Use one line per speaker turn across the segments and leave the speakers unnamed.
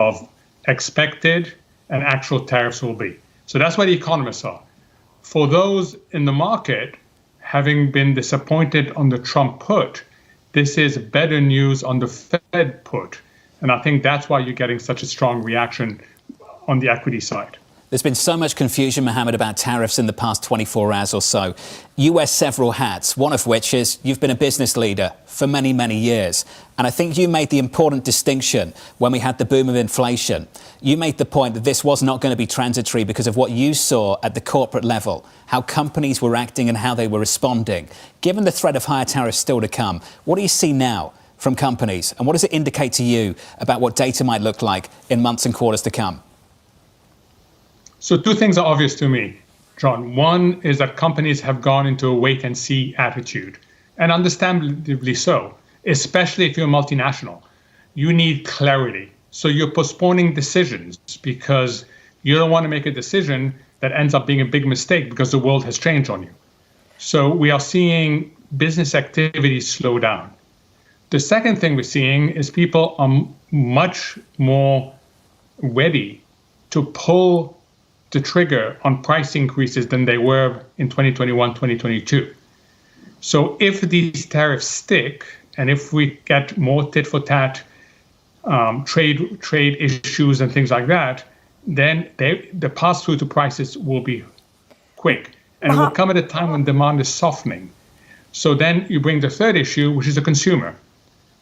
of expected and actual tariffs will be. So that's where the economists are. For those in the market, having been disappointed on the Trump put, this is better news on the Fed put. And I think that's why you're getting such a strong reaction on the equity side.
There's been so much confusion, Mohammed, about tariffs in the past 24 hours or so. You wear several hats, one of which is you've been a business leader for many, many years. And I think you made the important distinction when we had the boom of inflation. You made the point that this was not going to be transitory because of what you saw at the corporate level, how companies were acting and how they were responding. Given the threat of higher tariffs still to come, what do you see now from companies? And what does it indicate to you about what data might look like in months and quarters to come?
So two things are obvious to me, John. One is that companies have gone into a wait and see attitude, and understandably so, especially if you're a multinational. You need clarity. So you're postponing decisions because you don't want to make a decision that ends up being a big mistake because the world has changed on you. So we are seeing business activity slow down. The second thing we're seeing is people are much more ready to pull the trigger on price increases than they were in 2021, 2022. So if these tariffs stick, and if we get more tit for tat trade issues and things like that, then the pass through to prices will be quick. And it will come at a time when demand is softening. So then you bring the third issue, which is the consumer.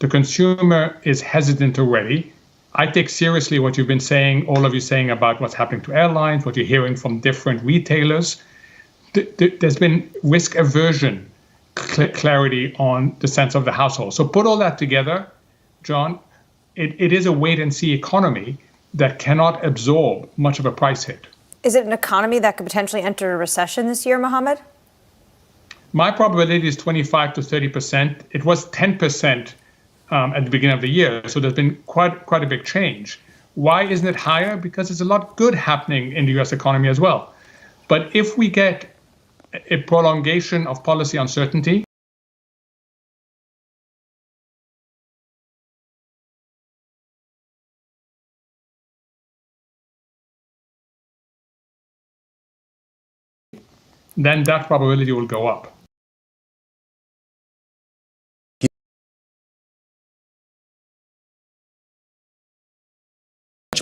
The consumer is hesitant already. I take seriously what you've been saying, all of you saying about what's happening to airlines, what you're hearing from different retailers. There's been risk aversion, clarity on the sense of the household. So put all that together, John, it is a wait and see economy that cannot absorb much of a price hit.
Is it an economy that could potentially enter a recession this year, Mohammed?
My probability is 25 to 30%. It was 10% at the beginning of the year. So there's been quite a big change. Why isn't it higher? Because there's a lot good happening in the US economy as well. But if we get a prolongation of policy uncertainty, then that probability will go up.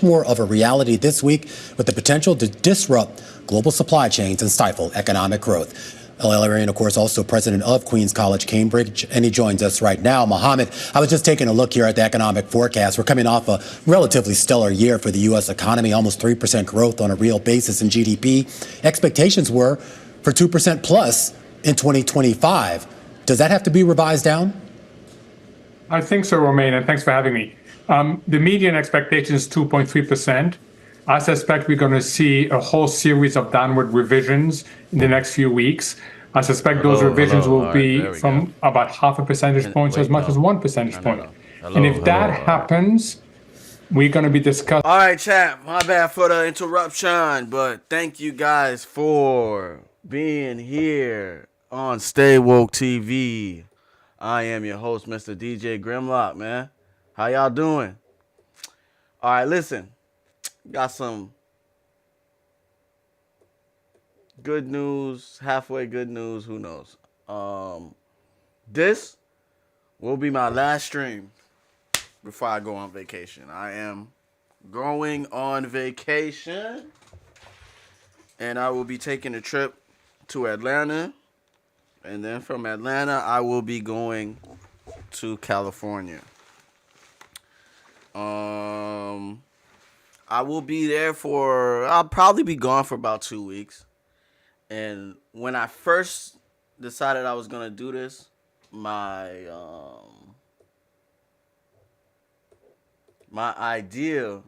More of a reality this week with the potential to disrupt global supply chains and stifle economic growth. L.L. Arian, of course, also president of Queens College, Cambridge, and he joins us right now. Mohammed, I was just taking a look here at the economic forecast. We're coming off a relatively stellar year for the U.S. economy, almost 3% growth on a real basis in GDP. Expectations were for 2% plus in 2025. Does that have to be revised down?
I think so, Romain, and thanks for having me. The median expectation is 2.3%. I suspect we're going to see a whole series of downward revisions in the next few weeks. I suspect those revisions will be from about half a percentage point to as much as 1 percentage point. And if that happens, we're going to be discussing.
All right, chat. My bad for the interruption, but thank you guys for being here on Stay Woke TV. I am your host, Mr. DJ Grimlock, man. How y'all doing? All right, listen. Got some good news, halfway good news, who knows. This will be my last stream before I go on vacation. I am going on vacation, and I will be taking a trip to Atlanta, and then from Atlanta, I will be going to California. I will be there I'll probably be gone for about 2 weeks. And when I first decided I was going to do this, my idea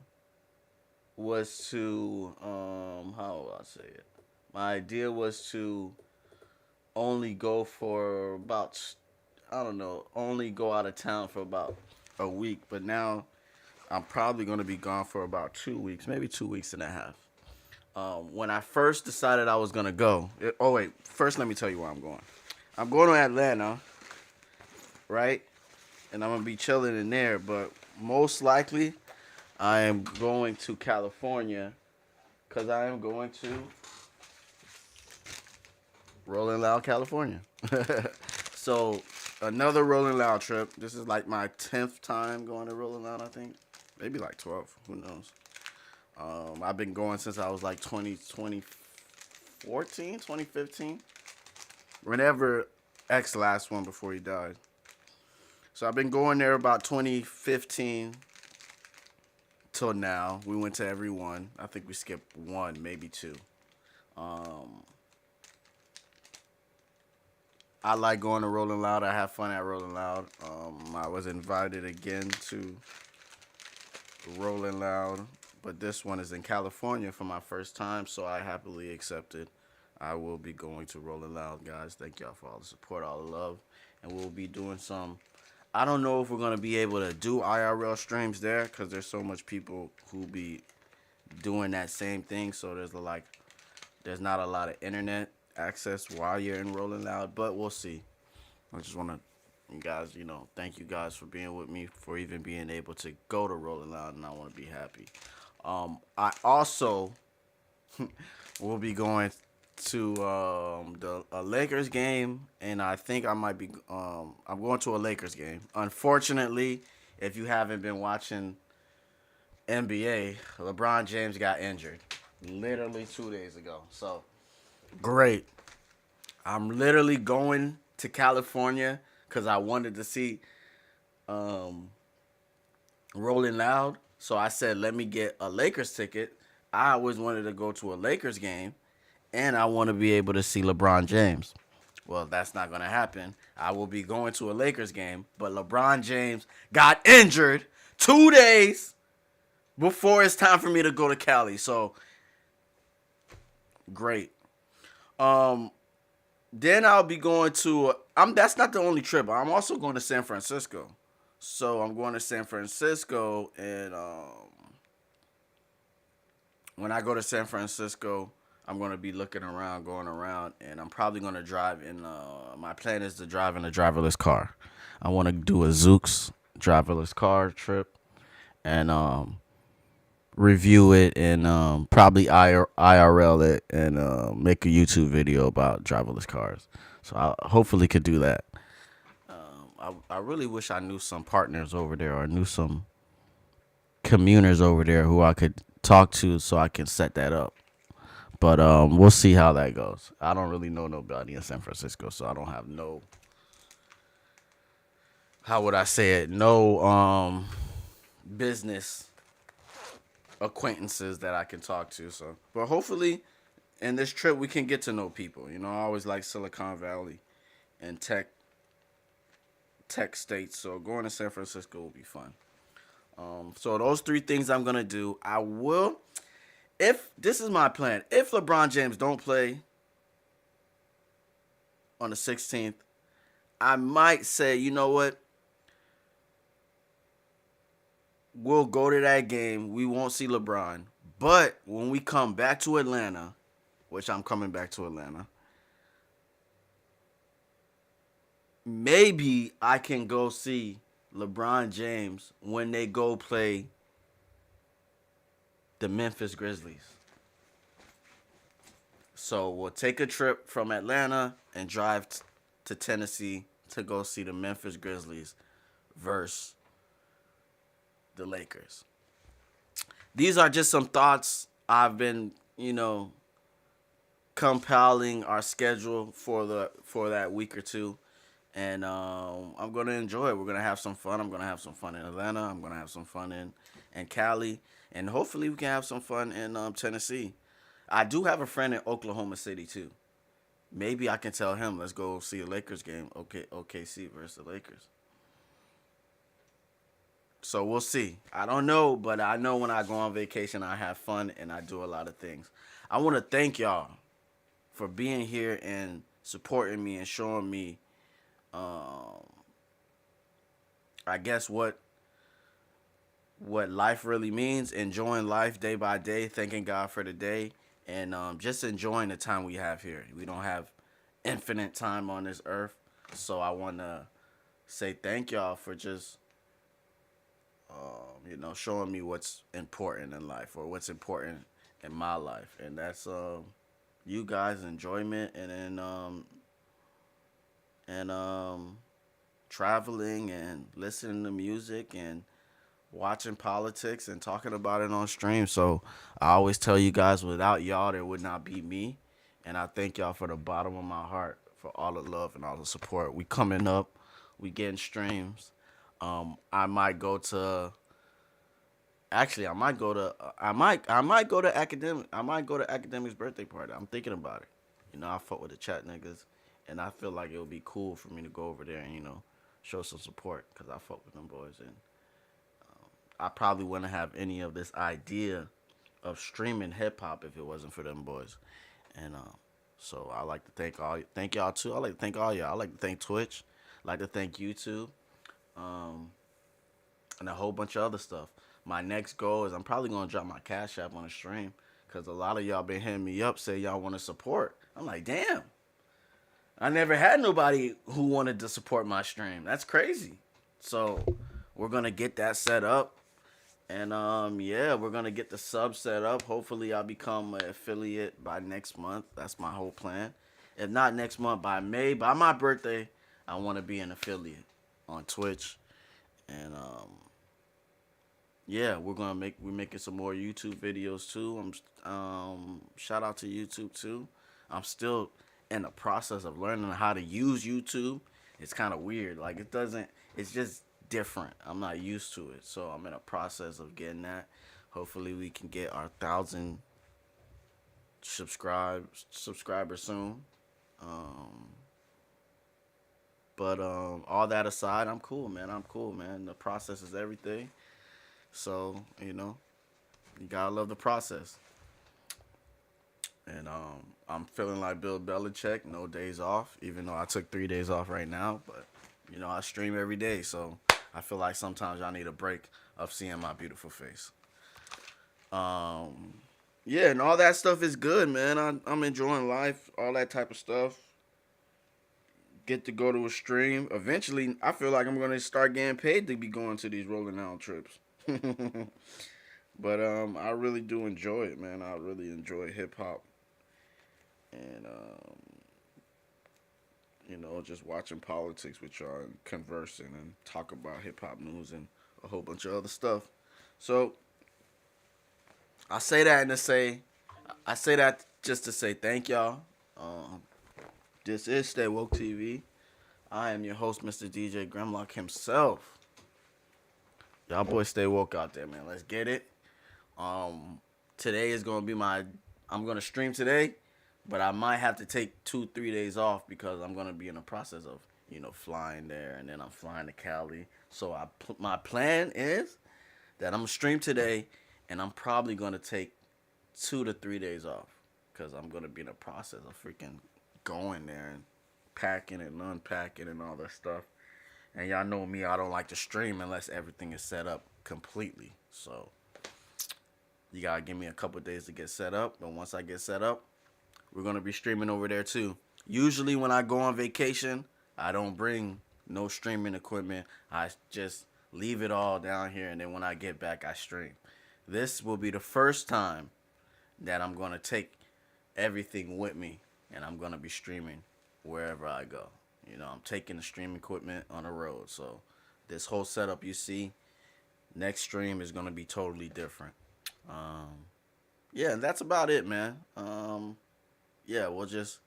was to, how do I say it? My idea was to only go for about, only go out of town for about a week. But now I'm probably going to be gone for about 2 weeks, maybe 2 weeks and a half. When I first decided I was going to go, first let me tell you where I'm going. I'm going to Atlanta, right? And I'm going to be chilling in there, but most likely I am going to California because I am going to Rolling Loud, California. So another Rolling Loud trip. This is like my 10th time going to Rolling Loud, I think. Maybe like 12. Who knows? I've been going since I was like 2015. Whenever X last one before he died. So I've been going there about 2015 till now. We went to every one. I think we skipped one, maybe two. I like going to Rolling Loud. I have fun at Rolling Loud. I was invited again to Rolling Loud, but this one is in California for my first time, so I happily accepted. I will be going to Rolling Loud, guys. Thank y'all for all the support, all the love, and we'll be doing some. I don't know if we're gonna be able to do IRL streams there because there's so much people who be doing that same thing. So there's not a lot of internet access while you're in Rolling Loud, but we'll see. I just want to, you guys, thank you guys for being with me, for even being able to go to Rolling Loud, and I want to be happy. I also will be going to a Lakers game, and I think I might be, I'm going to a Lakers game. Unfortunately, if you haven't been watching NBA, LeBron James got injured literally 2 days ago. So, great. I'm literally going to California because I wanted to see Rolling Loud. So I said, let me get a Lakers ticket. I always wanted to go to a Lakers game, and I want to be able to see LeBron James. Well, that's not going to happen. I will be going to a Lakers game, but LeBron James got injured 2 days before it's time for me to go to Cali. So, great. Then I'll be going to, that's not the only trip. I'm also going to San Francisco. So I'm going to San Francisco, and when I go to San Francisco, I'm going to be looking around, going around, and I'm probably going to drive in, my plan is to drive in a driverless car. I want to do a Zoox driverless car trip and review it and probably IRL it and make a YouTube video about driverless cars. So I hopefully could do that. I really wish I knew some partners over there or knew some communers over there who I could talk to so I can set that up. But we'll see how that goes. I don't really know nobody in San Francisco, so I don't have no, how would I say it, no business acquaintances that I can talk to. So, but hopefully in this trip we can get to know people. I always like Silicon Valley and tech states, so going to San Francisco will be fun. So those 3 things I'm gonna do. I will, if this is my plan, if LeBron James don't play on the 16th, I might say, you know what, we'll go to that game. We won't see LeBron. But when we come back to Atlanta, which I'm coming back to Atlanta, maybe I can go see LeBron James when they go play the Memphis Grizzlies. So we'll take a trip from Atlanta and drive to Tennessee to go see the Memphis Grizzlies versus the Lakers. These are just some thoughts. I've been, compiling our schedule for that week or two, and I'm gonna enjoy it. We're gonna have some fun. I'm gonna have some fun in Atlanta. I'm gonna have some fun in Cali, and hopefully we can have some fun in Tennessee. I do have a friend in Oklahoma City too. Maybe I can tell him, let's go see a Lakers game. OKC versus the Lakers. So we'll see. I don't know, but I know when I go on vacation, I have fun and I do a lot of things. I want to thank y'all for being here and supporting me and showing me, I guess, what life really means. Enjoying life day by day, thanking God for the day, and just enjoying the time we have here. We don't have infinite time on this earth, so I want to say thank y'all for just you know, showing me what's important in life or what's important in my life, and that's you guys' enjoyment and then and traveling and listening to music and watching politics and talking about it on stream. So I always tell you guys, without y'all, there would not be me. And I thank y'all for the bottom of my heart for all the love and all the support. We coming up, we getting streams. I might go to. Actually, I might go to Academic's birthday party. I'm thinking about it. You know, I fuck with the chat niggas, and I feel like it would be cool for me to go over there and, you know, show some support because I fuck with them boys, and I probably wouldn't have any of this idea of streaming hip hop if it wasn't for them boys. And so I like to thank y'all too. I like to thank all y'all. I like to thank Twitch. I like to thank YouTube, and a whole bunch of other stuff. My next goal is I'm probably gonna drop my Cash App on a stream because a lot of y'all been hitting me up, say y'all want to support. I'm like, damn. I never had nobody who wanted to support my stream. That's crazy. So we're gonna get that set up. And yeah, we're gonna get the sub set up. Hopefully I'll become an affiliate by next month. That's my whole plan. If not next month, by May, by my birthday, I wanna be an affiliate on Twitch. And yeah, we're making some more YouTube videos too. Shout out to YouTube too. I'm still in the process of learning how to use YouTube. It's kind of weird. Like it's just different. I'm not used to it. So I'm in a process of getting that. Hopefully we can get our 1,000 subscribers soon. But all that aside, I'm cool, man. The process is everything. So, you know, you gotta love the process. And I'm feeling like Bill Belichick, no days off, even though I took 3 days off right now. But, you know, I stream every day, so I feel like sometimes y'all need a break of seeing my beautiful face. Yeah, and all that stuff is good, man. I'm enjoying life, all that type of stuff. Get to go to a stream. Eventually, I feel like I'm going to start getting paid to be going to these Rolling Out trips. But I really do enjoy it, man. I really enjoy hip hop, and you know, just watching politics with y'all and conversing and talk about hip hop news and a whole bunch of other stuff. So I say that just to say thank y'all. This is Stay Woke TV. I am your host, Mr. DJ Gremlock himself. Y'all boys stay woke out there, man. Let's get it. Today is going to be I'm going to stream today, but I might have to take 2-3 days off because I'm going to be in the process of, you know, flying there, and then I'm flying to Cali. So my plan is that I'm going to stream today, and I'm probably going to take 2 to 3 days off because I'm going to be in the process of freaking going there and packing and unpacking and all that stuff. And y'all know me, I don't like to stream unless everything is set up completely. So you gotta give me a couple days to get set up. But once I get set up, we're gonna be streaming over there too. Usually when I go on vacation, I don't bring no streaming equipment. I just leave it all down here, and then when I get back, I stream. This will be the first time that I'm gonna take everything with me, and I'm gonna be streaming wherever I go. You know, I'm taking the stream equipment on the road. So this whole setup you see, next stream is going to be totally different. Yeah, that's about it, man. Yeah, we'll just,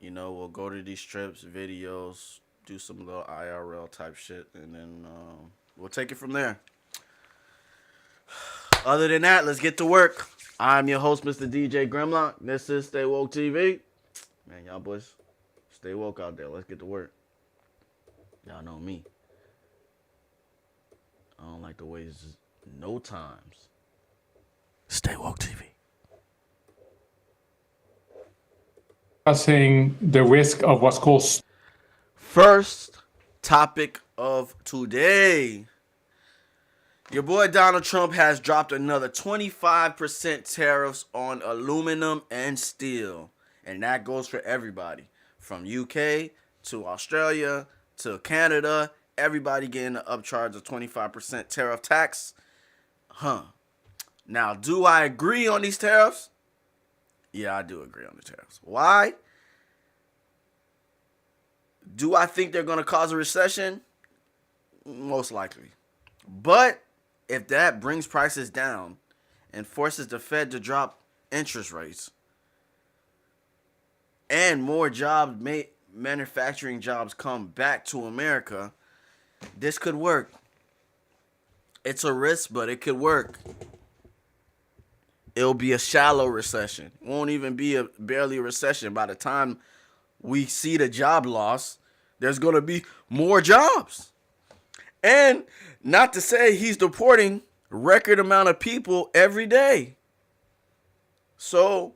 you know, we'll go to these trips, videos, do some little IRL type shit, and then we'll take it from there. Other than that, let's get to work. I'm your host, Mr. DJ Gremlock. This is Stay Woke TV. Man, y'all boys, stay woke out there. Let's get to work. Y'all know me. I don't like to waste no times. Stay Woke TV.
Discussing the risk of what's called
First topic of today. Your boy Donald Trump has dropped another 25% tariffs on aluminum and steel. And that goes for everybody. From UK to Australia to Canada everybody getting an upcharge of 25% tariff tax. Now, do I agree on these tariffs? Yeah, I do agree on the tariffs. Why? Do I think they're going to cause a recession? Most likely. But if that brings prices down and forces the Fed to drop interest rates and more jobs, manufacturing jobs come back to America, this could work. It's a risk, but it could work. It'll be a shallow recession. It won't even be barely a recession. By the time we see the job loss, there's going to be more jobs. And not to say he's deporting record amount of people every day. So,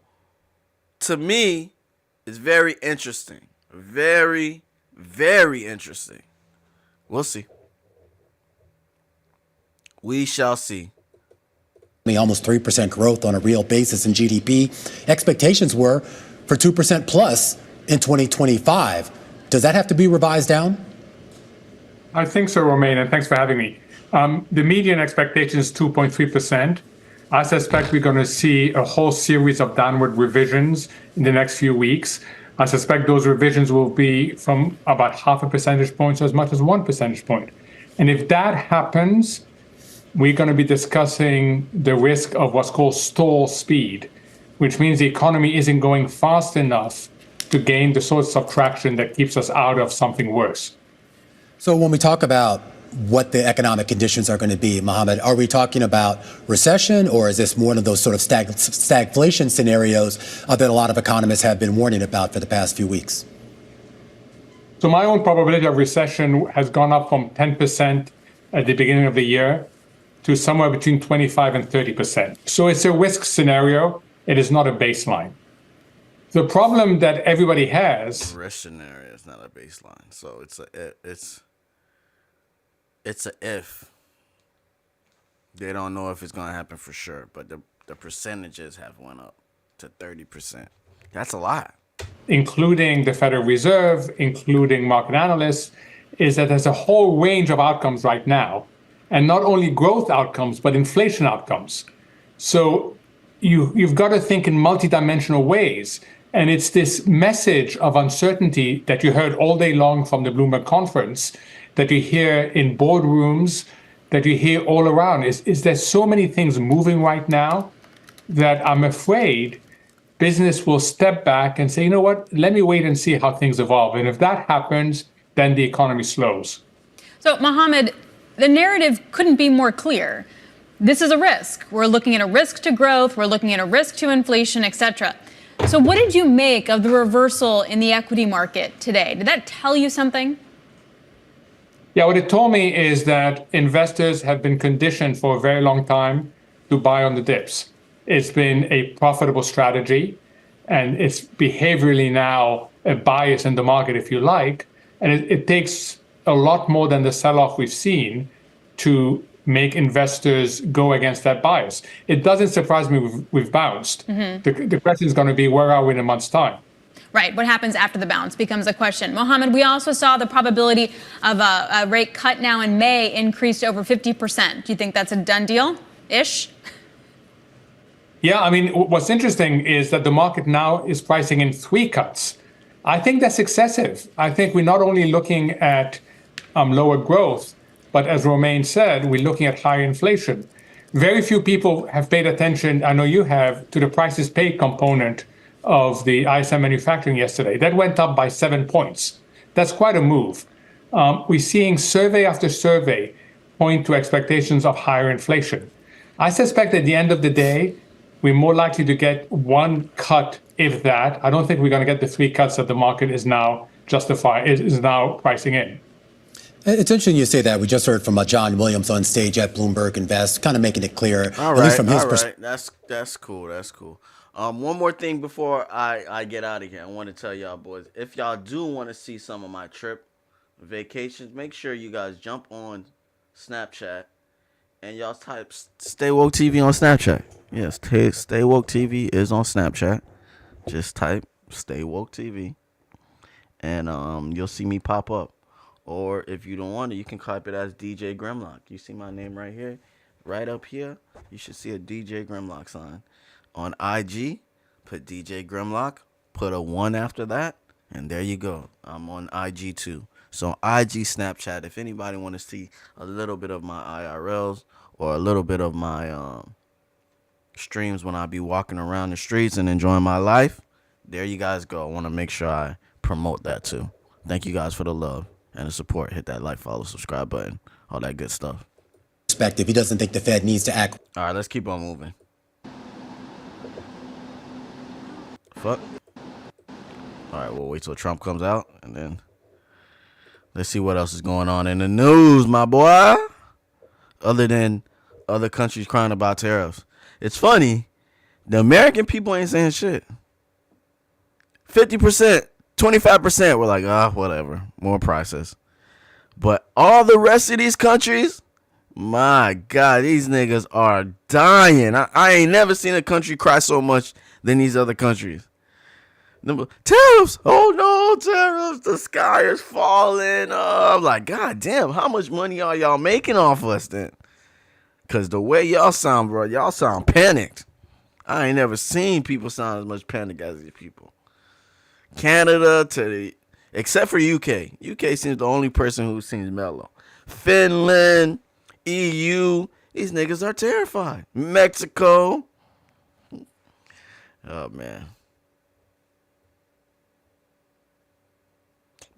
to me, it's very interesting. Very, very interesting. We'll see. We shall see.
Almost 3% growth on a real basis in GDP. Expectations were for 2% plus in 2025. Does that have to be revised down?
I think so, Romain, and thanks for having me. The median expectation is 2.3%. I suspect we're going to see a whole series of downward revisions in the next few weeks. I suspect those revisions will be from about 0.5 percentage point to as much as 1 percentage point. And if that happens, we're going to be discussing the risk of what's called stall speed, which means the economy isn't going fast enough to gain the sorts of traction that keeps us out of something worse.
So when we talk about what the economic conditions are going to be, Mohammed, are we talking about recession, or is this more one of those sort of stagflation scenarios that a lot of economists have been warning about for the past few weeks?
So my own probability of recession has gone up from 10% at the beginning of the year to somewhere between 25 and 30%. So it's a risk scenario. It is not a baseline. The problem that everybody has.
Risk scenario is not a baseline. So it's a if. They don't know if it's going to happen for sure, but the percentages have went up to 30%. That's a lot.
Including the Federal Reserve, including market analysts, is that there's a whole range of outcomes right now. And not only growth outcomes, but inflation outcomes. So you've got to think in multidimensional ways. And it's this message of uncertainty that you heard all day long from the Bloomberg conference, that you hear in boardrooms, that you hear all around. Is there so many things moving right now that I'm afraid business will step back and say, you know what, let me wait and see how things evolve. And if that happens, then the economy slows.
So, Mohammed, the narrative couldn't be more clear. This is a risk. We're looking at a risk to growth. We're looking at a risk to inflation, et cetera. So what did you make of the reversal in the equity market today? Did that tell you something?
Yeah, what it told me is that investors have been conditioned for a very long time to buy on the dips. It's been a profitable strategy, and it's behaviorally now a bias in the market, if you like. And it takes a lot more than the sell-off we've seen to make investors go against that bias. It doesn't surprise me we've bounced. Mm-hmm. The question is going to be, where are we in a month's time?
Right. What happens after the bounce becomes a question. Mohammed, we also saw the probability of a rate cut now in May increase to over 50%. Do you think that's a done deal-ish?
Yeah, I mean, what's interesting is that the market now is pricing in 3 cuts. I think that's excessive. I think we're not only looking at lower growth, but as Romain said, we're looking at higher inflation. Very few people have paid attention, I know you have, to the prices paid component of the ISM manufacturing yesterday. That went up by 7 points. That's quite a move. We're seeing survey after survey point to expectations of higher inflation. I suspect at the end of the day, we're more likely to get 1 cut, if that. I don't think we're going to get the 3 cuts that the market is now pricing in.
It's interesting you say that. We just heard from John Williams on stage at Bloomberg Invest, kind of making it clear, at least from his perspective.
That's cool. That's cool. One more thing before I get out of here. I want to tell y'all boys, if y'all do want to see some of my trip vacations, make sure you guys jump on Snapchat and y'all type Stay Woke TV on Snapchat. Yes, Stay Woke TV is on Snapchat. Just type Stay Woke TV and you'll see me pop up Or if you don't want it, you can type it as DJ Grimlock. You see my name right here? Right up here, you should see a DJ Grimlock sign. On IG, put DJ Grimlock, put a 1 after that, and there you go. I'm on IG too. So on IG, Snapchat, if anybody want to see a little bit of my IRLs or a little bit of my streams when I be walking around the streets and enjoying my life, there you guys go. I want to make sure I promote that too. Thank you guys for the love and the support. Hit that like, follow, subscribe button, all that good stuff.
Perspective, he doesn't think the Fed needs to act.
All right, let's keep on moving. Fuck. All right, we'll wait till Trump comes out, and then let's see what else is going on in the news, my boy. Other than other countries crying about tariffs. It's funny, the American people ain't saying shit. 50%, 25% were like, whatever, more prices. But all the rest of these countries, my God, these niggas are dying. I ain't never seen a country cry so much than these other countries. Tariffs, oh no, tariffs, the sky is falling. I'm like, God damn, how much money are y'all making off us then? Because the way y'all sound, bro, y'all sound panicked. I ain't never seen people sound as much panicked as these people. Canada except for UK. UK seems the only person who seems mellow. Finland, EU, these niggas are terrified. Mexico. Oh, man.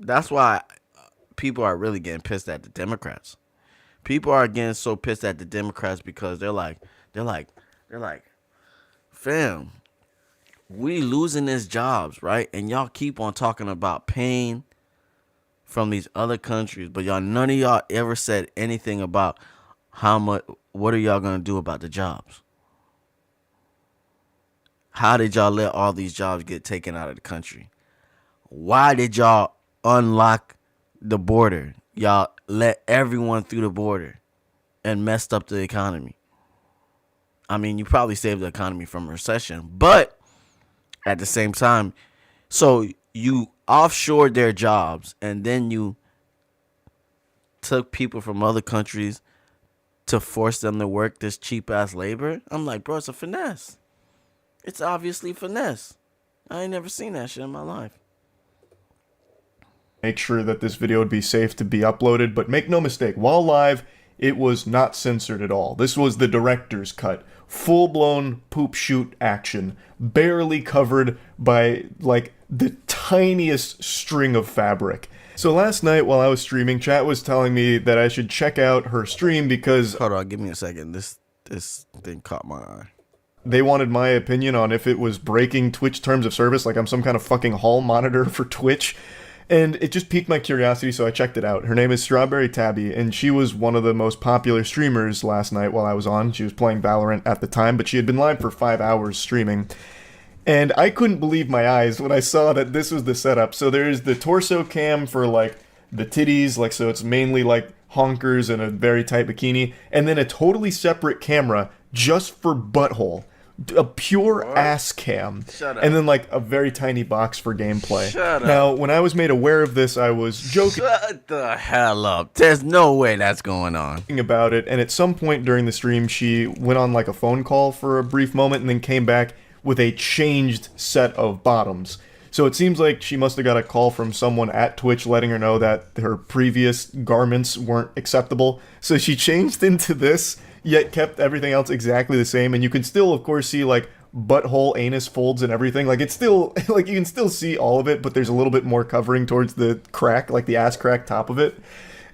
That's why people are really getting pissed at the Democrats. People are getting so pissed at the Democrats because they're like, fam, we losing these jobs, right? And y'all keep on talking about pain from these other countries, but none of y'all ever said anything about what are y'all gonna do about the jobs? How did y'all let all these jobs get taken out of the country? Why did y'all unlock the border? Y'all let everyone through the border and messed up the economy. I mean, you probably saved the economy from recession, but at the same time, so you offshored their jobs and then you took people from other countries to force them to work this cheap ass labor. I'm like, bro, it's a finesse. It's obviously finesse. I ain't never seen that shit in my life.
Make sure that this video would be safe to be uploaded, but make no mistake, while live, it was not censored at all. This was the director's cut. Full-blown poop shoot action, barely covered by, like, the tiniest string of fabric. So last night while I was streaming, chat was telling me that I should check out her stream because...
Hold on, give me a second. This thing caught my eye.
They wanted my opinion on if it was breaking Twitch terms of service, like I'm some kind of fucking hall monitor for Twitch. And it just piqued my curiosity, so I checked it out. Her name is Strawberry Tabby, and she was one of the most popular streamers last night while I was on. She was playing Valorant at the time, but she had been live for 5 hours streaming. And I couldn't believe my eyes when I saw that this was the setup. So there's the torso cam for, like, the titties, like, so it's mainly, like, honkers and a very tight bikini. And then a totally separate camera just for butthole. A pure ass cam.
Shut up.
And then like a very tiny box for gameplay.
Shut up.
Now, when I was made aware of this, I was joking
Shut the hell up. There's no way that's going on.
about it, and at some point during the stream, she went on like a phone call for a brief moment and then came back with a changed set of bottoms. So it seems like she must have got a call from someone at Twitch letting her know that her previous garments weren't acceptable. So she changed into this, yet kept everything else exactly the same, and you can still, of course, see, like, butthole, anus folds and everything. Like, it's still, like, you can still see all of it, but there's a little bit more covering towards the crack, like the ass crack top of it.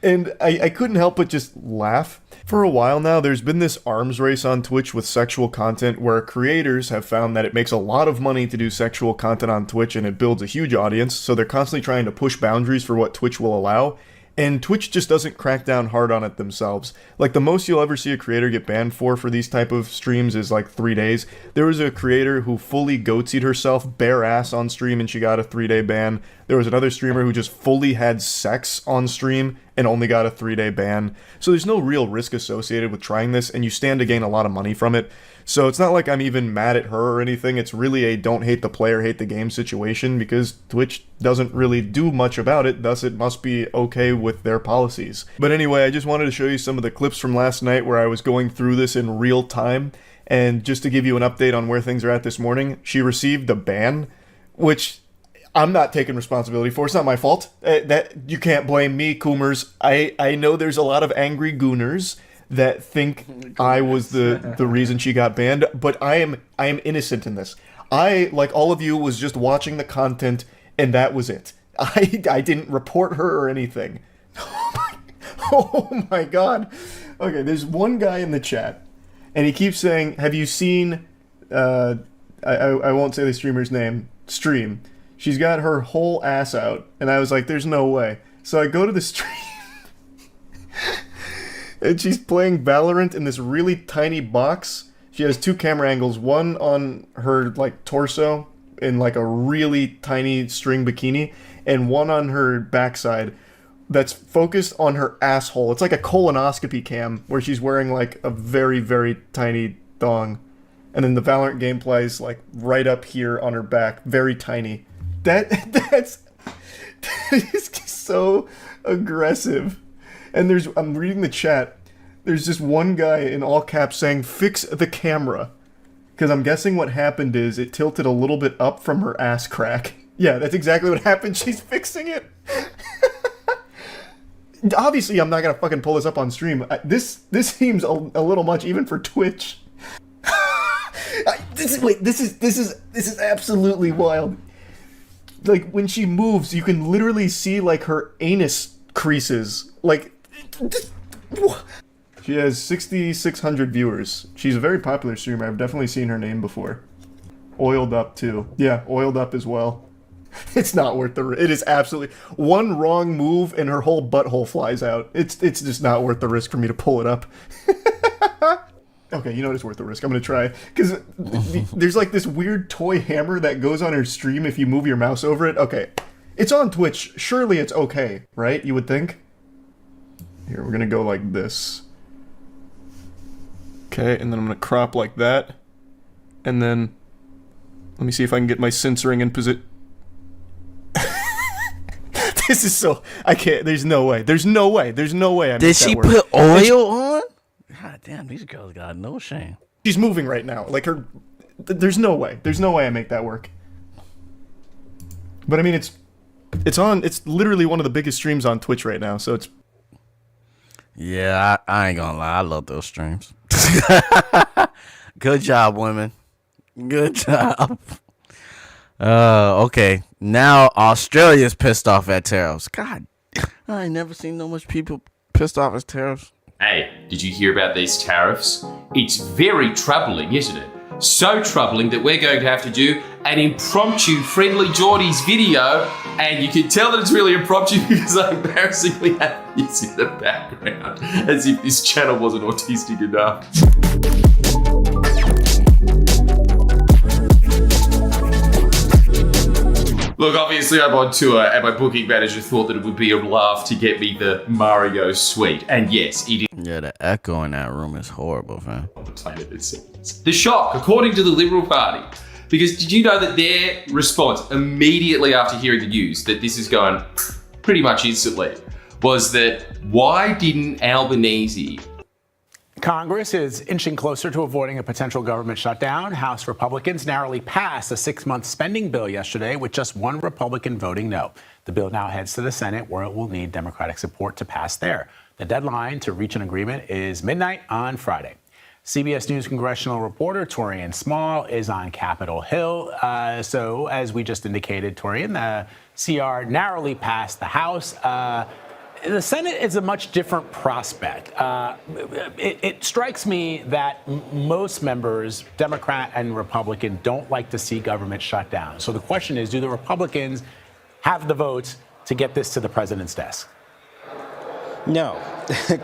And I couldn't help but just laugh. For a while now, there's been this arms race on Twitch with sexual content where creators have found that it makes a lot of money to do sexual content on Twitch and it builds a huge audience, so they're constantly trying to push boundaries for what Twitch will allow. And Twitch just doesn't crack down hard on it themselves. Like, the most you'll ever see a creator get banned for these type of streams is like 3 days. There was a creator who fully goatsied herself bare ass on stream and she got a 3-day ban. There was another streamer who just fully had sex on stream and only got a 3-day ban. So there's no real risk associated with trying this, and you stand to gain a lot of money from it. So it's not like I'm even mad at her or anything. It's really a don't hate the player, hate the game situation, because Twitch doesn't really do much about it, thus it must be okay with their policies. But anyway, I just wanted to show you some of the clips from last night where I was going through this in real time. And just to give you an update on where things are at this morning, she received a ban, which I'm not taking responsibility for. It's not my fault. That you can't blame me, Coomers. I know there's a lot of angry gooners that think I was the reason she got banned, but I am innocent in this. I, like all of you, was just watching the content, and that was it. I didn't report her or anything. Oh my god. Okay, there's one guy in the chat, and he keeps saying, have you seen, I won't say the streamer's name, Stream. She's got her whole ass out. And I was like, there's no way. So I go to the stream, and she's playing Valorant in this really tiny box. She has two camera angles, one on her, like, torso in, like, a really tiny string bikini, and one on her backside that's focused on her asshole. It's like a colonoscopy cam where she's wearing like a very, very tiny thong. And then the Valorant gameplay is like right up here on her back, very tiny. That is so aggressive. And I'm reading the chat. There's just one guy in all caps saying, "Fix the camera." Because I'm guessing what happened is it tilted a little bit up from her ass crack. Yeah, that's exactly what happened. She's fixing it. Obviously, I'm not gonna fucking pull this up on stream. This seems a little much, even for Twitch. This is absolutely wild. Like, when she moves, you can literally see like her anus creases. Like, she has 6,600 viewers. She's a very popular streamer. I've definitely seen her name before. Oiled Up too. Yeah, Oiled Up as well. It's not worth the. It is absolutely one wrong move and her whole butthole flies out. It's just not worth the risk for me to pull it up. Okay, you know what, it's worth the risk. I'm gonna try, because there's like this weird toy hammer that goes on her stream if you move your mouse over it. Okay, it's on Twitch. Surely it's okay, right? You would think. Here, we're gonna go like this. Okay, and then I'm gonna crop like that, and then let me see if I can get my censoring in position. This is so. I can't. There's no way. There's no way. There's no way.
Did she put oil on? God damn, these girls got no shame.
She's moving right now. Like her. There's no way. There's no way I make that work. But I mean, it's on. It's literally one of the biggest streams on Twitch right now. So it's.
Yeah, I ain't gonna lie. I love those streams. Good job, women. Good job. Okay. Now Australia's pissed off at tariffs. God, I ain't never seen so much people pissed off at tariffs.
Hey, did you hear about these tariffs? It's very troubling, isn't it? So troubling that we're going to have to do an impromptu Friendly Geordies video, and you can tell that it's really impromptu because I embarrassingly have this in the background, as if this channel wasn't autistic enough. Look, obviously I'm on tour, and my booking manager thought that it would be a laugh to get me the Mario suite. And yes, it is.
Yeah, the echo in that room is horrible, fam.
On the planet it seems. The shock, according to the Liberal Party. Because did you know that their response immediately after hearing the news that this is going pretty much instantly was that why didn't Albanese...
Congress is inching closer to avoiding a potential government shutdown. House Republicans narrowly passed a 6-month spending bill yesterday with just one Republican voting no. The bill now heads to the Senate, where it will need Democratic support to pass there. The deadline to reach an agreement is midnight on Friday. CBS News congressional reporter Torian Small is on Capitol Hill. So, as we just indicated, Torian, the CR narrowly passed the House. The Senate is a much different prospect. It strikes me that most members, Democrat and Republican, don't like to see government shut down. So the question is, do the Republicans have the votes to get this to the president's desk?
No.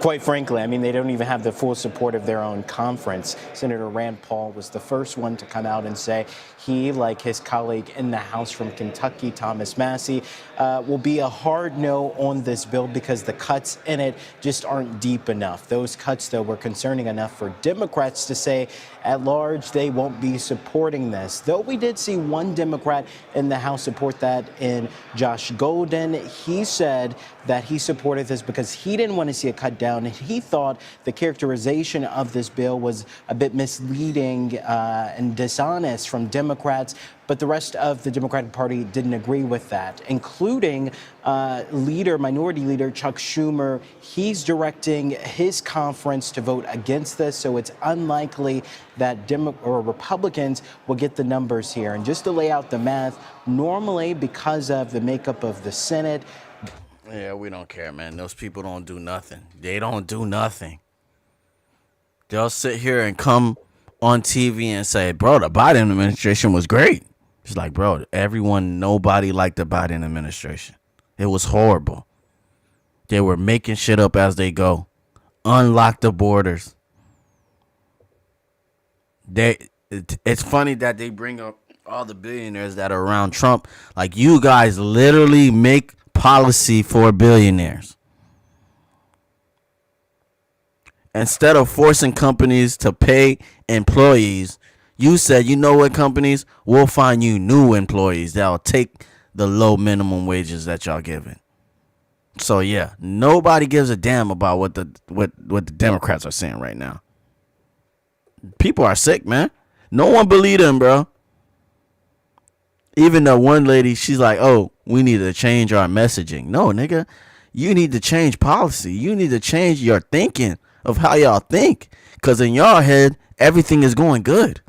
Quite frankly, I mean, they don't even have the full support of their own conference. Senator Rand Paul was the first one to come out and say he, like his colleague in the House from Kentucky, Thomas Massie, will be a hard no on this bill because the cuts in it just aren't deep enough. Those cuts, though, were concerning enough for Democrats to say at large they won't be supporting this. Though we did see one Democrat in the House support that in Josh Golden. He said that he supported this because he didn't want to see it cut down. And he thought the characterization of this bill was a bit misleading and dishonest from Democrats. But the rest of the Democratic Party didn't agree with that, including Minority Leader Chuck Schumer. He's directing his conference to vote against this, so it's unlikely that Republicans will get the numbers here. And just to lay out the math, normally because of the makeup of the Senate.
Yeah, we don't care, man. Those people don't do nothing. They don't do nothing. They'll sit here and come on TV and say, bro, the Biden administration was great. It's like, bro, nobody liked the Biden administration. It was horrible. They were making shit up as they go. Unlock the borders. It's funny that they bring up all the billionaires that are around Trump. Like, you guys literally make policy for billionaires. Instead of forcing companies to pay employees, you said, you know what, companies, we'll find you new employees that'll take the low minimum wages that y'all giving. So yeah, nobody gives a damn about what the Democrats are saying right now. People are sick, man. No one believed them, bro. Even the one lady, she's like, oh, we need to change our messaging. No, nigga, you need to change policy. You need to change your thinking of how y'all think. Because in y'all head, everything is going good.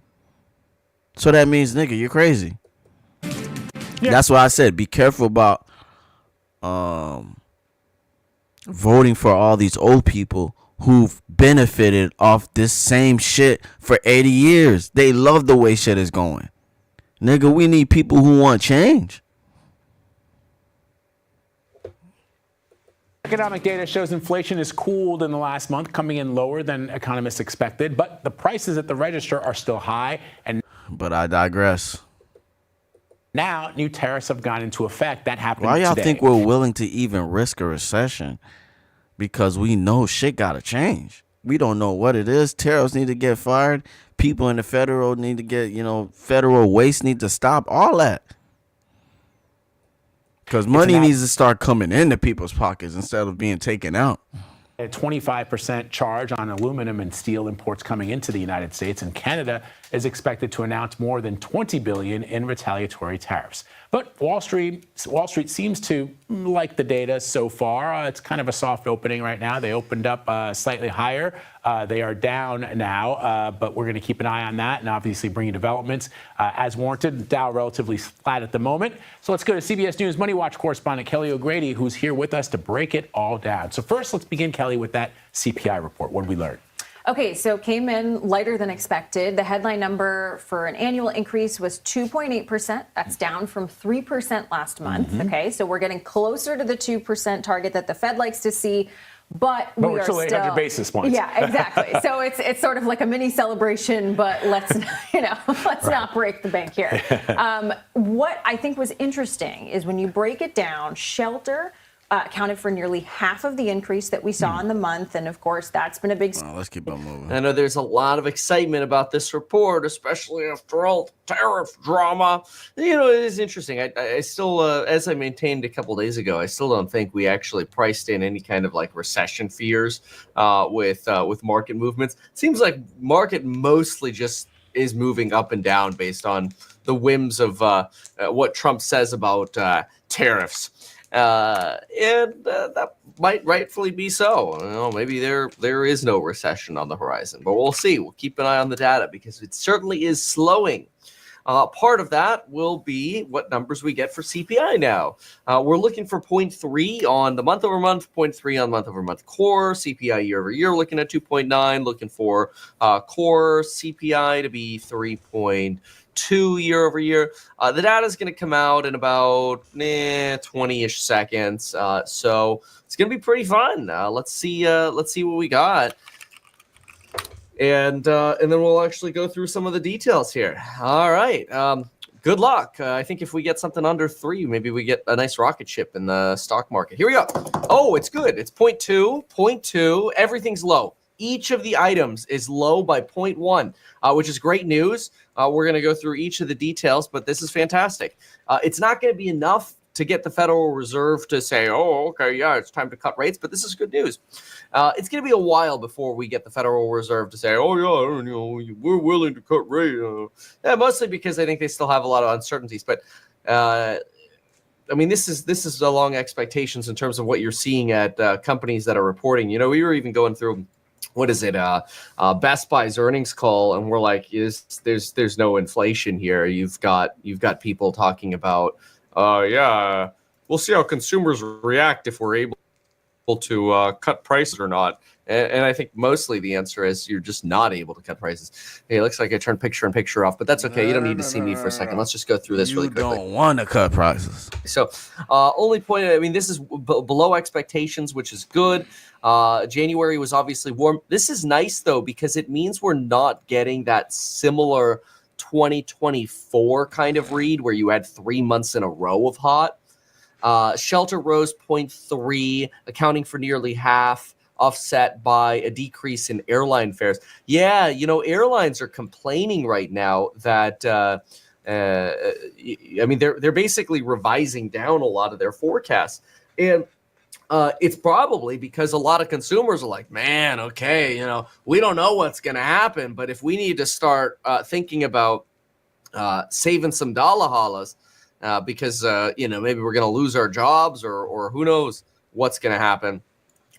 So that means, nigga, you're crazy. Yeah. That's why I said be careful about voting for all these old people who've benefited off this same shit for 80 years. They love the way shit is going. Nigga, we need people who want change.
Economic data shows inflation has cooled in the last month, coming in lower than economists expected, but the prices at the register are still high.
But I digress.
Now, new tariffs have gone into effect. That happened
today. Why y'all
today.
think we're willing to even risk a recession? Because we know shit gotta change. We don't know what it is. Tariffs need to get fired. People in the federal need to get, federal waste need to stop. All that. Because money needs to start coming into people's pockets instead of being taken out.
A 25% charge on aluminum and steel imports coming into the United States, and Canada is expected to announce more than $20 billion in retaliatory tariffs. But Wall Street seems to like the data so far. It's kind of a soft opening right now. They opened up slightly higher. They are down now, but we're going to keep an eye on that and obviously bring you developments as warranted. The Dow relatively flat at the moment. So let's go to CBS News Money Watch correspondent Kelly O'Grady, who's here with us to break it all down. So first, let's begin, Kelly, with that CPI report. What did we learn?
Okay, so came in lighter than expected. The headline number for an annual increase was 2.8%. That's down from 3% last month. Mm-hmm. Okay, so we're getting closer to the 2% target that the Fed likes to see. But we are
still 800 basis points.
Yeah, exactly. So it's sort of like a mini celebration, but let's not break the bank here. What I think was interesting is when you break it down, shelter accounted for nearly half of the increase that we saw in the month. And of course, that's been a big...
Well, let's keep on moving.
I know there's a lot of excitement about this report, especially after all the tariff drama. It is interesting. I still, as I maintained a couple days ago, I still don't think we actually priced in any kind of like recession fears with market movements. Seems like market mostly just is moving up and down based on the whims of what Trump says about tariffs. And that might rightfully be so. Maybe there is no recession on the horizon, but we'll see. We'll keep an eye on the data because it certainly is slowing. Part of that will be what numbers we get for CPI now. We're looking for 0.3 on the month-over-month, 0.3 on month-over-month core. CPI year-over-year, looking at 2.9. Looking for core CPI to be 3.2 year-over-year. The data is going to come out in about 20-ish seconds. So it's going to be pretty fun. Let's see what we got. And then we'll actually go through some of the details here. All right. Good luck. I think if we get something under 3, maybe we get a nice rocket ship in the stock market. Here we go. Oh, it's good. It's 0.2. Everything's low. Each of the items is low by 0.1, which is great news. We're going to go through each of the details, but this is fantastic. It's not going to be enough to get the Federal Reserve to say, oh, okay, yeah, it's time to cut rates, but this is good news. It's going to be a while before we get the Federal Reserve to say, oh, yeah, we're willing to cut rates. Yeah, mostly because I think they still have a lot of uncertainties. But, I mean, this is along expectations in terms of what you're seeing at companies that are reporting. You know, we were even going through, what is it, Best Buy's earnings call, and we're like, there's no inflation here. You've got people talking about, yeah, we'll see how consumers react if we're able to cut prices or not. And I think mostly the answer is you're just not able to cut prices. Hey, it looks like I turned picture-in-picture off, but that's okay. You don't need to see me for a second. Let's just go through this really quickly.
You don't want to cut prices.
So only point, I mean, this is below expectations, which is good. January was obviously warm. This is nice, though, because it means we're not getting that similar 2024 kind of read where you had 3 months in a row of hot. Shelter rose 0.3, accounting for nearly half, offset by a decrease in airline fares. Yeah, you know, airlines are complaining right now that, I mean, they're basically revising down a lot of their forecasts. And it's probably because a lot of consumers are like, man, okay, you know, we don't know what's going to happen, but if we need to start thinking about saving some dollar hollers because, you know, maybe we're going to lose our jobs or who knows what's going to happen.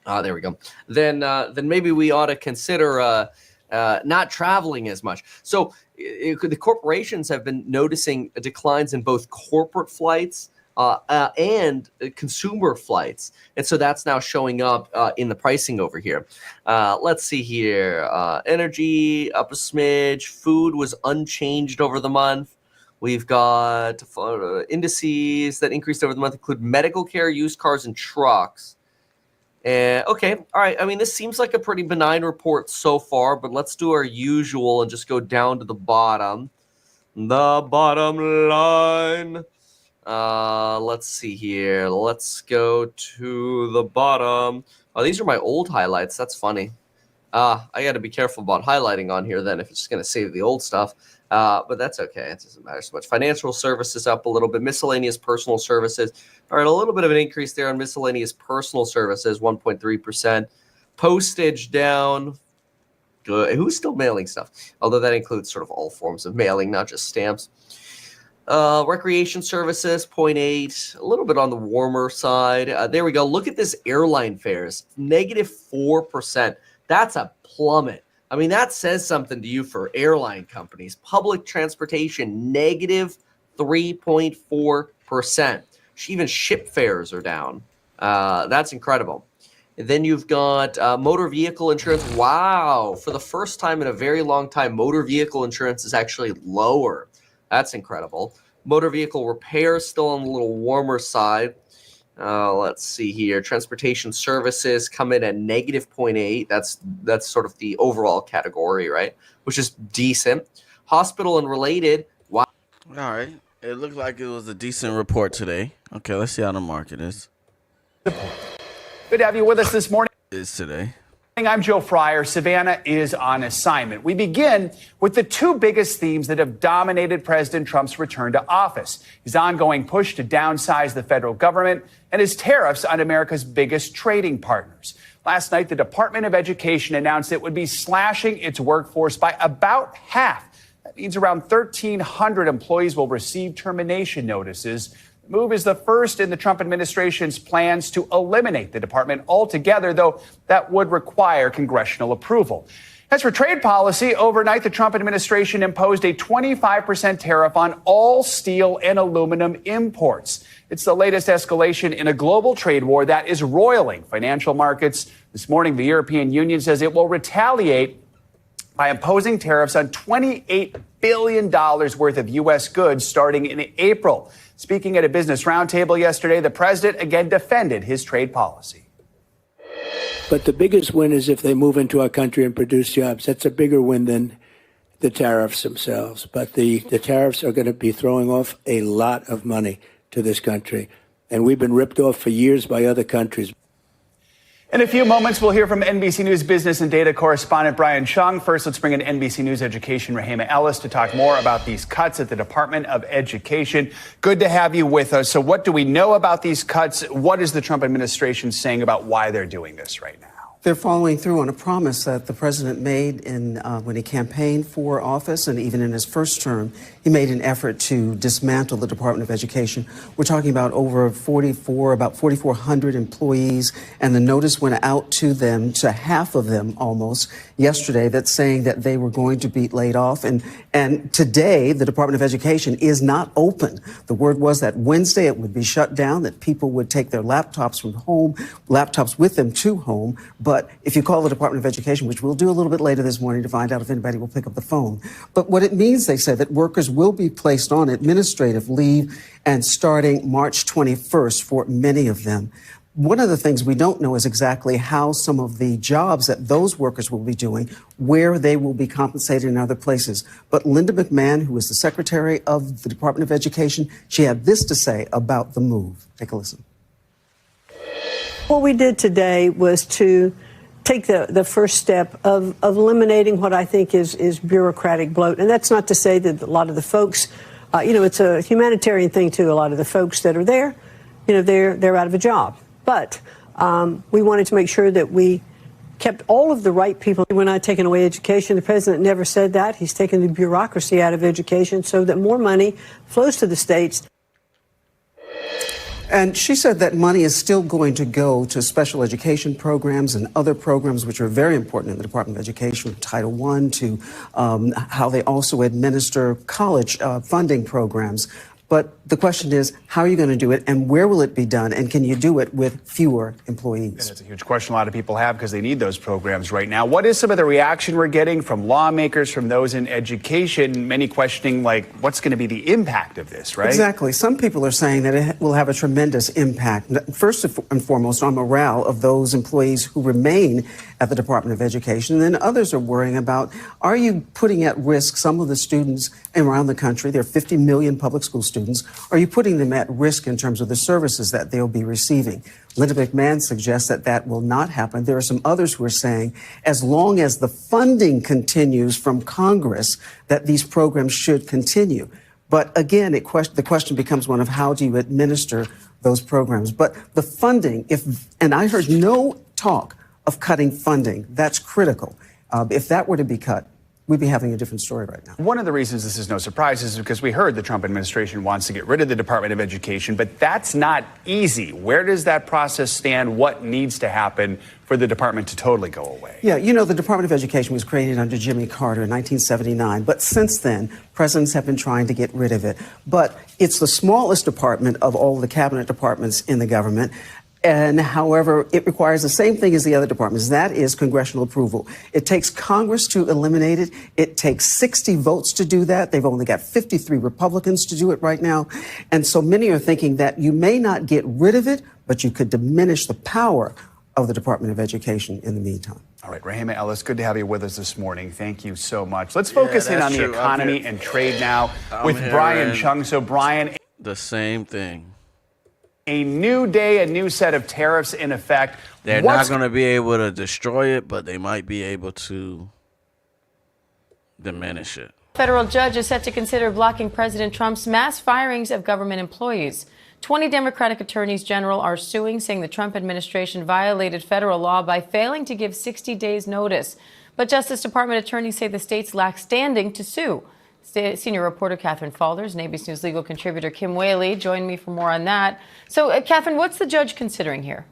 There we go. Then maybe we ought to consider not traveling as much. So the corporations have been noticing declines in both corporate flights and consumer flights. And so that's now showing up in the pricing over here. Let's see here. Energy up a smidge. Food was unchanged over the month. We've got indices that increased over the month include medical care, used cars, and trucks. Okay, all right. I mean, this seems like a pretty benign report so far, but let's do our usual and just go down to the bottom. The bottom line. Let's see here. Let's go to the bottom. Oh, these are my old highlights. That's funny. I got to be careful about highlighting on here then if it's just going to save the old stuff. But that's okay. It doesn't matter so much. Financial services up a little bit. Miscellaneous personal services. All right, a little bit of an increase there on miscellaneous personal services, 1.3%. Postage down. Good. Who's still mailing stuff? Although that includes sort of all forms of mailing, not just stamps. Recreation services, 0.8, a little bit on the warmer side. There we go. Look at this airline fares, -4%. That's a plummet. I mean, that says something to you for airline companies. Public transportation, -3.4%. Even ship fares are down. That's incredible. And then you've got motor vehicle insurance. Wow. For the first time in a very long time, motor vehicle insurance is actually lower. That's incredible. Motor vehicle repairs still on the little warmer side. Let's see here. Transportation services come in at -0.8. That's sort of the overall category, right? Which is decent. Hospital and related. Wow.
All right. It looked like it was a decent report today. Okay, let's see how the market is.
Good to have you with us this morning.
Is today.
I'm Joe Fryer. Savannah is on assignment. We begin with the two biggest themes that have dominated President Trump's return to office: his ongoing push to downsize the federal government and his tariffs on America's biggest trading partners. Last night, the Department of Education announced it would be slashing its workforce by about half. That means around 1,300 employees will receive termination notices. The move is the first in the Trump administration's plans to eliminate the department altogether, though that would require congressional approval. As for trade policy, overnight, the Trump administration imposed a 25% tariff on all steel and aluminum imports. It's the latest escalation in a global trade war that is roiling financial markets. This morning, the European Union says it will retaliate by imposing tariffs on $28 billion worth of U.S. goods starting in April. Speaking at a business roundtable yesterday, the president again defended his trade policy.
But the biggest win is if they move into our country and produce jobs. That's a bigger win than the tariffs themselves. But the tariffs are going to be throwing off a lot of money to this country. And we've been ripped off for years by other countries.
In a few moments, we'll hear from NBC News business and data correspondent Brian Chung. First, let's bring in NBC News education Rahema Ellis to talk more about these cuts at the Department of Education. Good to have you with us. So what do we know about these cuts? What is the Trump administration saying about why they're doing this right now?
They're following through on a promise that the president made when he campaigned for office, and even in his first term, he made an effort to dismantle the Department of Education. We're talking about about 4,400 employees, and the notice went out to them, to half of them almost, yesterday, that's saying that they were going to be laid off. And today, the Department of Education is not open. The word was that Wednesday it would be shut down, that people would take their laptops from home, laptops with them to home. But if you call the Department of Education, which we'll do a little bit later this morning to find out if anybody will pick up the phone. But what it means, they say, that workers will be placed on administrative leave and starting March 21st for many of them. One of the things we don't know is exactly how some of the jobs that those workers will be doing, where they will be compensated in other places. But Linda McMahon, who is the Secretary of the Department of Education, she had this to say about the move. Take a listen.
What we did today was to take the first step of eliminating what I think is bureaucratic bloat. And that's not to say that a lot of the folks, it's a humanitarian thing too. A lot of the folks that are there, they're out of a job. But we wanted to make sure that we kept all of the right people. We're not taking away education. The president never said that. He's taken the bureaucracy out of education so that more money flows to the states.
And she said that money is still going to go to special education programs and other programs which are very important in the Department of Education, Title I, to how they also administer college funding programs. But the question is, how are you going to do it, and where will it be done, and can you do it with fewer employees?
And it's a huge question a lot of people have because they need those programs right now. What is some of the reaction we're getting from lawmakers, from those in education? Many questioning, what's going to be the impact of this, right?
Exactly. Some people are saying that it will have a tremendous impact, first and foremost, on morale of those employees who remain at the Department of Education. And then others are worrying about, are you putting at risk some of the students around the country? There are 50 million public school students. Are you putting them at risk in terms of the services that they'll be receiving? Linda McMahon suggests that that will not happen. There are some others who are saying, as long as the funding continues from Congress, that these programs should continue. But again, the question becomes one of how do you administer those programs? But the funding, and I heard no talk of cutting funding. That's critical. If that were to be cut, we'd be having a different story right now.
One of the reasons this is no surprise is because we heard the Trump administration wants to get rid of the Department of Education, but that's not easy. Where does that process stand? What needs to happen for the department to totally go away?
Yeah, the Department of Education was created under Jimmy Carter in 1979, but since then, presidents have been trying to get rid of it. But it's the smallest department of all the cabinet departments in the government. And however, it requires the same thing as the other departments. That is congressional approval. It takes Congress to eliminate it. It takes 60 votes to do that. They've only got 53 Republicans to do it right now. And so many are thinking that you may not get rid of it, but you could diminish the power of the Department of Education in the meantime.
All right, Rahema Ellis, good to have you with us this morning. Thank you so much. Let's focus in on the economy and trade now with Brian Chung. So, Brian,
the same thing.
A new day, a new set of tariffs in effect.
They're not going to be able to destroy it, but they might be able to diminish it.
Federal judge is set to consider blocking President Trump's mass firings of government employees. 20 Democratic attorneys general are suing, saying the Trump administration violated federal law by failing to give 60 days notice. But Justice Department attorneys say the states lack standing to sue. Senior reporter Catherine Falders and ABC News legal contributor Kim Whaley join me for more on that. So, Catherine, what's the judge considering here?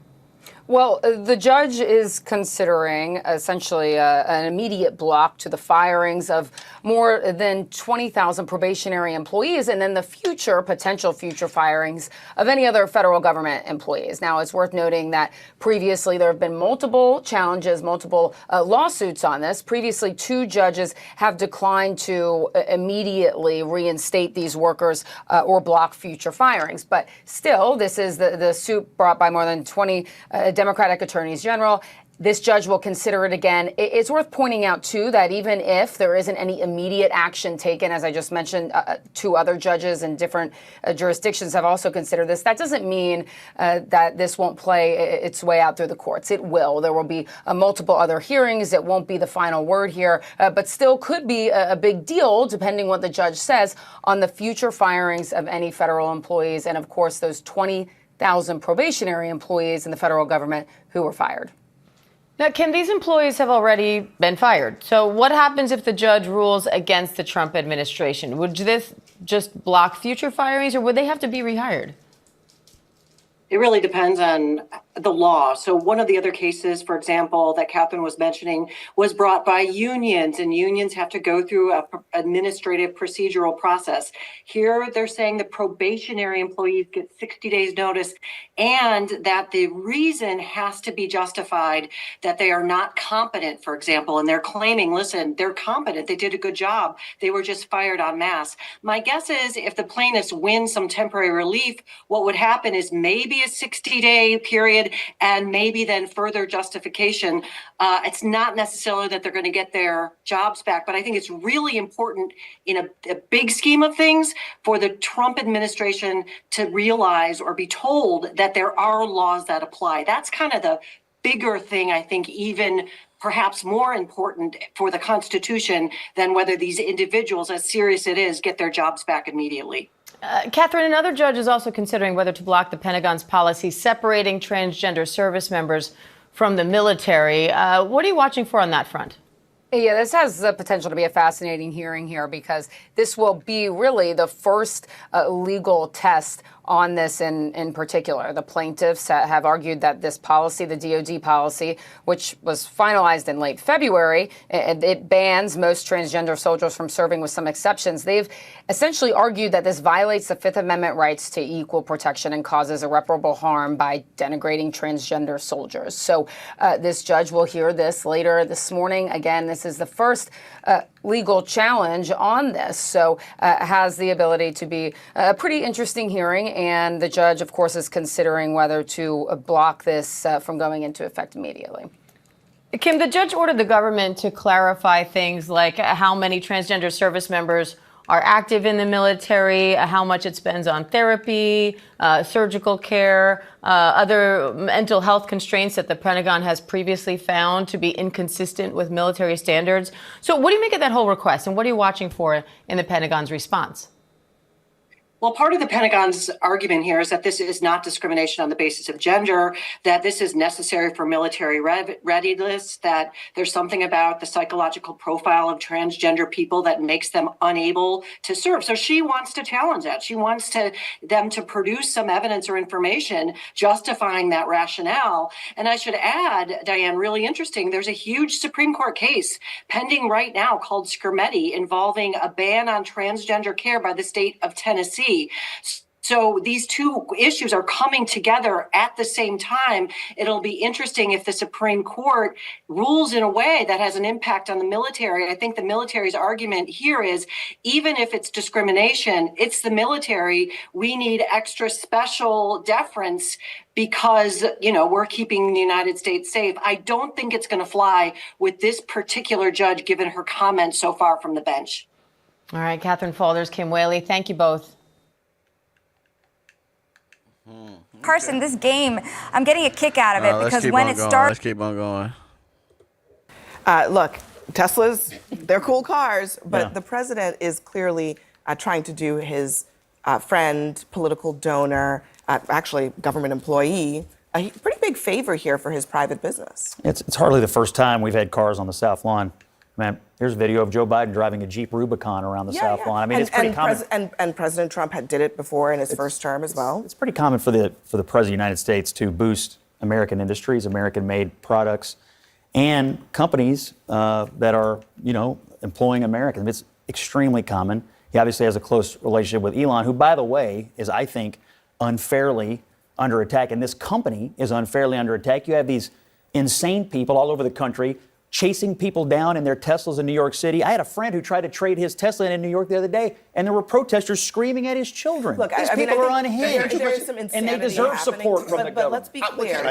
Well, the judge is considering essentially an immediate block to the firings of more than 20,000 probationary employees and then the potential future firings of any other federal government employees. Now, it's worth noting that previously there have been multiple challenges, multiple lawsuits on this. Previously, 2 judges have declined to immediately reinstate these workers or block future firings. But still, this is the suit brought by more than 20 Democratic attorneys general. This judge will consider it again. It's worth pointing out, too, that even if there isn't any immediate action taken, as I just mentioned, 2 other judges in different jurisdictions have also considered this. That doesn't mean that this won't play its way out through the courts. It will. There will be multiple other hearings. It won't be the final word here, but still could be a big deal, depending what the judge says, on the future firings of any federal employees and, of course, those 20,000 probationary employees in the federal government who were fired.
Now, Kim, these employees have already been fired. So what happens if the judge rules against the Trump administration? Would this just block future firings, or would they have to be rehired?
It really depends on the law. So one of the other cases, for example, that Catherine was mentioning was brought by unions, and unions have to go through an administrative procedural process. Here, they're saying the probationary employees get 60 days notice and that the reason has to be justified that they are not competent, for example, and they're claiming, listen, they're competent. They did a good job. They were just fired en masse. My guess is if the plaintiffs win some temporary relief, what would happen is maybe a 60-day period and maybe then further justification. It's not necessarily that they're going to get their jobs back, but I think it's really important in a big scheme of things for the Trump administration to realize or be told that there are laws that apply. That's kind of the bigger thing, I think, even perhaps more important for the Constitution than whether these individuals, as serious it is, get their jobs back immediately.
Catherine, another judge is also considering whether to block the Pentagon's policy separating transgender service members from the military. What are you watching for on that front?
Yeah, this has the potential to be a fascinating hearing here because this will be really the first legal test on this in particular. The plaintiffs have argued that this policy, the DoD policy, which was finalized in late February, it bans most transgender soldiers from serving with some exceptions. They've essentially argued that this violates the Fifth Amendment rights to equal protection and causes irreparable harm by denigrating transgender soldiers. So this judge will hear this later this morning. Again, this is the first legal challenge on this, so has the ability to be a pretty interesting hearing, and the judge, of course, is considering whether to block this from going into effect immediately.
Kim, the judge ordered the government to clarify things like how many transgender service members are active in the military, how much it spends on therapy, surgical care, other mental health constraints that the Pentagon has previously found to be inconsistent with military standards. So what do you make of that whole request, and what are you watching for in the Pentagon's response?
Well, part of the Pentagon's argument here is that this is not discrimination on the basis of gender, that this is necessary for military readiness, that there's something about the psychological profile of transgender people that makes them unable to serve. So she wants to challenge that. She wants them to produce some evidence or information justifying that rationale. And I should add, Diane, really interesting, there's a huge Supreme Court case pending right now called Skrmetti involving a ban on transgender care by the state of Tennessee. So these two issues are coming together at the same time. It'll be interesting if the Supreme Court rules in a way that has an impact on the military. I think the military's argument here is even if it's discrimination, it's the military. We need extra special deference because, we're keeping the United States safe. I don't think it's going to fly with this particular judge, given her comments so far from the bench.
All right, Catherine Faulders, Kim Whaley, thank you both.
Carson, this game, I'm getting a kick out of it because when it starts.
Let's keep on going.
Look, Teslas, they're cool cars, but the president is clearly trying to do his friend, political donor, actually government employee, a pretty big favor here for his private business.
It's hardly the first time we've had cars on the South Lawn. Man, here's a video of Joe Biden driving a Jeep Rubicon around the South Lawn. I mean, it's pretty common.
And President Trump did it before in his first term as well.
It's pretty common for the President of the United States to boost American industries, American-made products, and companies that are, employing Americans. It's extremely common. He obviously has a close relationship with Elon, who, by the way, is, I think, unfairly under attack. And this company is unfairly under attack. You have these insane people all over the country chasing people down in their Teslas in New York City. I had a friend who tried to trade his Tesla in New York the other day, and there were protesters screaming at his children.
Look,
These
I
people
mean,
are unhinged,
there is some
and
insanity
they deserve
happening,
support from the
but
government.
let's be clear.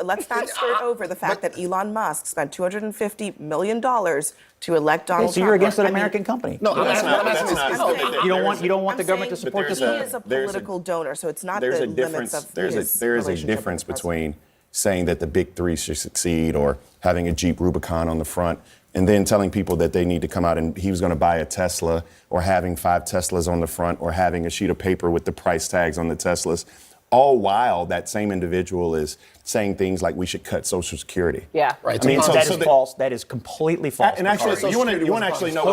Let's not skirt over the fact that Elon Musk spent $250 million to elect Donald Trump.
So you're against an American company?
No,
that's not. You don't want the government to support this?
He is a political donor, so it's not the limits of
there is a difference between saying that the big three should succeed or having a Jeep Rubicon on the front and then telling people that they need to come out and he was going to buy a Tesla or having 5 Teslas on the front or having a sheet of paper with the price tags on the Teslas, all while that same individual is saying things like we should cut Social Security.
Yeah.
Right. I mean, that is false. That is completely false.
And actually, you want to actually know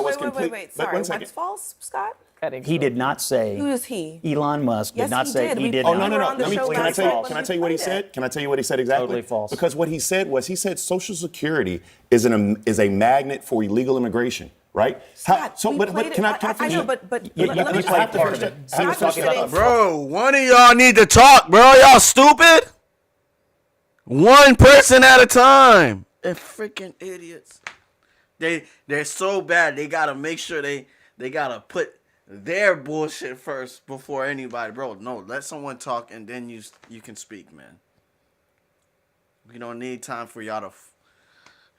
what's complete.
Wait, sorry. What's false, Scott?
He did not say.
Who is he?
Elon Musk did not say.
Did.
He did
Oh,
not.
no. Can I tell you what he said? Can I tell you what he said exactly?
Totally false.
Because what he said was Social Security is a magnet for illegal immigration. Right?
Scott,
Can I finish?
I know, but
You played part of it.
Bro, one of y'all need to talk, bro. Y'all stupid? One person at a time. They're freaking idiots. They're so bad. They gotta make sure they gotta put their bullshit first before anybody. Bro, no, let someone talk and then you can speak, man. We don't need time for y'all to.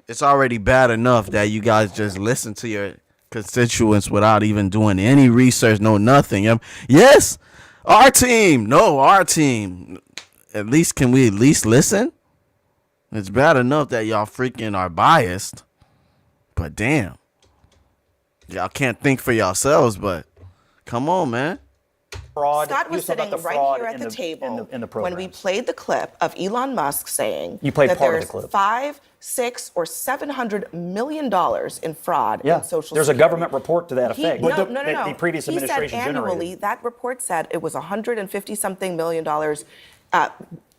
It's already bad enough that you guys just listen to your constituents without even doing any research, no nothing. Yes, our team. No, our team. At least, can we at least listen? It's bad enough that y'all freaking are biased. But damn. Y'all can't think for yourselves, but come on, man.
Fraud.
Scott was sitting right here at the table when we played the clip of Elon Musk saying that there's $500, $600, or $700 million in fraud in Social Security.
There's a government report to that effect.
No.
The previous administration
he said annually,
generated.
that report said it was $150-something million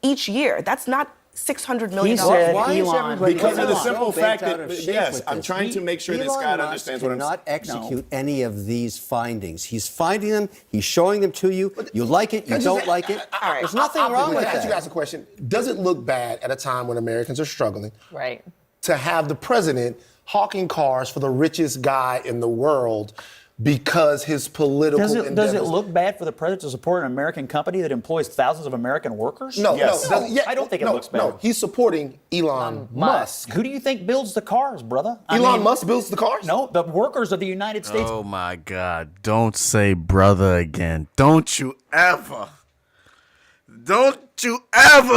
each year. That's not $600 million.
He said
because of the simple fact that, yes, I'm trying to make sure that Scott understands what I'm saying.
Not execute any of these findings. He's finding them. He's showing them to you. You like it. You don't like it.
All right.
There's nothing wrong with that.
Ask you guys a question. Does it look bad at a time when Americans are struggling?
Right.
To have the president hawking cars for the richest guy in the world because his political
Does it look bad for the president to support an American company that employs thousands of American workers?
No,
yes.
no.
I don't think it looks bad.
No, he's supporting Elon Musk.
Who do you think builds the cars, brother?
Elon Musk builds the cars?
No, the workers of the United States.
Oh my God. Don't say brother again. Don't you ever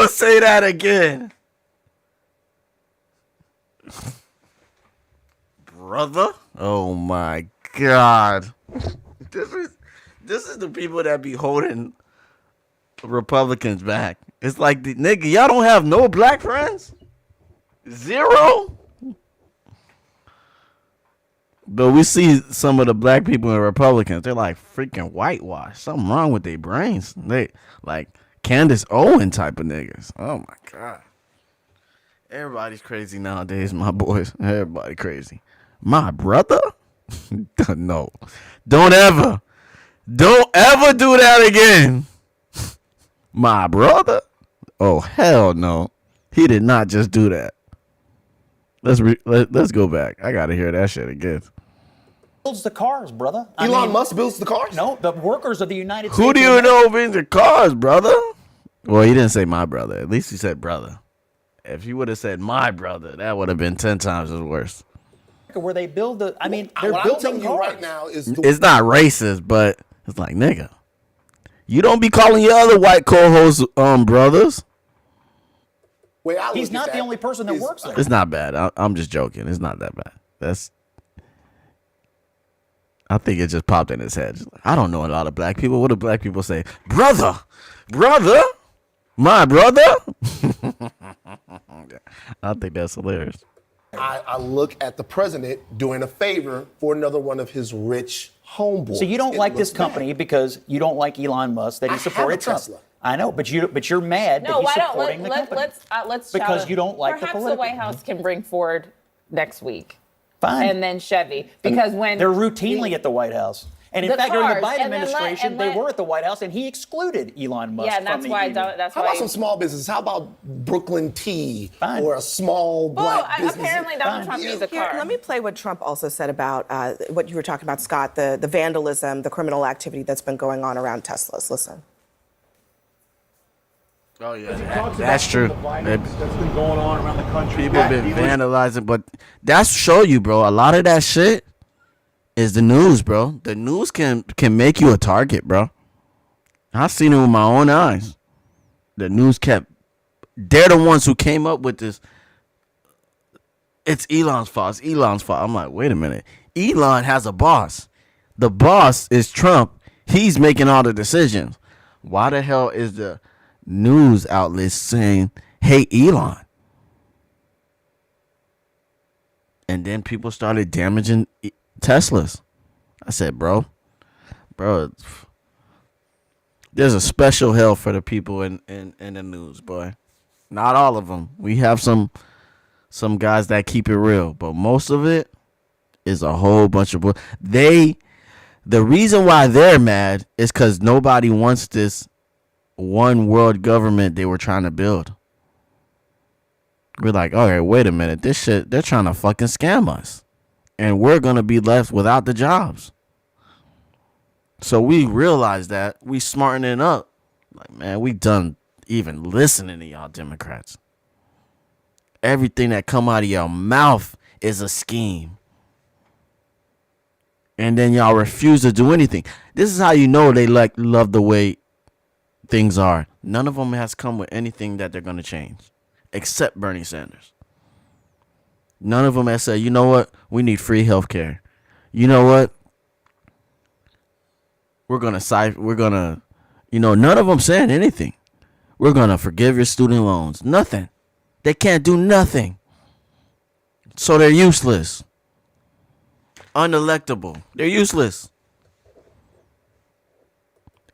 say that again. Brother? Oh my God. This is the people that be holding Republicans back. It's like, nigga, y'all don't have no black friends? Zero? But we see some of the black people and Republicans, they're like freaking whitewashed. Something wrong with their brains. They like Candace Owen type of niggas. Oh my God. Everybody's crazy nowadays, my boys. Everybody crazy. My brother? No. Don't ever do that again. My brother? Oh, hell no. He did not just do that. Let's go back. I got to hear that shit again.
Builds the cars, brother.
Elon Musk builds the cars?
No, the workers of the United States.
Who do you know builds the cars, brother? Well, he didn't say my brother. At least he said brother. If he would have said my brother, that would have been 10 times as worse.
Where they build the, they're
what
building
I'm telling
cars.
you right now is
It's not racist, but it's like, nigga, you don't be calling your other white co-hosts brothers.
He's not the only person that works there.
It's not bad. I'm just joking. It's not that bad. I think it just popped in his head. I don't know a lot of black people. What do black people say? Brother, my brother. I think that's hilarious.
I look at the president doing a favor for another one of his rich homeboys.
So you don't like this company because you don't like Elon Musk that he supported Trump.
Tesla.
I know, but you're mad that
No,
he's
why don't
supporting the company.
let's
Because
shout
you don't like the
perhaps
political.
the White House can bring Ford next week.
Fine.
And then Chevy, because when
they're routinely at the White House. And in
The
fact, during the
cars,
Biden
and then
administration, they were at the White House, and he excluded Elon Musk.
Yeah, and that's
from
why I
the
don't. That's
How
why.
about some small business? How about Brooklyn Tea or a small black business?
Apparently Donald Trump needs a
Here,
car.
let me play what Trump also said about what you were talking about, Scott, the vandalism, the criminal activity that's been going on around Teslas. Listen.
Oh yeah, that's true.
That's been going on around the country.
People have been vandalizing, but that's show you, bro. A lot of that shit is the news, bro. The news can make you a target, bro. I've seen it with my own eyes. The news they're the ones who came up with this. It's Elon's fault. It's Elon's fault. I'm like, wait a minute. Elon has a boss. The boss is Trump. He's making all the decisions. Why the hell is the news outlets saying, hey, Elon? And then people started damaging Teslas. I said, bro, there's a special hell for the people in the news, boy. Not all of them. We have some guys that keep it real, but most of it is a whole bunch of the reason why they're mad is because nobody wants this one world government they were trying to build. We're like, all right, wait a minute. This shit, they're trying to fucking scam us. And we're going to be left without the jobs. So we realized that. We smartening up. Like, man, we done even listening to y'all Democrats. Everything that come out of your mouth is a scheme. And then y'all refuse to do anything. This is how you know they love the way things are. None of them has come with anything that they're going to change, except Bernie Sanders. None of them has said, you know what? We need free health care. You know what? None of them saying anything. We're going to forgive your student loans. Nothing. They can't do nothing. So they're useless. Unelectable. They're useless.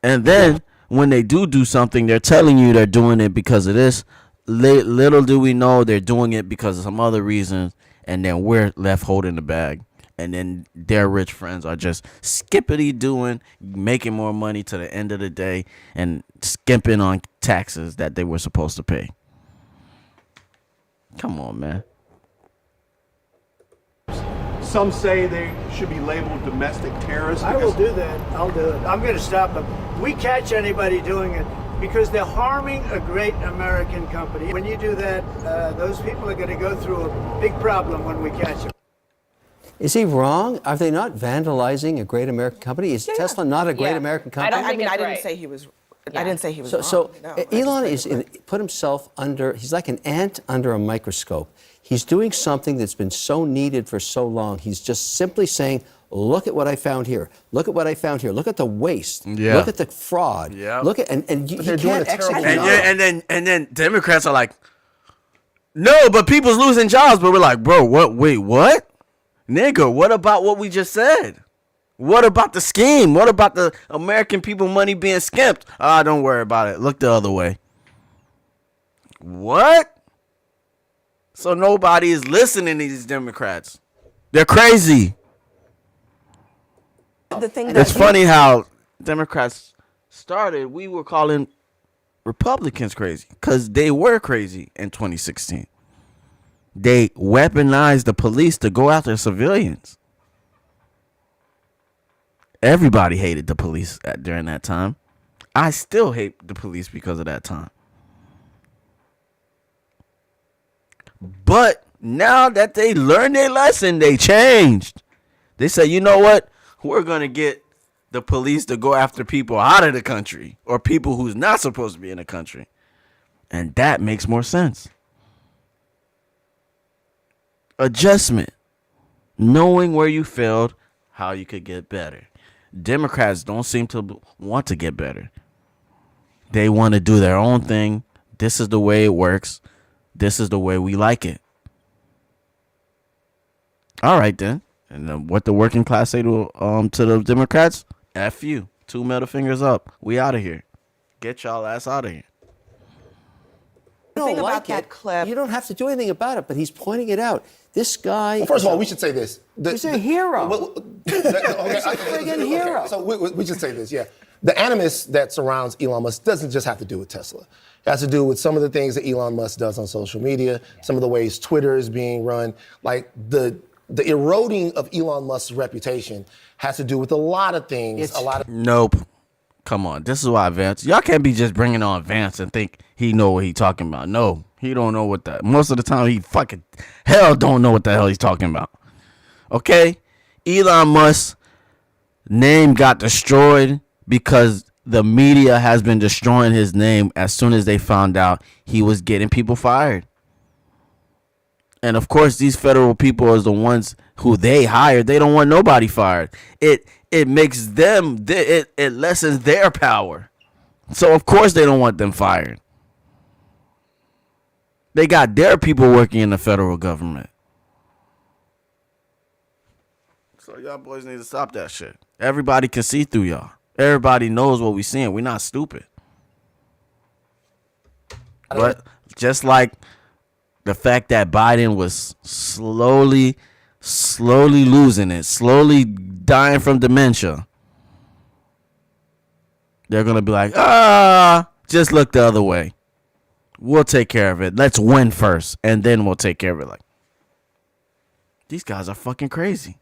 And then when they do something, they're telling you they're doing it because of this. Little do we know they're doing it because of some other reasons, and then we're left holding the bag. And then their rich friends are just skippity doing, making more money to the end of the day and skimping on taxes that they were supposed to pay. Come on, man.
Some say they should be labeled domestic terrorists.
I will do that. I'll do it. I'm going to stop them. We catch anybody doing it because they're harming a great American company. When you do that, those people are going to go through a big problem when we catch them.
Is he wrong? Are they not vandalizing a great American company? Is Tesla not a great American company?
I didn't say he was. I didn't say he was
So
wrong. No,
Elon put himself under. He's like an ant under a microscope. He's doing something that's been so needed for so long. He's just simply saying, "Look at what I found here. Look at what I found here. Look at the waste.
Yeah.
Look at the fraud.
Yeah.
Look at and he can't execute.
And then Democrats are like, no, but people's losing jobs. But we're like, bro, what? Wait, what? Nigga, what about what we just said? What about the scheme? What about the American people money being skimped? Don't worry about it. Look the other way. What? So nobody is listening to these Democrats. They're crazy. It's funny how Democrats started. We were calling Republicans crazy because they were crazy in 2016. They weaponized the police to go after civilians. Everybody hated the police during that time. I still hate the police because of that time. But now that they learned their lesson, they changed. They said, you know what? We're going to get the police to go after people out of the country or people who's not supposed to be in the country. And that makes more sense. Adjustment. Knowing where you failed, how you could get better. Democrats don't seem to want to get better. They want to do their own thing. This is the way it works. This is the way we like it. All right, then. And then what the working class say to the Democrats? F you. 2 middle fingers up. We out of here. Get y'all ass out of here.
The thing about
like
that
it,
clip.
you don't have to do anything about it, but he's pointing it out. This guy.
Well, first of all, we should say this.
He's a hero.
He's a
friggin' hero.
So we should say this, yeah. The animus that surrounds Elon Musk doesn't just have to do with Tesla. It has to do with some of the things that Elon Musk does on social media, some of the ways Twitter is being run. Like the eroding of Elon Musk's reputation has to do with a lot of things.
Nope. Come on. This is why Vance. Y'all can't be just bringing on Vance and think he know what he talking about. No, he don't know what that. Most of the time, he fucking hell don't know what the hell he's talking about. Okay? Elon Musk's name got destroyed because the media has been destroying his name as soon as they found out he was getting people fired. And of course, these federal people are the ones who they hired. They don't want nobody fired. It makes them, it lessens their power. So of course they don't want them fired. They got their people working in the federal government. So y'all boys need to stop that shit. Everybody can see through y'all. Everybody knows what we seeing. We're not stupid. But just like the fact that Biden was slowly losing it, slowly dying from dementia, they're going to be like, just look the other way. We'll take care of it. Let's win first, and then we'll take care of it. Like, these guys are fucking crazy.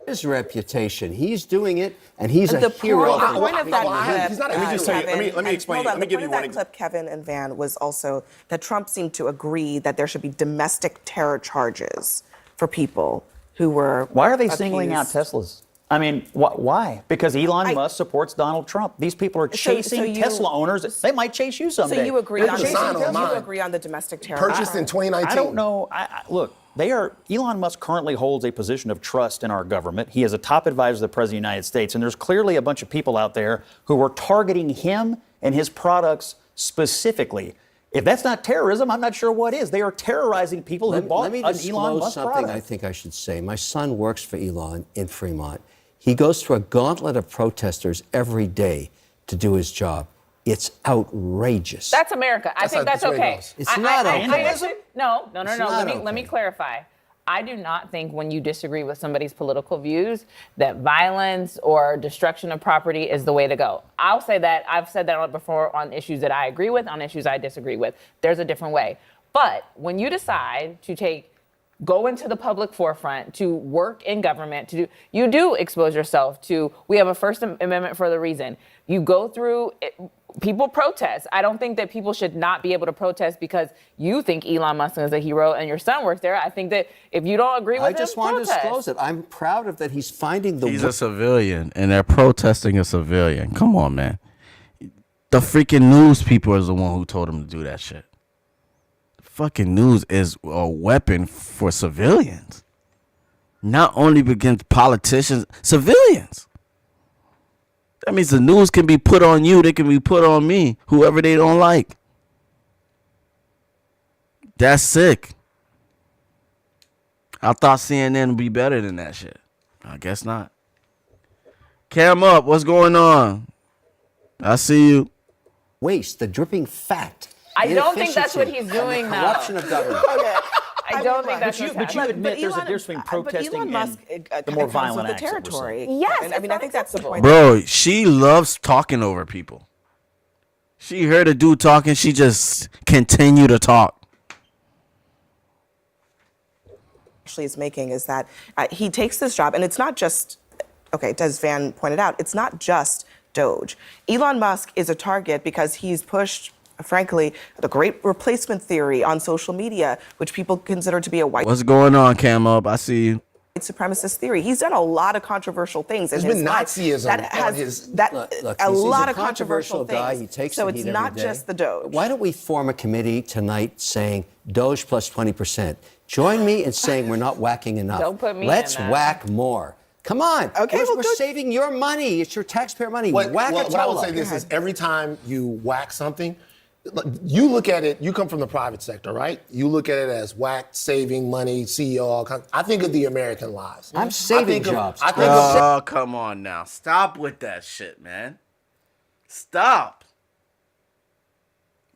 His reputation. He's doing it, and he's
the
a hero.
The point of that clip,
he's not a hero. Let me explain.
Hold on,
Let me give you
the point
one
of that clip, Kevin and Van, was also that Trump seemed to agree that there should be domestic terror charges for people who were.
Why are they singling out Teslas? I mean, why? Because Elon Musk supports Donald Trump. These people are chasing Tesla owners. They might chase you someday.
So you agree
They're
on
just signing on mine.
you agree on the domestic terror?
Purchased in 2019.
I don't know. Look, Elon Musk currently holds a position of trust in our government. He is a top advisor to the President of the United States. And there's clearly a bunch of people out there who are targeting him and his products specifically. If that's not terrorism, I'm not sure what is. They are terrorizing people who bought an Elon Musk
something
product.
I think I should say. My son works for Elon in Fremont. He goes through a gauntlet of protesters every day to do his job. It's outrageous.
That's America. I think that's okay.
It's not
vandalism. No.
not
Let me clarify. I do not think when you disagree with somebody's political views that violence or destruction of property is the way to go. I'll say that. I've said that before on issues that I agree with, on issues I disagree with. There's a different way. But when you decide to go into the public forefront, to work in government, you do expose yourself to, we have a First Amendment for the reason. You go through, people protest. I don't think that people should not be able to protest because you think Elon Musk is a hero and your son works there. I think that if you don't agree with him,
I just want to disclose it. I'm proud of that he's finding the
He's a civilian, and they're protesting a civilian. Come on, man. The freaking news people is the one who told him to do that shit. Fucking news is a weapon for civilians. Not only against politicians, civilians. That means the news can be put on you, they can be put on me, whoever they don't like. That's sick. I thought CNN would be better than that shit. I guess not. Cam up, what's going on? I see you.
Waste, the dripping fat.
I don't think that's what he's doing now.
Corruption of government.
I don't think that's what's
But you
happening.
admit there's a difference between protesting
Elon Musk,
and the more violent
the
acts that we're
territory.
seeing.
Yes, I mean, I think that's the point.
Bro, she loves talking over people. She heard a dude talking, she just continue to talk.
Actually is making is that he takes this job, and it's not just, as Van pointed out, it's not just Doge. Elon Musk is a target because he's pushed, frankly, the great replacement theory on social media, which people consider to be a white
What's going on, Cam up? I see you.
supremacist theory. He's done a lot of controversial things in
There's
his
been
life
Nazism
that
on
has
his-
Look,
a
he's
lot
a
of controversial
guy.
things.
He takes
so
the
it's
heat
not
every day.
just the Doge.
Why don't we form a committee tonight saying Doge plus 20%? Join me in saying we're not whacking enough.
Don't put me
Let's
in that.
whack more. Come on.
Okay,
we're
well,
saving your money. It's your taxpayer money.
What
Whack a
I will say
Tola.
this is every time you whack something, you look at it, you come from the private sector, right? You look at it as whack, saving money, CEO, all kinds. I think of the American lives.
I'm saving jobs.
I think of
Oh, come on now. Stop with that shit, man. Stop.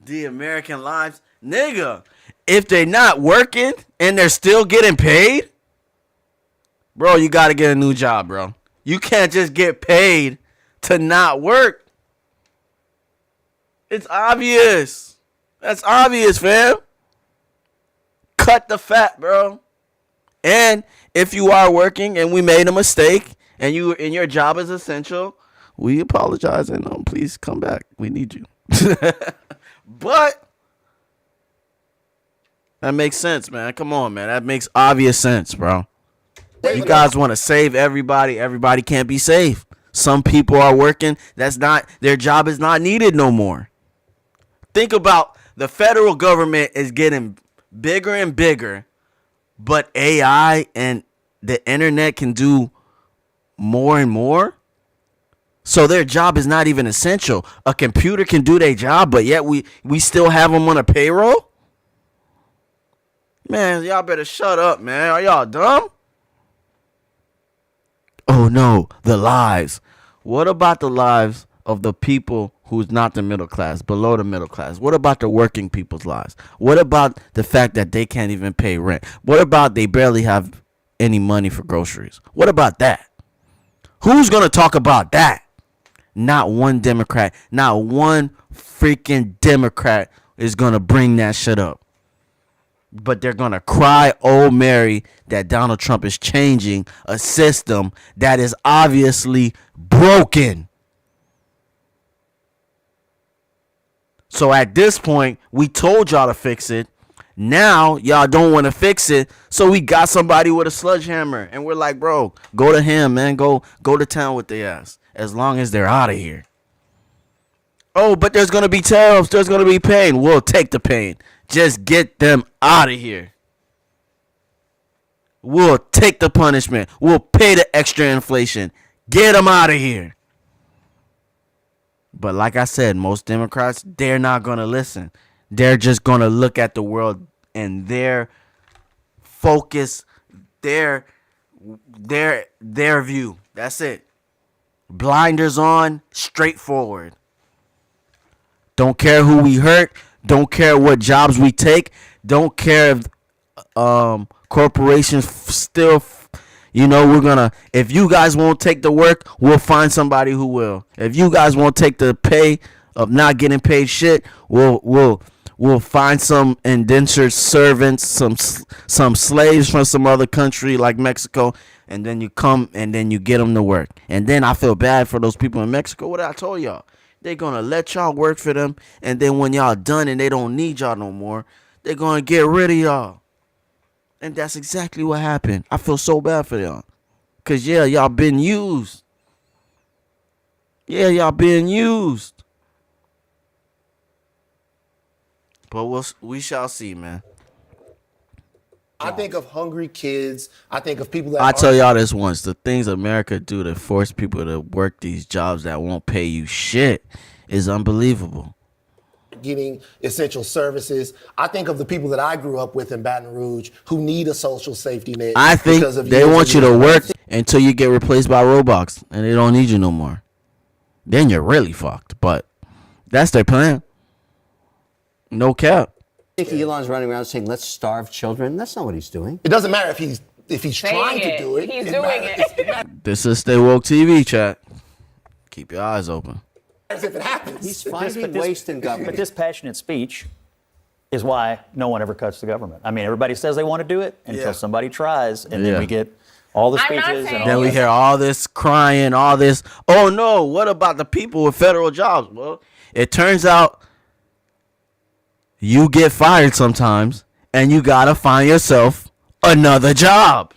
The American lives, nigga. If they're not working and they're still getting paid, bro, you got to get a new job, bro. You can't just get paid to not work. It's obvious. That's obvious, fam. Cut the fat, bro. And if you are working and we made a mistake and your job is essential, we apologize and please come back. We need you. But that makes sense, man. Come on, man. That makes obvious sense, bro. You guys want to save everybody. Everybody can't be saved. Some people are working. Their job is not needed no more. Think about the federal government is getting bigger and bigger, but AI and the internet can do more and more. So their job is not even essential. A computer can do their job, but yet we still have them on a payroll? Man, y'all better shut up, man. Are y'all dumb? Oh no, the lives. What about the lives of the people who's not the middle class, below the middle class? What about the working people's lives? What about the fact that they can't even pay rent? What about they barely have any money for groceries? What about that? Who's going to talk about that? Not one Democrat, not one freaking Democrat is going to bring that shit up. But they're going to cry, oh Mary, that Donald Trump is changing a system that is obviously broken. So at this point, we told y'all to fix it. Now y'all don't want to fix it. So we got somebody with a sledgehammer. And we're like, bro, go to him, man. Go to town with their ass. As long as they're out of here. Oh, but there's going to be tariffs. There's going to be pain. We'll take the pain. Just get them out of here. We'll take the punishment. We'll pay the extra inflation. Get them out of here. But like I said, most Democrats, they're not going to listen. They're just going to look at the world and their focus, their view. That's it. Blinders on, straightforward. Don't care who we hurt. Don't care what jobs we take. Don't care if corporations still, if you guys won't take the work, we'll find somebody who will. If you guys won't take the pay of not getting paid shit, we'll find some indentured servants, some slaves from some other country like Mexico, and then you come and then you get them to work. And then I feel bad for those people in Mexico. What I told y'all, they're gonna let y'all work for them, and then when y'all done and they don't need y'all no more, they're gonna get rid of y'all. And that's exactly what happened. I feel so bad for y'all, cause y'all been used. Y'all been used. But we shall see, man.
I think of hungry kids. I think of people that
I tell y'all this once. The things America do to force people to work these jobs that won't pay you shit is unbelievable.
Getting essential services. I think of the people that I grew up with in Baton Rouge who need a social safety net.
I think
because of
they
years
want
and
you to
years.
work until you get replaced by robots and they don't need you no more. Then you're really fucked. But that's their plan. No cap.
I think Elon's running around saying, let's starve children. That's not what he's doing.
It doesn't matter if he's trying
it.
to do it.
He's
It
doing
matters-
it.
This is Stay Woke TV, chat. Keep your eyes open.
If it happens.
He's
But
finding waste in government.
But dispassionate speech is why no one ever cuts the government. I mean, everybody says they want to do it until somebody tries, and
Yeah.
then we get all the
I'm not
speeches
saying-
and
Then
all
we
this.
hear all this crying, all this. Oh no, what about the people with federal jobs? Well, it turns out you get fired sometimes and you gotta find yourself another job.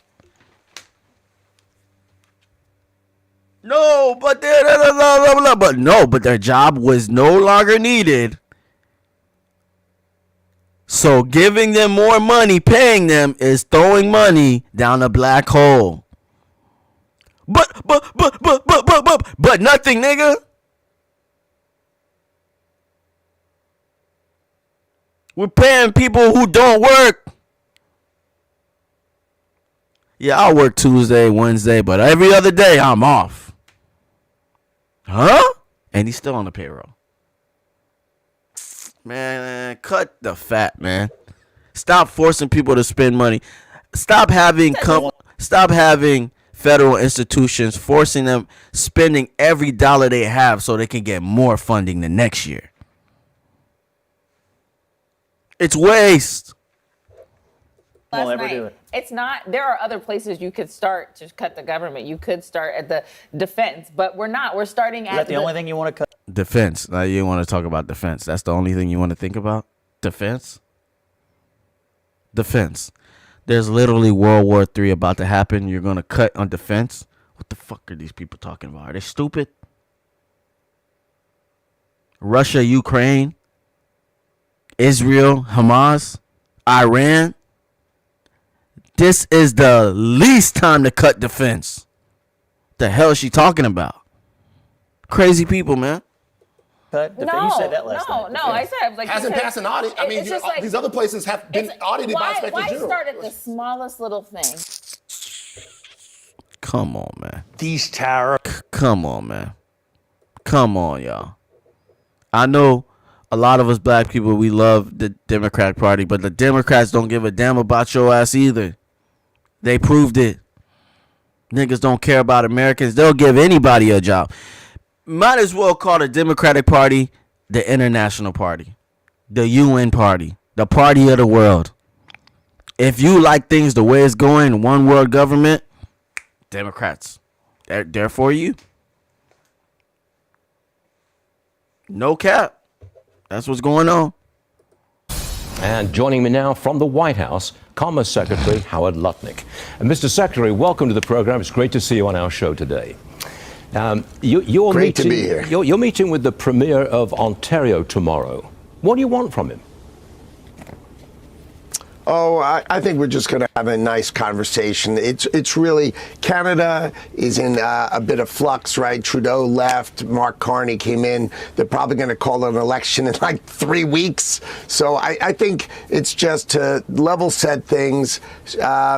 No, but but their job was no longer needed. So giving them more money, paying them, is throwing money down a black hole. But nothing, nigga. We're paying people who don't work. Yeah, I'll work Tuesday, Wednesday, but every other day I'm off. Huh? and he's still on the payroll. Man, cut the fat, man. Stop forcing people to spend money. Stop having federal institutions forcing them spending every dollar they have so they can get more funding the next year. It's waste.
Last
Won't ever
night.
do it.
It's not. There are other places you could start to cut the government. You could start at the defense, but we're not. We're starting
Is
at
that the only thing you want to cut?
Defense. Now you want to talk about defense. That's the only thing you want to think about? Defense? Defense. There's literally World War III about to happen. You're going to cut on defense? What the fuck are these people talking about? Are they stupid? Russia, Ukraine, Israel, Hamas, Iran. This is the least time to cut defense. The hell is she talking about? Crazy people, man.
Cut defense. You said that last night.
No, I said like
Hasn't passed an audit. I mean,
it's just like,
these other places have been audited by Inspector
Why
General.
start at the smallest little thing?
Come on, man.
These tariffs.
Come on, man. Come on, y'all. I know a lot of us black people, we love the Democratic Party, but the Democrats don't give a damn about your ass either. They proved it. Niggas don't care about Americans. They'll give anybody a job. Might as well call the Democratic Party the International Party, the UN Party, the party of the world. If you like things the way it's going, one world government, Democrats, they're for you. No cap. That's what's going on.
And joining me now from the White House, Commerce Secretary Howard Lutnick. And Mr. Secretary, welcome to the program. It's great to see you on our show today. You're
Great to
meeting,
be here.
You're meeting with the Premier of Ontario tomorrow. What do you want from him?
Oh, I think we're just going to have a nice conversation. It's really, Canada is in a bit of flux, right? Trudeau left, Mark Carney came in. They're probably going to call an election in like 3 weeks. So I think it's just to level set things,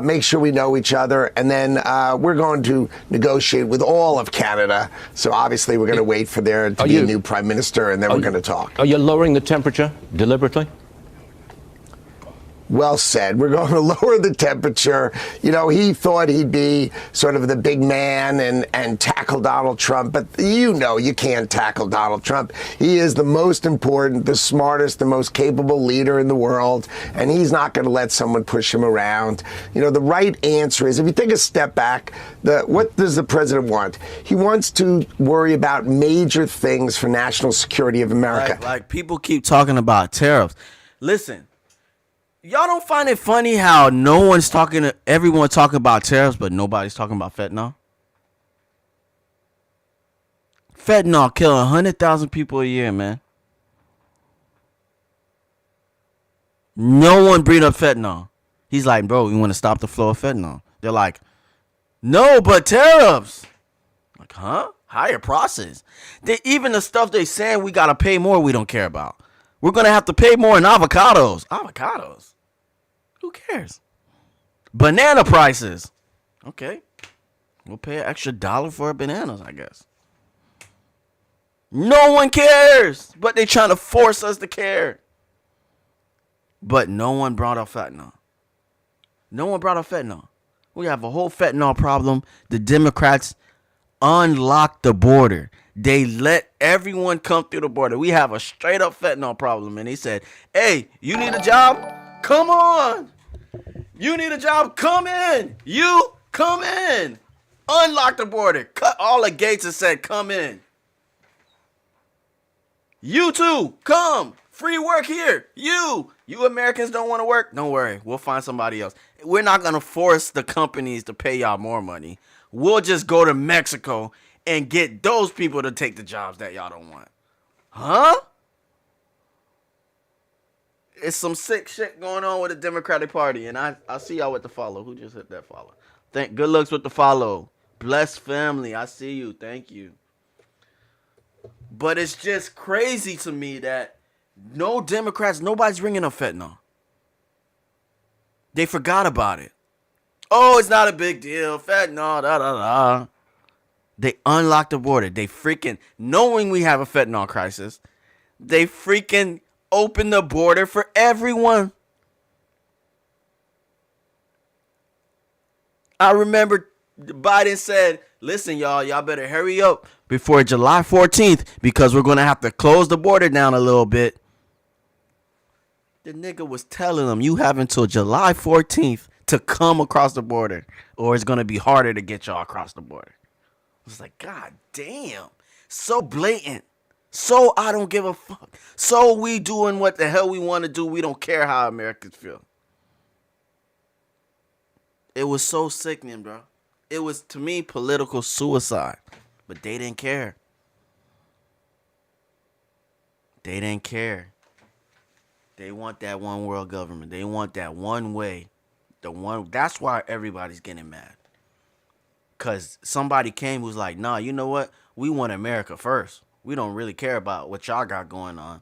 make sure we know each other, and then we're going to negotiate with all of Canada. So obviously we're going to wait for there to be a new prime minister, and then we're going to talk.
Are you lowering the temperature deliberately?
Well said. We're going to lower the temperature. You know, he thought he'd be sort of the big man and tackle Donald Trump, but you know you can't tackle Donald Trump. He is the most important, the smartest, the most capable leader in the world, and he's not going to let someone push him around. You know, the right answer is, if you take a step back, what does the president want? He wants to worry about major things for national security of America.
Like people keep talking about tariffs. Listen. Y'all don't find it funny how everyone talking about tariffs, but nobody's talking about fentanyl? Fentanyl killing 100,000 people a year, man. No one bring up fentanyl. He's like, bro, you want to stop the flow of fentanyl? They're like, no, but tariffs. Like, huh? Higher process. Even the stuff they saying we got to pay more, we don't care about. We're going to have to pay more in avocados. Avocados? Who cares? Banana prices. Okay. We'll pay an extra $1 for bananas, I guess. No one cares, but they trying to force us to care. But no one brought up fentanyl. No one brought up fentanyl. We have a whole fentanyl problem. The Democrats unlocked the border. They let everyone come through the border. We have a straight up fentanyl problem. And they said, hey, you need a job? Come on. You need a job? Come in. You come in. Unlock the border. Cut all the gates and said, come in. You too. Come. Free work here. You Americans don't want to work? Don't worry. We'll find somebody else. We're not going to force the companies to pay y'all more money. We'll just go to Mexico and get those people to take the jobs that y'all don't want. Huh? It's some sick shit going on with the Democratic Party, and I'll see y'all with the follow. Who just hit that follow? Good looks with the follow. Blessed family. I see you. Thank you. But it's just crazy to me that no Democrats, nobody's bringing up fentanyl. They forgot about it. Oh, it's not a big deal. Fentanyl, da-da-da. They unlocked the border. They freaking, knowing we have a fentanyl crisis, they freaking opened the border for everyone. I remember Biden said, listen, y'all better hurry up before July 14th because we're going to have to close the border down a little bit. The nigga was telling them, you have until July 14th to come across the border or it's going to be harder to get y'all across the border. I was like, God damn. So blatant. So I don't give a fuck. So we doing what the hell we want to do. We don't care how Americans feel. It was so sickening, bro. It was, to me, political suicide. But they didn't care. They didn't care. They want that one world government. They want that one way. That's why everybody's getting mad. Because somebody came who's like, nah, you know what? We want America first. We don't really care about what y'all got going on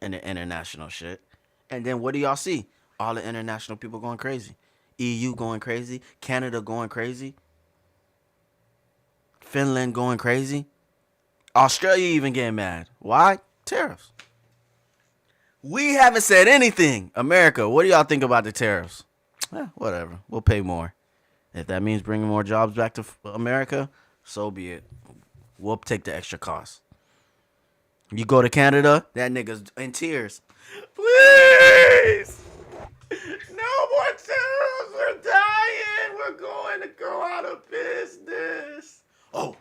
in the international shit. And then what do y'all see? All the international people going crazy. EU going crazy. Canada going crazy. Finland going crazy. Australia even getting mad. Why? Tariffs. We haven't said anything. America, what do y'all think about the tariffs? Whatever. We'll pay more. If that means bringing more jobs back to America, so be it. We'll take the extra cost. You go to Canada, that nigga's in tears. Please! No more tariffs. We're dying. We're going to go out of business. Oh.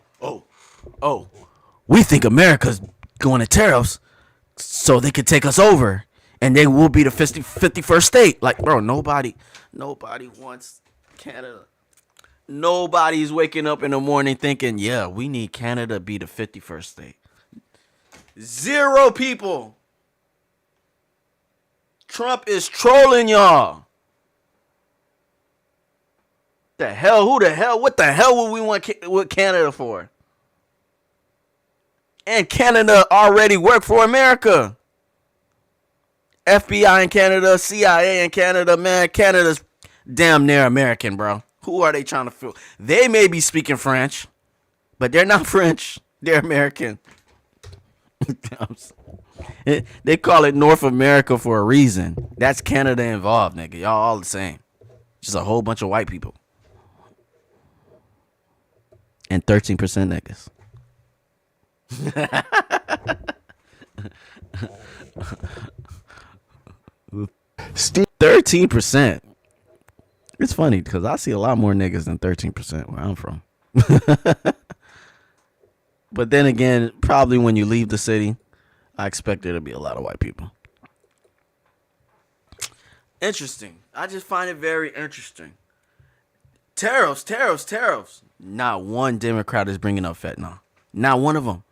We think America's going to tariffs so they can take us over. And they will be the 51st state. Like, bro, nobody wants Canada. Nobody's waking up in the morning thinking, yeah, we need Canada to be the 51st state. 0 people. Trump is trolling y'all. The hell? Who the hell? What the hell would we want Canada for? And Canada already worked for America. FBI in Canada, CIA in Canada, man, Canada's damn near American, bro. Who are they trying to fool? They may be speaking French, but they're not French. They're American. They call it North America for a reason. That's Canada involved, nigga. Y'all all the same. Just a whole bunch of white people. And 13% niggas. Steve, 13%. It's funny because I see a lot more niggas than 13% where I'm from. But then again, probably when you leave the city, I expect there to be a lot of white people. Interesting. I just find it very interesting. Tariffs. Not one Democrat is bringing up fentanyl. Not one of them.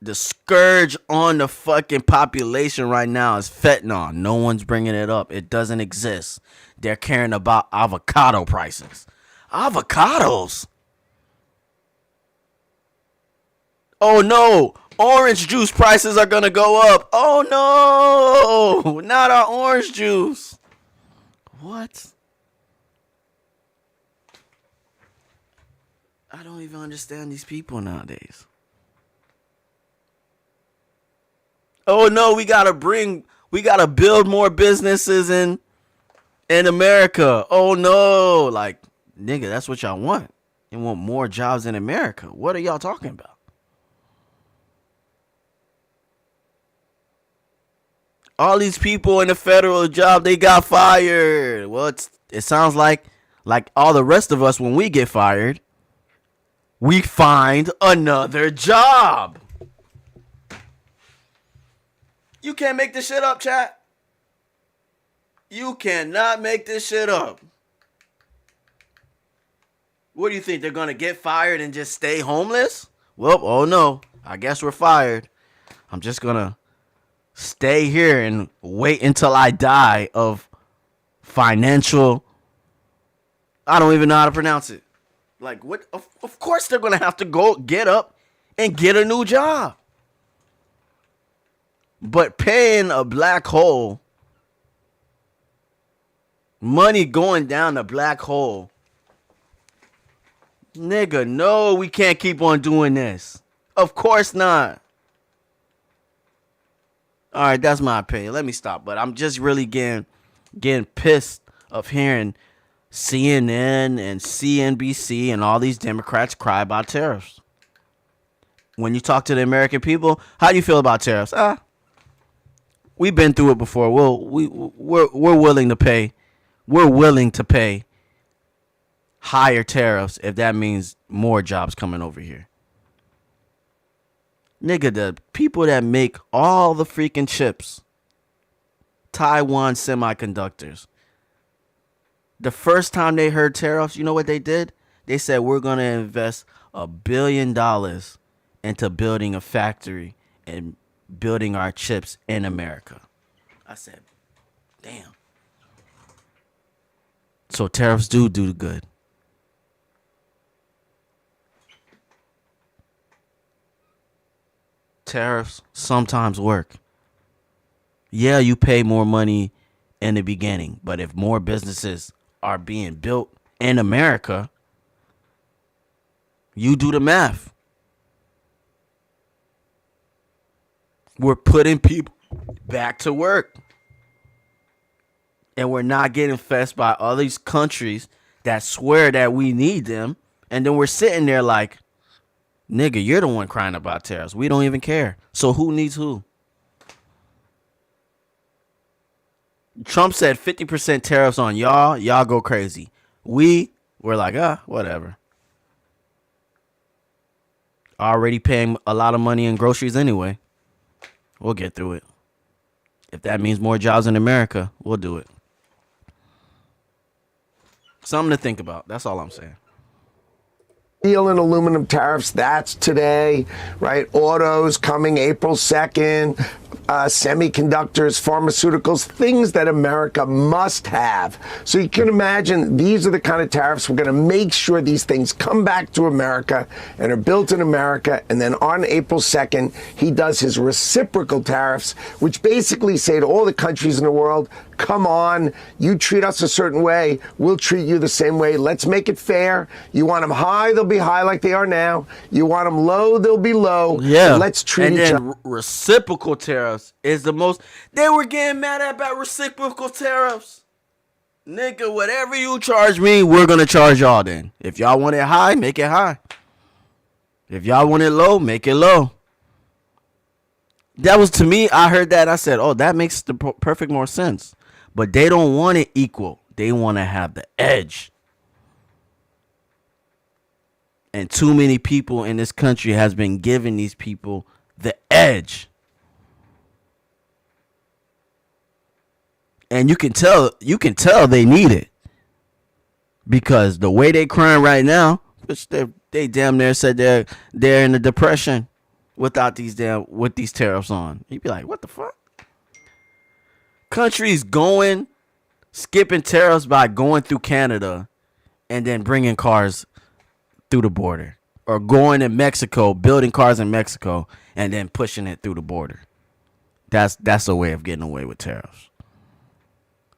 The scourge on the fucking population right now is fentanyl. No one's bringing it up. It doesn't exist. They're caring about avocado prices. Avocados? Oh no, orange juice prices are gonna go up. Oh no, not our orange juice. What? I don't even understand these people nowadays. Oh no, we gotta build more businesses in America. Oh no, like, nigga, that's what y'all want. You want more jobs in America. What are y'all talking about? All these people in the federal job, they got fired. Well, it sounds like all the rest of us, when we get fired, we find another job. You can't make this shit up, chat. You cannot make this shit up. What do you think? They're going to get fired and just stay homeless? Well, oh no. I guess we're fired. I'm just going to stay here and wait until I die of financial. I don't even know how to pronounce it. Like, what? Of course they're going to have to go get up and get a new job. But paying a black hole, money going down a black hole, Nigga, no, we can't keep on doing this. Of course not. All right, that's my opinion. Let me stop. But I'm just really getting pissed of hearing CNN and CNBC and all these Democrats cry about tariffs. When you talk to the American people, how do you feel about tariffs? We've been through it before. We're willing to pay. We're willing to pay higher tariffs if that means more jobs coming over here. Nigga, the people that make all the freaking chips, Taiwan Semiconductors, the first time they heard tariffs, you know what they did? They said, we're going to invest $1 billion into building a factory and building our chips in America. I said, damn. So tariffs do good. Tariffs sometimes work. Yeah, you pay more money in the beginning, but if more businesses are being built in America, you do the math. We're putting people back to work. And we're not getting fessed by all these countries that swear that we need them. And then we're sitting there like, nigga, you're the one crying about tariffs. We don't even care. So who needs who? Trump said 50% tariffs on y'all. Y'all go crazy. We're like, whatever. Already paying a lot of money in groceries anyway. We'll get through it. If that means more jobs in America, we'll do it. Something to think about. That's all I'm saying.
Steel and aluminum tariffs, that's today, right? Autos coming April 2nd, semiconductors, pharmaceuticals, things that America must have. So you can imagine these are the kind of tariffs we're going to make sure these things come back to America and are built in America. And then on April 2nd, he does his reciprocal tariffs, which basically say to all the countries in the world, come on, you treat us a certain way, we'll treat you the same way. Let's make it fair. You want them high, they'll be high like they are now. You want them low, they'll be low.
Yeah.
Let's treat
and
each
then
other.
Reciprocal tariffs is the most. They were getting mad about reciprocal tariffs. Nigga, whatever you charge me, we're going to charge y'all then. If y'all want it high, make it high. If y'all want it low, make it low. That was, to me, I heard that. I said, oh, that makes the perfect more sense. But they don't want it equal. They want to have the edge. And too many people in this country has been giving these people the edge. And you can tell they need it. Because the way they crying right now, which they damn near said they're in a depression without with these tariffs on. You'd be like, what the fuck? Countries skipping tariffs by going through Canada and then bringing cars through the border, or going to Mexico, building cars in Mexico and then pushing it through the border. That's a way of getting away with tariffs.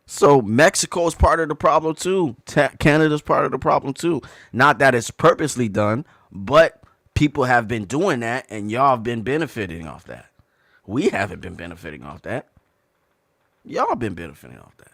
So Mexico is part of the problem too. Canada's part of the problem too. Not that it's purposely done, but people have been doing that and y'all have been benefiting off that. We haven't been benefiting off that. Y'all been benefiting off that.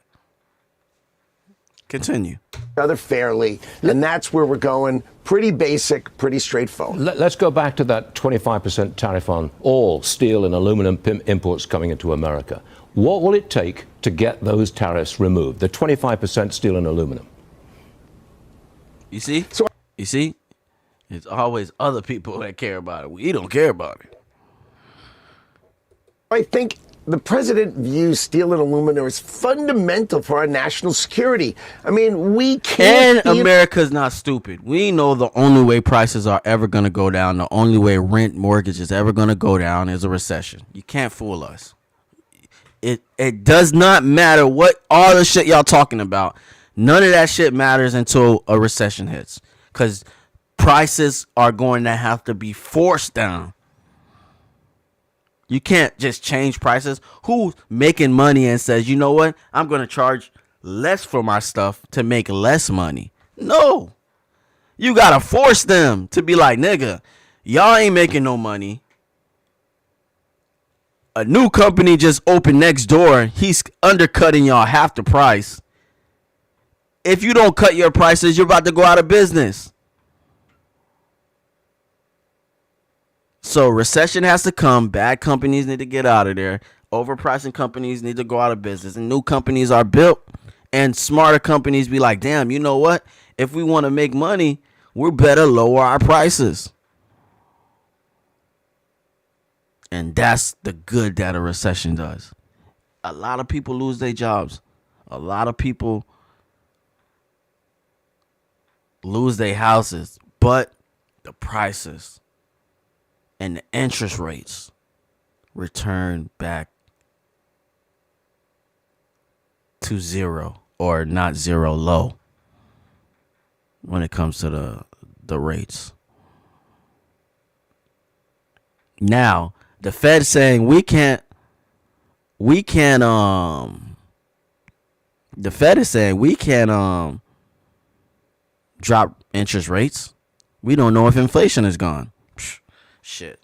Continue.
Other fairly, and that's where we're going. Pretty basic, pretty straightforward.
Let's go back to that 25% tariff on all steel and aluminum imports coming into America. What will it take to get those tariffs removed? The 25% steel and aluminum.
You see? It's always other people that care about it. We don't care about it.
I think the president views steel and aluminum as fundamental for our national security. I mean, we can't.
And America's not stupid. We know the only way prices are ever going to go down, the only way rent mortgage is ever going to go down is a recession. You can't fool us. It does not matter what all the shit y'all talking about. None of that shit matters until a recession hits. Because prices are going to have to be forced down. You can't just change prices. Who's making money and says, you know what? I'm going to charge less for my stuff to make less money. No. You gotta force them to be like, nigga, y'all ain't making no money. A new company just opened next door. He's undercutting y'all half the price. If you don't cut your prices, you're about to go out of business. So recession has to come. Bad companies need to get out of there. Overpricing companies need to go out of business. And new companies are built. And smarter companies be like, damn, you know what? If we want to make money, we're better lower our prices. And that's the good that a recession does. A lot of people lose their jobs. A lot of people lose their houses. But the prices and the interest rates return back to zero, or not zero, low, when it comes to the rates. Now, the Fed saying the Fed is saying we can't drop interest rates. We don't know if inflation is gone. Shit.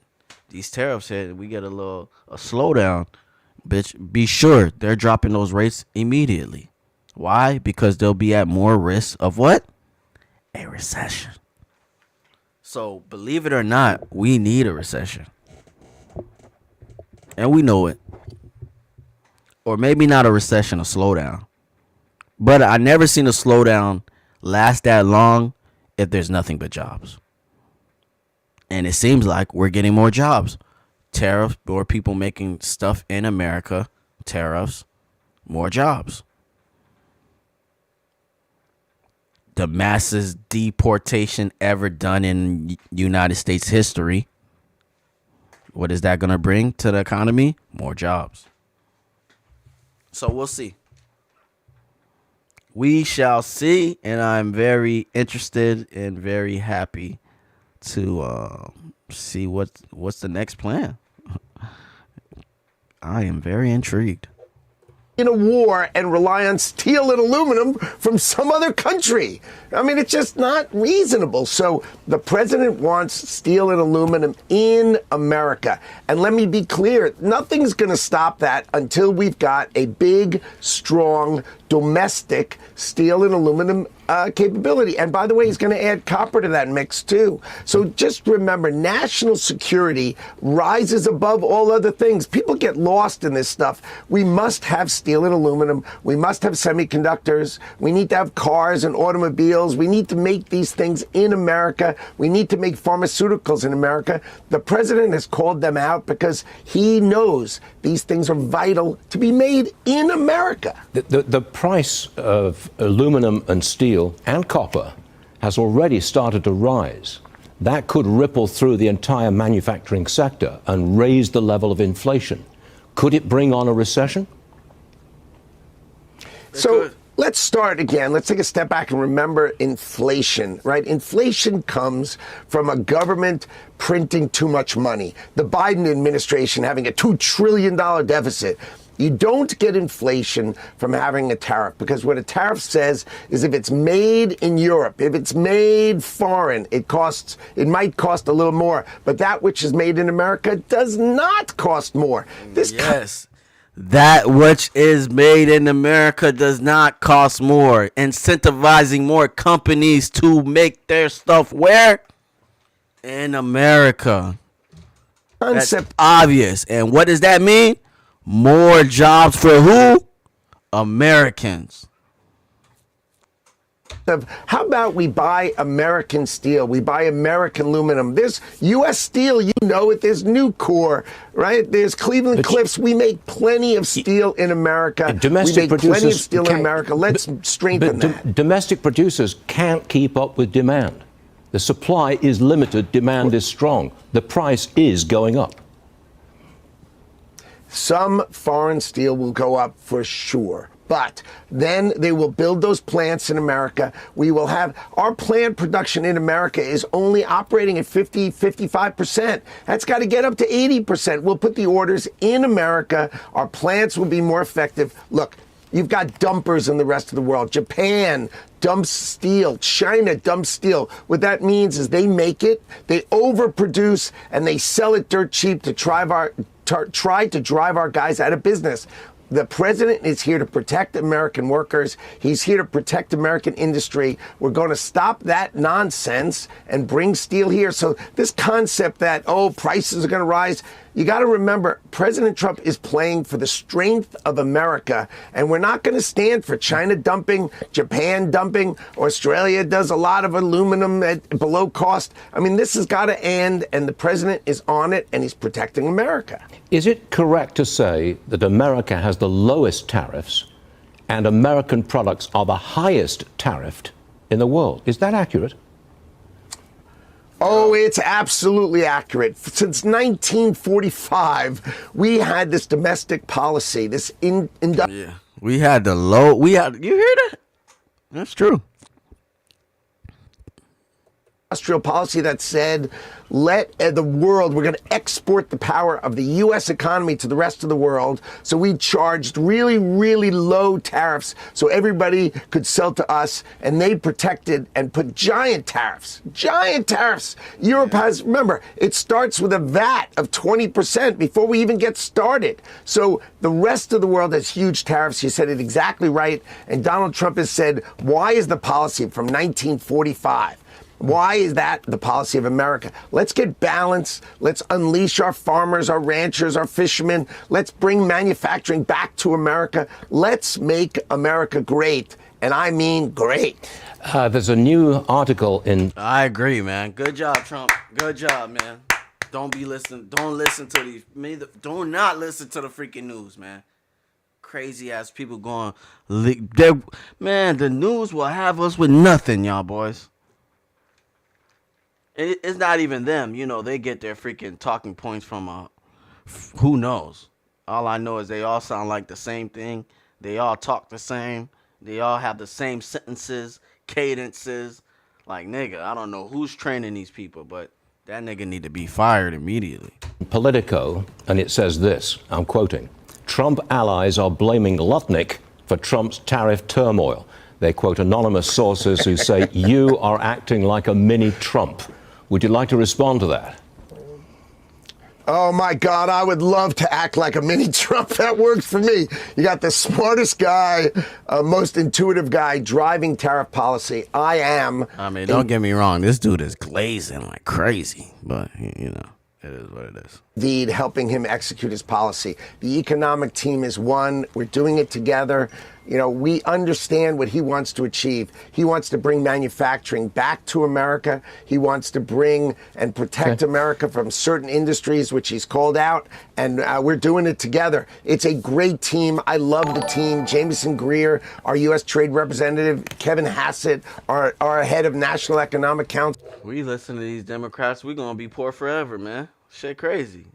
These tariffs hit, we get a slowdown. Bitch, be sure they're dropping those rates immediately. Why? Because they'll be at more risk of what? A recession. So, believe it or not, we need a recession. And we know it. Or maybe not a recession, a slowdown. But I never seen a slowdown last that long if there's nothing but jobs. And it seems like we're getting more jobs. Tariffs, more people making stuff in America. Tariffs, more jobs. The massest deportation ever done in United States history. What is that going to bring to the economy? More jobs. So we'll see. We shall see, and I'm very interested and very happy to see what's the next plan. I am very intrigued.
In a war and rely on steel and aluminum from some other country. I mean, it's just not reasonable. So the president wants steel and aluminum in America. And let me be clear, nothing's going to stop that until we've got a big, strong, domestic steel and aluminum capability. And by the way, he's going to add copper to that mix too. So just remember, national security rises above all other things. People get lost in this stuff. We must have steel and aluminum. We must have semiconductors. We need to have cars and automobiles. We need to make these things in America. We need to make pharmaceuticals in America. The president has called them out because he knows these things are vital to be made in America.
The price of aluminum and steel and copper has already started to rise. That could ripple through the entire manufacturing sector and raise the level of inflation. Could it bring on a recession?
So let's start again. Let's take a step back and remember inflation, right? Inflation comes from a government printing too much money. The Biden administration having a $2 trillion deficit. You don't get inflation from having a tariff, because what a tariff says is if it's made in Europe, if it's made foreign, it might cost a little more, but that which is made in America does not cost more.
That which is made in America does not cost more, incentivizing more companies to make their stuff where? In America. That's obvious. And what does that mean? More jobs for who? Americans.
How about we buy American steel? We buy American aluminum. There's U.S. Steel, you know it. There's Nucor, right? There's Cleveland Cliffs. We make plenty of steel in America.
Domestic
we make plenty of
producers
steel in America. Let's strengthen that.
Domestic producers can't keep up with demand. The supply is limited, demand is strong. The price is going up.
Some foreign steel will go up for sure. But then they will build those plants in America. We will have our plant production in America is only operating at 55%. That's got to get up to 80%. We'll put the orders in America. Our plants will be more effective. Look, You've got dumpers in the rest of the world. Japan dumps steel. China dumps steel. What that means is they make it, they overproduce, and they sell it dirt cheap to try to drive our guys out of business. The president is here to protect American workers. He's here to protect American industry. We're going to stop that nonsense and bring steel here. So this concept that, prices are going to rise, you got to remember, President Trump is playing for the strength of America, and we're not going to stand for China dumping, Japan dumping. Australia does a lot of aluminum at below cost. I mean, this has got to end, and the president is on it, and he's protecting America.
Is it correct to say that America has the lowest tariffs and American products are the highest tariffed in the world? Is that accurate?
Oh, it's absolutely accurate. Since 1945, we had this domestic policy, this
We had the low. You hear that? That's true.
Industrial policy that said, let the world, we're going to export the power of the U.S. economy to the rest of the world. So we charged really, really low tariffs so everybody could sell to us, and they protected and put giant tariffs. Europe has, remember, it starts with a VAT of 20% before we even get started. So the rest of the world has huge tariffs. You said it exactly right. And Donald Trump has said, why is the policy from 1945? Why is that the policy of America? Let's get balance. Let's unleash our farmers, our ranchers, our fishermen. Let's bring manufacturing back to America. Let's make America great. And I mean great.
There's a new article in...
I agree, man. Good job, Trump. Good job, man. Don't listen to these... Do not listen to the freaking news, man. Crazy ass people going... Man, the news will have us with nothing, y'all boys. It's not even them, they get their freaking talking points from who knows. All I know is they all sound like the same thing. They all talk the same. They all have the same sentences, cadences. Like, nigga, I don't know who's training these people, but that nigga need to be fired immediately.
Politico, and it says this, I'm quoting, Trump allies are blaming Lutnick for Trump's tariff turmoil. They quote anonymous sources who say, you are acting like a mini Trump. Would you like to respond to that?
Oh, my God, I would love to act like a mini Trump. That works for me. You got the smartest guy, most intuitive guy driving tariff policy. I mean,
don't get me wrong. This dude is glazing like crazy, but, it is what it is.
Indeed, helping him execute his policy. The economic team is one. We're doing it together. We understand what he wants to achieve. He wants to bring manufacturing back to America. He wants to bring and protect America from certain industries, which he's called out. And we're doing it together. It's a great team. I love the team. Jameson Greer, our U.S. Trade Representative, Kevin Hassett, our head of National Economic Council.
We listen to these Democrats. We're going to be poor forever, man. Shit crazy.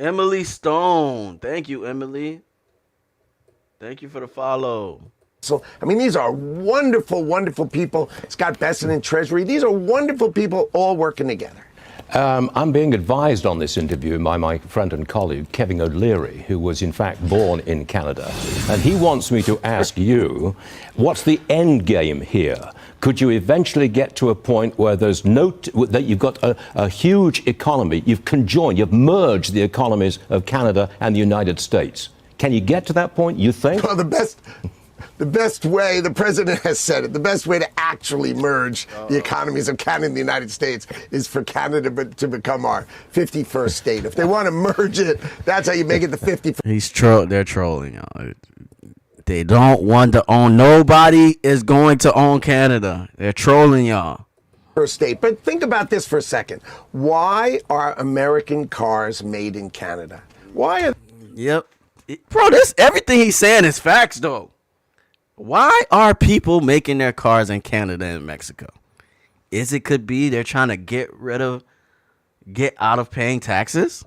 Emily Stone. Thank you, Emily. Thank you for the follow.
So, these are wonderful, wonderful people. Scott Bessent in Treasury. These are wonderful people all working together.
I'm being advised on this interview by my friend and colleague, Kevin O'Leary, who was in fact born in Canada. And he wants me to ask you, what's the end game here? Could you eventually get to a point where there's that you've got a huge economy, you've merged the economies of Canada and the United States? Can you get to that point, you think?
Well, the best way, the president has said it, the best way to actually merge the economies of Canada and the United States is for Canada to become our 51st state. If they want to merge it, that's how you make it the 51st.
They're trolling, y'all. They don't want to own. Nobody is going to own Canada. They're trolling y'all.
State. But think about this for a second. Why are American cars made in Canada? Why are...
Yep. Bro, everything he's saying is facts, though. Why are people making their cars in Canada and Mexico? Could be they're trying to get out of paying taxes?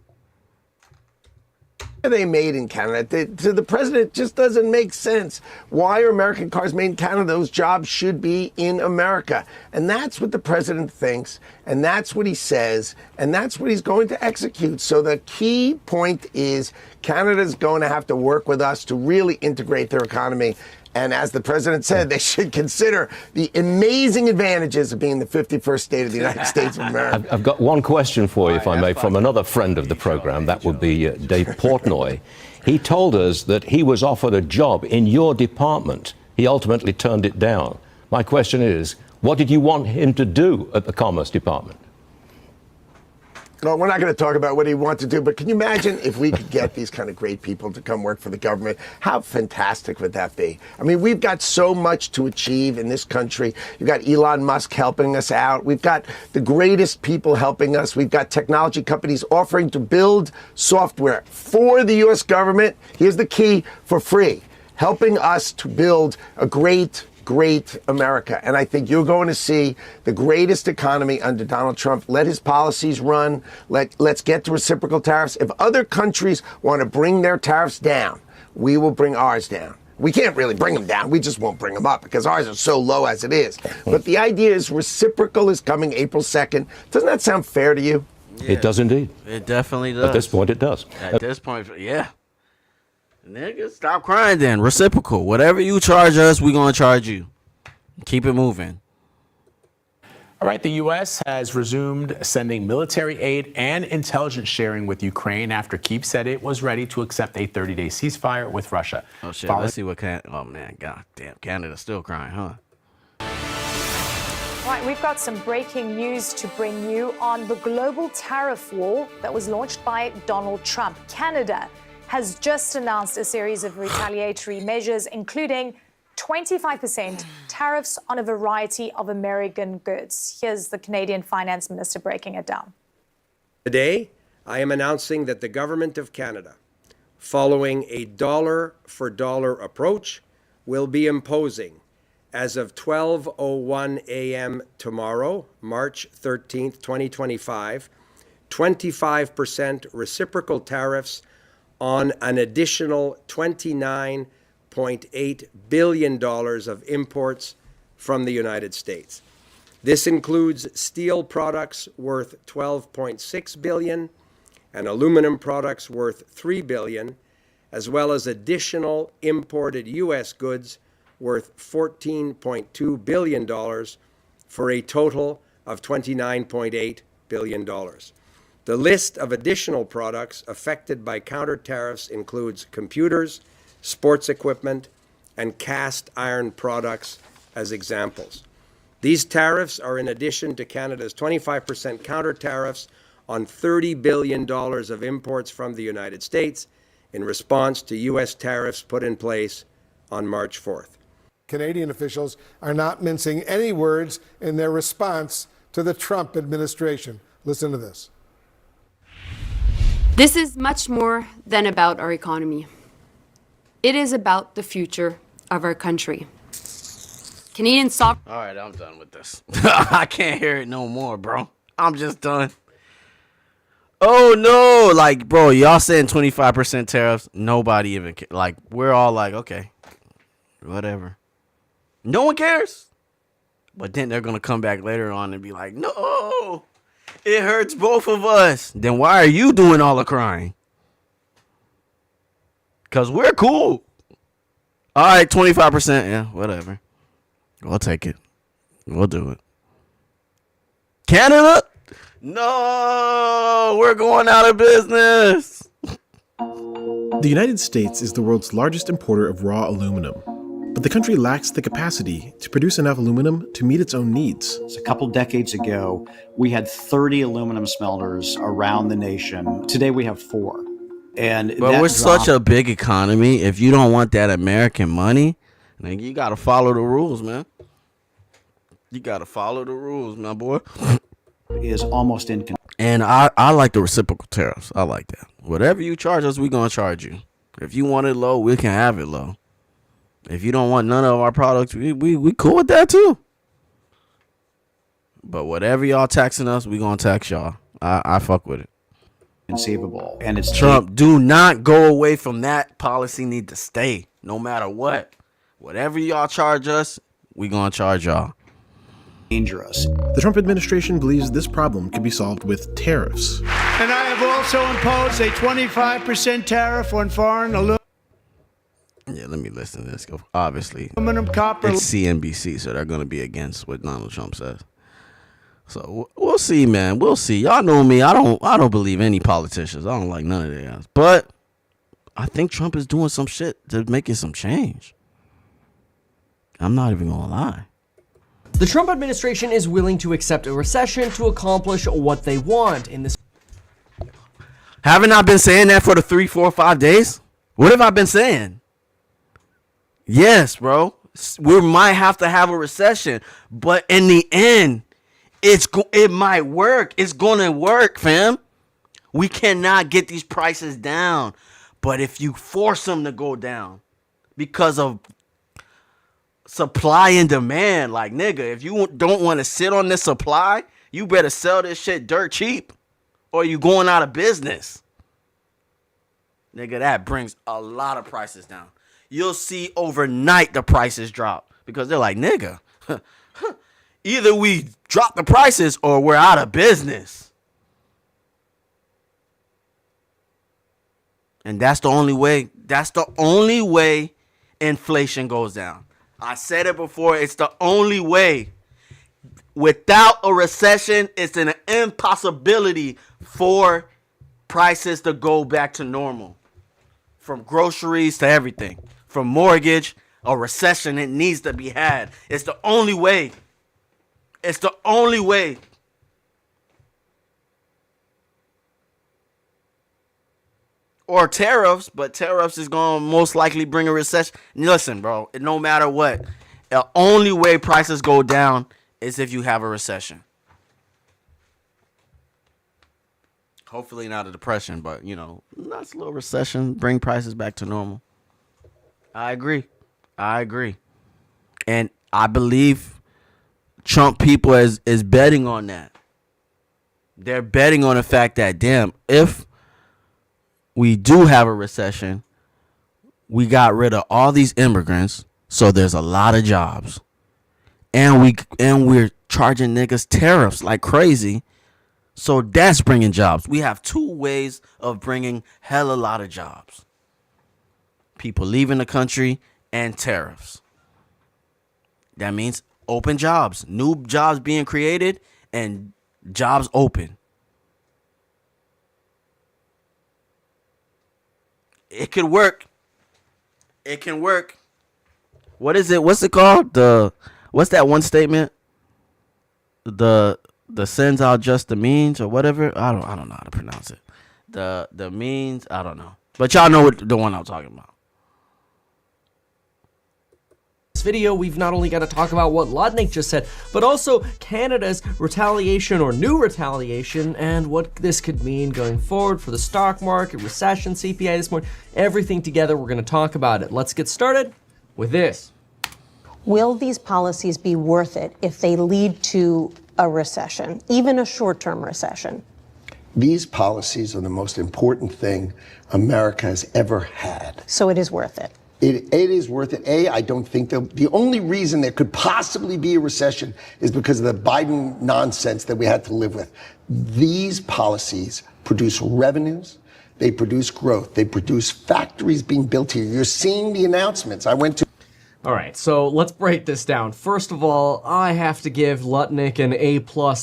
are they made in Canada? To the president, it just doesn't make sense. Why are American cars made in Canada? Those jobs should be in America. And that's what the president thinks, and that's what he says, and that's what he's going to execute. So the key point is Canada's going to have to work with us to really integrate their economy. And as the president said, they should consider the amazing advantages of being the 51st state of the United States of America.
I've got one question for you, if I may, from another friend of the program. That would be Dave Portnoy. He told us that he was offered a job in your department. He ultimately turned it down. My question is, what did you want him to do at the Commerce Department?
No, we're not going to talk about what he wants to do, but can you imagine if we could get these kind of great people to come work for the government? How fantastic would that be? I mean, we've got so much to achieve in this country. You've got Elon Musk helping us out. We've got the greatest people helping us. We've got technology companies offering to build software for the U.S. government. Here's the key: for free, helping us to build a great America. And I think you're going to see the greatest economy under Donald Trump. Let his policies run. Let's get to reciprocal tariffs. If other countries want to bring their tariffs down, we will bring ours down. We can't really bring them down. We just won't bring them up because ours are so low as it is. But the idea is reciprocal is coming April 2nd. Doesn't that sound fair to you?
Yeah,
it does indeed.
It definitely does.
At this point, it does.
At this point, yeah. Nigga, stop crying then. Reciprocal. Whatever you charge us, we're going to charge you. Keep it moving.
All right, the U.S. has resumed sending military aid and intelligence sharing with Ukraine after Kyiv said it was ready to accept a 30-day ceasefire with Russia.
Oh, shit. Let's see what oh, man. God damn. Canada's still crying, huh?
Right, we've got some breaking news to bring you on the global tariff war that was launched by Donald Trump. Canada has just announced a series of retaliatory measures, including 25% tariffs on a variety of American goods. Here's the Canadian Finance Minister breaking it down.
Today, I am announcing that the Government of Canada, following a dollar-for-dollar approach, will be imposing, as of 12:01 a.m. tomorrow, March 13th, 2025, 25% reciprocal tariffs on an additional $29.8 billion of imports from the United States. This includes steel products worth $12.6 billion and aluminum products worth $3 billion, as well as additional imported U.S. goods worth $14.2 billion for a total of $29.8 billion. The list of additional products affected by counter tariffs includes computers, sports equipment, and cast iron products as examples. These tariffs are in addition to Canada's 25% counter tariffs on $30 billion of imports from the United States in response to U.S. tariffs put in place on March 4th.
Canadian officials are not mincing any words in their response to the Trump administration. Listen to this.
This is much more than about our economy. It is about the future of our country. Canadian sovereignty.
All right, I'm done with this. I can't hear it no more, bro. I'm just done. Oh, no. Like, bro, y'all saying 25% tariffs. Nobody even cares. Like, we're all like, okay, whatever. No one cares. But then they're going to come back later on and be like, no, it hurts both of us. Then why are you doing all the crying? Because we're cool. All right, 25%. Yeah, whatever. We'll take it. We'll do it. Canada? No, we're going out of business.
The United States is the world's largest importer of raw aluminum, but the country lacks the capacity to produce enough aluminum to meet its own needs.
A couple decades ago, we had 30 aluminum smelters around the nation. Today we have 4.
But we're such a big economy. If you don't want that American money, then you got to follow the rules, man. You got to follow the rules, my boy.
Is almost inconvenient.
And I like the reciprocal tariffs. I like that. Whatever you charge us, we're going to charge you. If you want it low, we can have it low. If you don't want none of our products, we cool with that too. But whatever y'all taxing us, we going to tax y'all. I fuck with it.
conceivable. And it's
Trump, do not go away from that policy. Need to stay no matter what. Whatever y'all charge us, we gonna charge y'all.
dangerous.
The Trump administration believes this problem can be solved with tariffs.
And I have also imposed a 25% tariff on foreign aluminum.
Yeah, let me listen to this. Obviously,
Copper.
it's CNBC, so they're going to be against what Donald Trump says. So we'll see, man. We'll see. Y'all know me. I don't believe any politicians. I don't like none of their guys. But I think Trump is doing some shit to making some change. I'm not even going to lie.
The Trump administration is willing to accept a recession to accomplish what they want in this.
Haven't I been saying that for the 3, 4, 5 days? What have I been saying? Yes, bro. We might have to have a recession, but in the end, it might work. It's gonna work, fam. We cannot get these prices down, but if you force them to go down because of supply and demand, like nigga, if you don't want to sit on this supply, you better sell this shit dirt cheap, or you going out of business. Nigga, that brings a lot of prices down. You'll see overnight the prices drop because they're like, nigga, either we drop the prices or we're out of business. And that's the only way. That's the only way inflation goes down. I said it before. It's the only way. Without a recession, it's an impossibility for prices to go back to normal. From groceries to everything. From mortgage, a recession, it needs to be had. It's the only way. It's the only way. Or tariffs, but tariffs is going to most likely bring a recession. Listen, bro, no matter what, the only way prices go down is if you have a recession. Hopefully not a depression, but, you know, nice little recession, bring prices back to normal. I agree. And I believe Trump people is betting on that. They're betting on the fact that, damn, if we do have a recession, we got rid of all these immigrants, so there's a lot of jobs. And we're charging niggas tariffs like crazy. So that's bringing jobs. We have two ways of bringing hella lot of jobs. People leaving the country and tariffs. That means open jobs, new jobs being created and jobs open. It could work. It can work. What is it? What's it called? What's that one statement? The sins outjust the means or whatever. I don't know how to pronounce it. The means, I don't know. But y'all know what the one I'm talking about.
This video, we've not only got to talk about what Lutnick just said, but also Canada's retaliation or new retaliation and what this could mean going forward for the stock market, recession, CPI this morning, everything together. We're going to talk about it. Let's get started with this.
Will these policies be worth it if they lead to a recession, even a short-term recession?
These policies are the most important thing America has ever had.
So it is worth it.
It is worth it. I don't think the only reason there could possibly be a recession is because of the Biden nonsense that we had to live with. These policies produce revenues. They produce growth. They produce factories being built here. You're seeing the announcements. I went to.
All right, so let's break this down. First of all, I have to give Lutnick an A+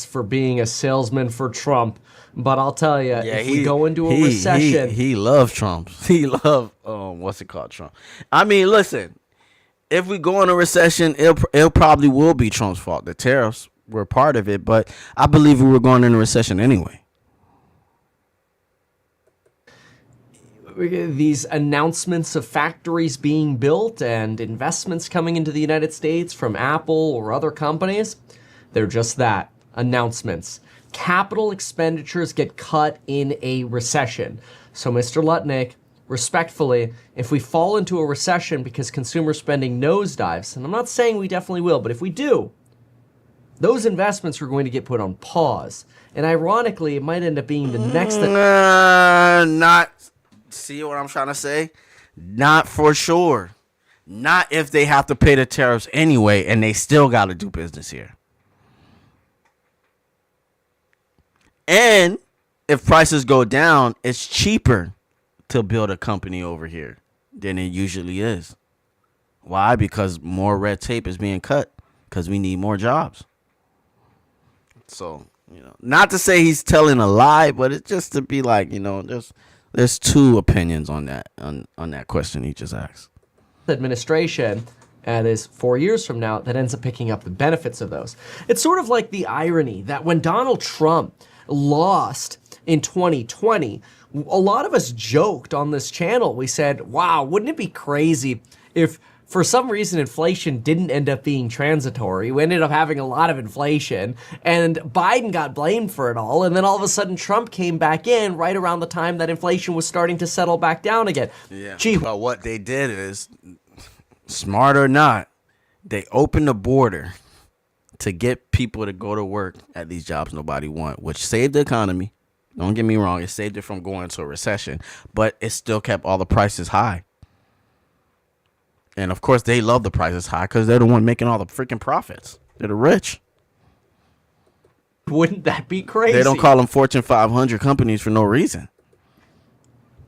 for being a salesman for Trump. But I'll tell you, if we go into a recession...
He loves Trump. He loves, what's it called, Trump? I mean, listen, if we go in a recession, it probably will be Trump's fault. The tariffs were part of it, but I believe we were going in a recession anyway.
These announcements of factories being built and investments coming into the United States from Apple or other companies, they're just that, announcements. Capital expenditures get cut in a recession. So, Mr. Lutnick, respectfully, if we fall into a recession because consumer spending nosedives, and I'm not saying we definitely will, but if we do, those investments are going to get put on pause. And ironically, it might end up being the next.
Not. See what I'm trying to say? Not for sure. Not if they have to pay the tariffs anyway and they still got to do business here. And if prices go down, it's cheaper to build a company over here than it usually is. Why? Because more red tape is being cut because we need more jobs. So, not to say he's telling a lie, but it's just to be like, there's two opinions on that, on that question he just asked.
Administration, and is 4 years from now, that ends up picking up the benefits of those. It's sort of like the irony that when Donald Trump lost in 2020, a lot of us joked on this channel. We said, wow, wouldn't it be crazy if for some reason inflation didn't end up being transitory? We ended up having a lot of inflation and Biden got blamed for it all. And then all of a sudden Trump came back in right around the time that inflation was starting to settle back down again.
Yeah. But what they did is, smart or not, they opened the border to get people to go to work at these jobs nobody want, which saved the economy. Don't get me wrong. It saved it from going into a recession, but it still kept all the prices high. And of course, they love the prices high because they're the one making all the freaking profits. They're the rich.
Wouldn't that be crazy?
They don't call them Fortune 500 companies for no reason.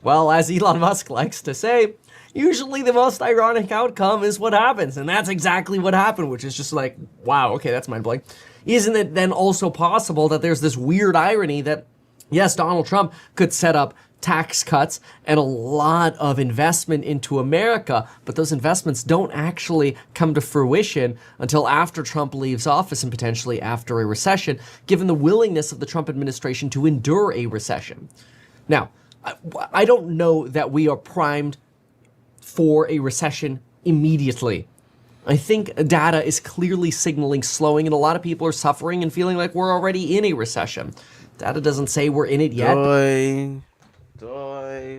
Well, as Elon Musk likes to say, usually the most ironic outcome is what happens. And that's exactly what happened, which is just like, wow, okay, that's mind-blowing. Isn't it then also possible that there's this weird irony that, yes, Donald Trump could set up tax cuts and a lot of investment into America, but those investments don't actually come to fruition until after Trump leaves office and potentially after a recession, given the willingness of the Trump administration to endure a recession. Now, I don't know that we are primed for a recession immediately. I think data is clearly signaling slowing, and a lot of people are suffering and feeling like we're already in a recession. Data doesn't say we're in it yet.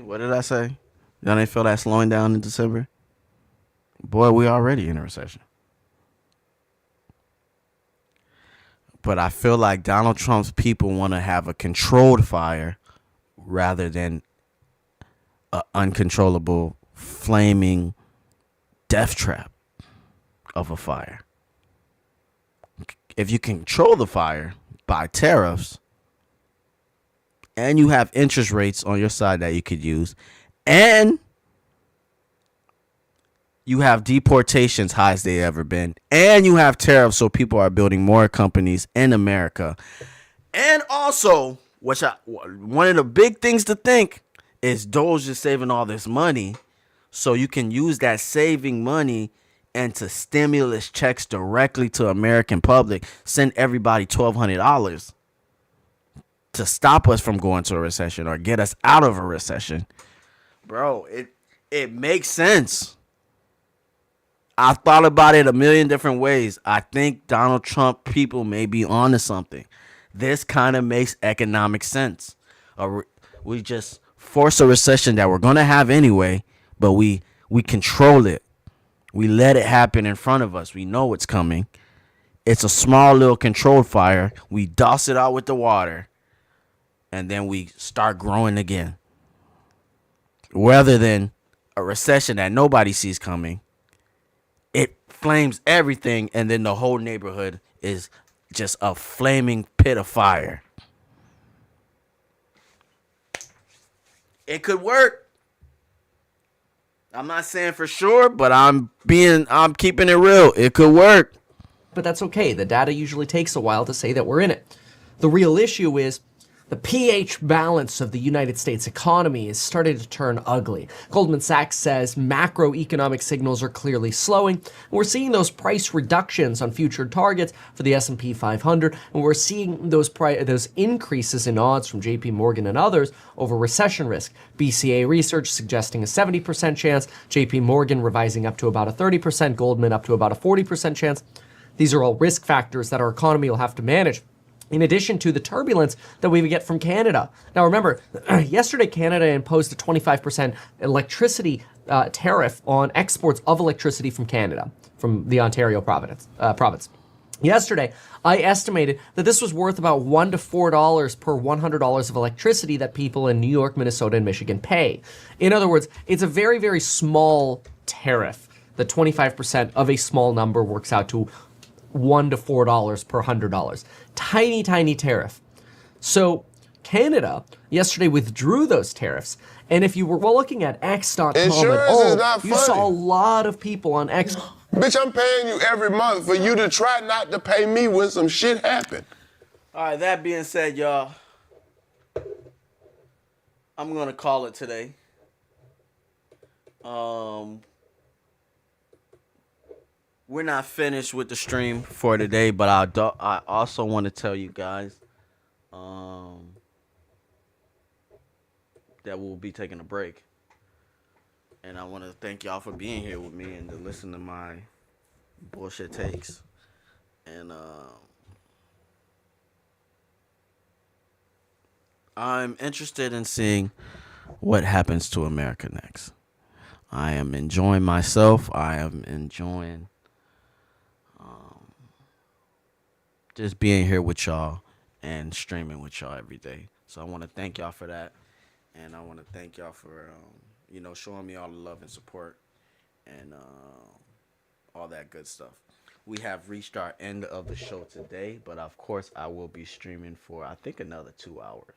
What did I say? Y'all didn't feel that slowing down in December? Boy, we already in a recession. But I feel like Donald Trump's people want to have a controlled fire rather than an uncontrollable, flaming death trap of a fire. If you control the fire by tariffs, and you have interest rates on your side that you could use, and you have deportations high as they ever been, and you have tariffs so people are building more companies in America. And also, one of the big things to think is Doge is saving all this money, so you can use that saving money into stimulus checks directly to American public, send everybody $1,200 to stop us from going to a recession or get us out of a recession. Bro, it makes sense. I thought about it a million different ways. I think Donald Trump people may be onto something. This kind of makes economic sense. We just force a recession that we're going to have anyway, but we control it. We let it happen in front of us. We know it's coming. It's a small little controlled fire. We douse it out with the water, and then we start growing again. Rather than a recession that nobody sees coming, it flames everything, and then the whole neighborhood is just a flaming pit of fire. It could work. I'm not saying for sure, but I'm keeping it real. It could work.
But that's okay. The data usually takes a while to say that we're in it. The real issue is the pH balance of the United States economy is starting to turn ugly. Goldman Sachs says macroeconomic signals are clearly slowing. And we're seeing those price reductions on future targets for the S&P 500, and we're seeing those increases in odds from JP Morgan and others over recession risk. BCA research suggesting a 70% chance, JP Morgan revising up to about a 30%, Goldman up to about a 40% chance. These are all risk factors that our economy will have to manage, in addition to the turbulence that we would get from Canada. Now remember, yesterday Canada imposed a 25% electricity tariff on exports of electricity from Canada, from the Ontario province. Yesterday, I estimated that this was worth about $1 to $4 per $100 of electricity that people in New York, Minnesota, and Michigan pay. In other words, it's a very, very small tariff. The 25% of a small number works out to $1 to $4 per $100. Tiny, tiny tariff. So Canada yesterday withdrew those tariffs. And if you were looking at X.com at all, you saw a lot of people on X.
Bitch, I'm paying you every month for you to try not to pay me when some shit happen.
All right, that being said, y'all, I'm going to call it today. We're not finished with the stream for today, but I also want to tell you guys that we'll be taking a break. And I want to thank y'all for being here with me and to listen to my bullshit takes. And I'm interested in seeing what happens to America next. I am enjoying myself. I am enjoying just being here with y'all and streaming with y'all every day. So I want to thank y'all for that. And I want to thank y'all for showing me all the love and support and all that good stuff. We have reached our end of the show today, but of course I will be streaming for I think another 2 hours.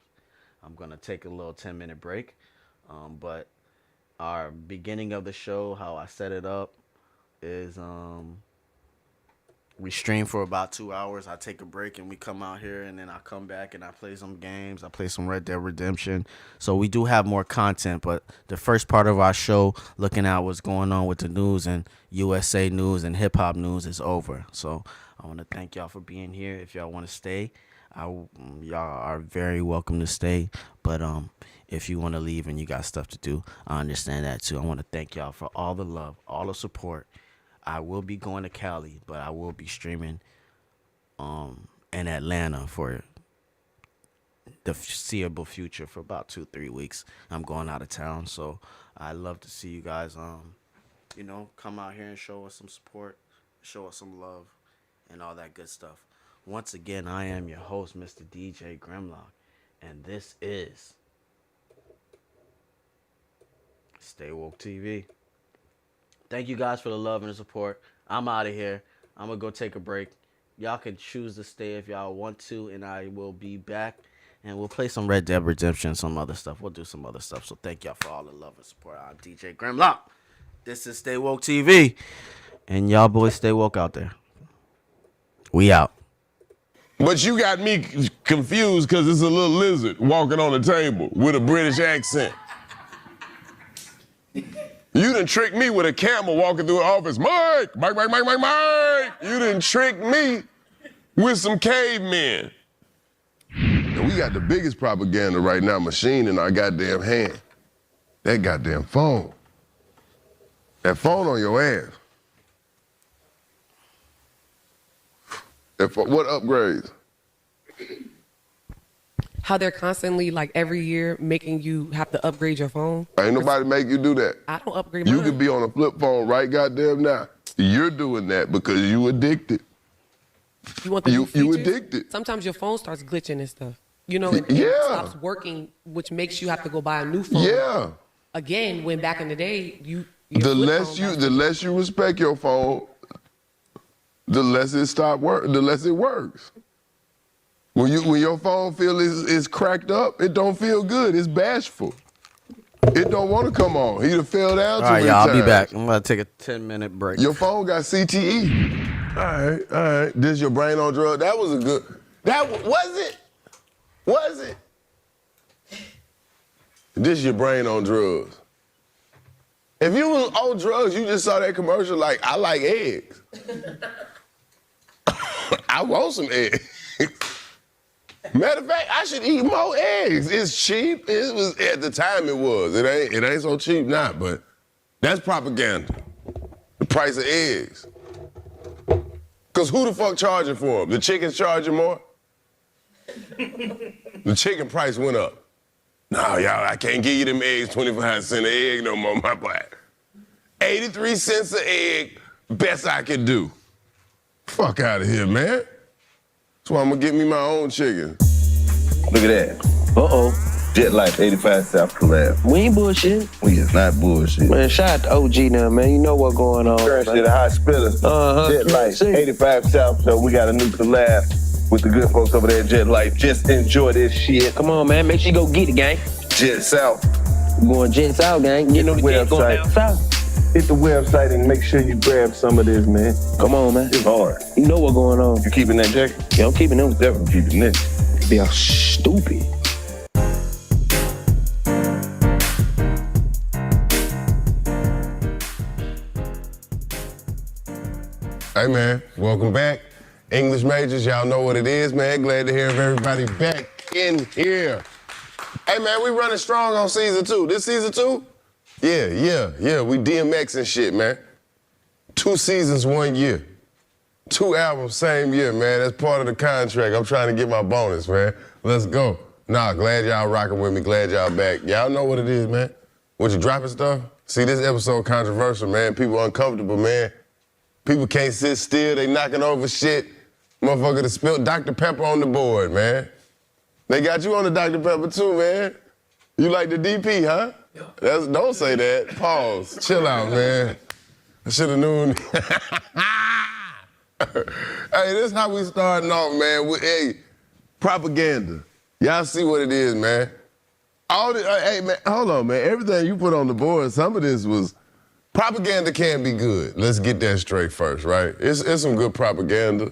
I'm gonna take a little 10-minute break, but our beginning of the show, how I set it up, is we stream for about 2 hours. I take a break and we come out here, and then I come back and I play some games. I play some Red Dead Redemption. So we do have more content, but the first part of our show, looking at what's going on with the news and USA news and hip hop news, is over. So I want to thank y'all for being here. If y'all want to stay, y'all are very welcome to stay. But if you want to leave and you got stuff to do, I understand that too. I want to thank y'all for all the love, all the support. I will be going to Cali, but I will be streaming in Atlanta for the foreseeable future for about 2-3 weeks. I'm going out of town, so I'd love to see you guys, come out here and show us some support, show us some love, and all that good stuff. Once again, I am your host, Mr. DJ Grimlock, and this is Stay Woke TV. Thank you guys for the love and the support. I'm out of here. I'm going to go take a break. Y'all can choose to stay if y'all want to, and I will be back. And we'll play some Red Dead Redemption, some other stuff. We'll do some other stuff. So thank y'all for all the love and support. I'm DJ Grimlock. This is Stay Woke TV. And y'all boys stay woke out there. We out.
But you got me confused because it's a little lizard walking on the table with a British accent. You done tricked me with a camel walking through the office. Mike, Mike, Mike, Mike, Mike, Mike. You done tricked me with some cavemen. And we got the biggest propaganda right now machine in our goddamn hand. That goddamn phone. That phone on your ass. What upgrades?
How they're constantly, like, every year making you have to upgrade your phone.
Ain't nobody make you do that.
I don't upgrade mine.
You could be on a flip phone right goddamn now. You're doing that because you addicted.
You want the new features?
You addicted.
Sometimes your phone starts glitching and stuff. You know, it stops working, which makes you have to go buy a new phone.
Yeah.
Again, when back in the day,
the less you respect your phone, the less it works. When your phone is cracked up, it don't feel good. It's bashful. It don't want to come on. He done fell down too many times.
All right, y'all, I'll be back. I'm about to take a 10-minute break.
Your phone got CTE. All right. This your brain on drugs? That was a good. Was it? This your brain on drugs. If you was on drugs, you just saw that commercial like, I like eggs. I want some eggs. Matter of fact, I should eat more eggs. It's cheap. It was at the time it was. It ain't so cheap now, but that's propaganda. The price of eggs. Cause who the fuck charging for them? The chicken's charging more? The chicken price went up. No, y'all, I can't give you them eggs 25 cents an egg no more, my boy. 83 cents an egg, best I could do. Fuck out of here, man. That's why I'm gonna get me my own chicken.
Look at that. Uh-oh. Jet Life 85 South collab.
We ain't bullshit.
We is not bullshit.
Man, shout out to OG now, man. You know what's going on.
Currency the hot spitter. Jet Life 85 South. So we got a new collab with the good folks over there at Jet Life. Just enjoy this shit.
Come on, man. Make sure you go get it, gang.
Jet South.
We're going Jet South, gang. Get on the jet, going down south.
Hit the website and make sure you grab some of this, man.
Come on, man.
It's hard.
You know what's going on.
You keeping that jacket?
Yeah, I'm keeping them.
Definitely keeping this.
Be all stupid.
Hey, man, welcome back. English majors, y'all know what it is, man. Glad to have everybody back in here. Hey, man, we running strong on season 2. This season 2? Yeah. We DMX and shit, man. 2 seasons, 1 year. 2 albums, same year, man. That's part of the contract. I'm trying to get my bonus, man. Let's go. Nah, glad y'all rocking with me. Glad y'all back. Y'all know what it is, man. What, you dropping stuff? See, this episode controversial, man. People uncomfortable, man. People can't sit still. They knocking over shit. Motherfucker that spilled Dr. Pepper on the board, man. They got you on the Dr. Pepper too, man. You like the DP, huh? Yeah. Don't say that. Pause. Chill out, man. I should have known. Hey, this is how we starting off, man. Hey, propaganda. Y'all see what it is, man. Hey, man, hold on, man. Everything you put on the board, some of this was... Propaganda can be good. Let's get that straight first, right? It's some good propaganda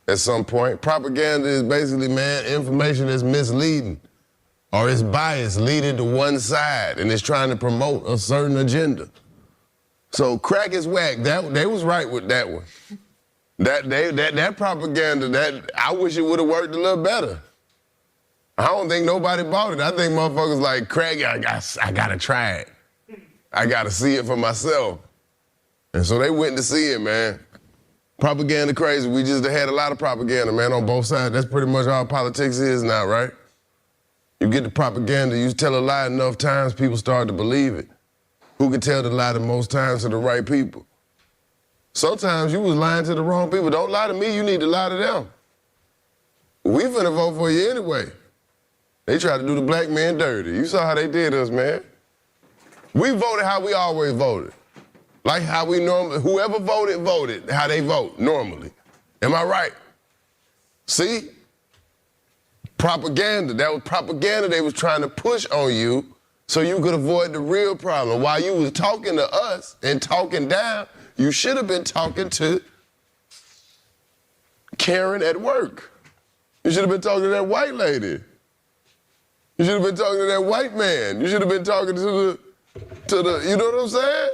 at some point. Propaganda is basically, man, information that's misleading or it's biased, leading to one side, and it's trying to promote a certain agenda. So crack is whack. They was right with that one. That propaganda, I wish it would have worked a little better. I don't think nobody bought it. I think motherfuckers like, crack, I gotta try it. I gotta see it for myself. And so they went to see it, man. Propaganda crazy. We just had a lot of propaganda, man, on both sides. That's pretty much all politics is now, right? You get the propaganda, you tell a lie enough times, people start to believe it. Who can tell the lie the most times to the right people? Sometimes you was lying to the wrong people. Don't lie to me, you need to lie to them. We finna vote for you anyway. They tried to do the black man dirty. You saw how they did us, man. We voted how we always voted. Like how we normally, whoever voted, voted how they vote normally. Am I right? See? Propaganda, that was propaganda they was trying to push on you so you could avoid the real problem. While you was talking to us and talking down, you should have been talking to Karen at work. You should have been talking to that white lady. You should have been talking to that white man. You should have been talking to the, you know what I'm saying?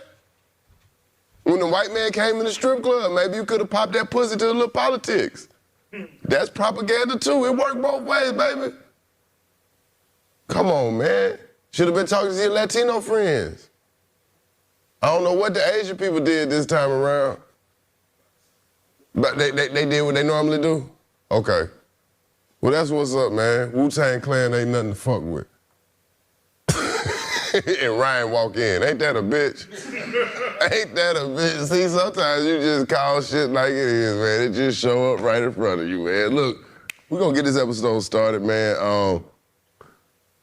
When the white man came in the strip club, maybe you could have popped that pussy to the little politics. That's propaganda too. It worked both ways, baby. Come on, man. Should have been talking to your Latino friends. I don't know what the Asian people did this time around. But they did what they normally do? Okay. Well, that's what's up, man. Wu-Tang Clan ain't nothing to fuck with. And Ryan walk in. Ain't that a bitch? Ain't that a bitch? See, sometimes you just call shit like it is, man. It just show up right in front of you, man. Look, we're gonna get this episode started, man.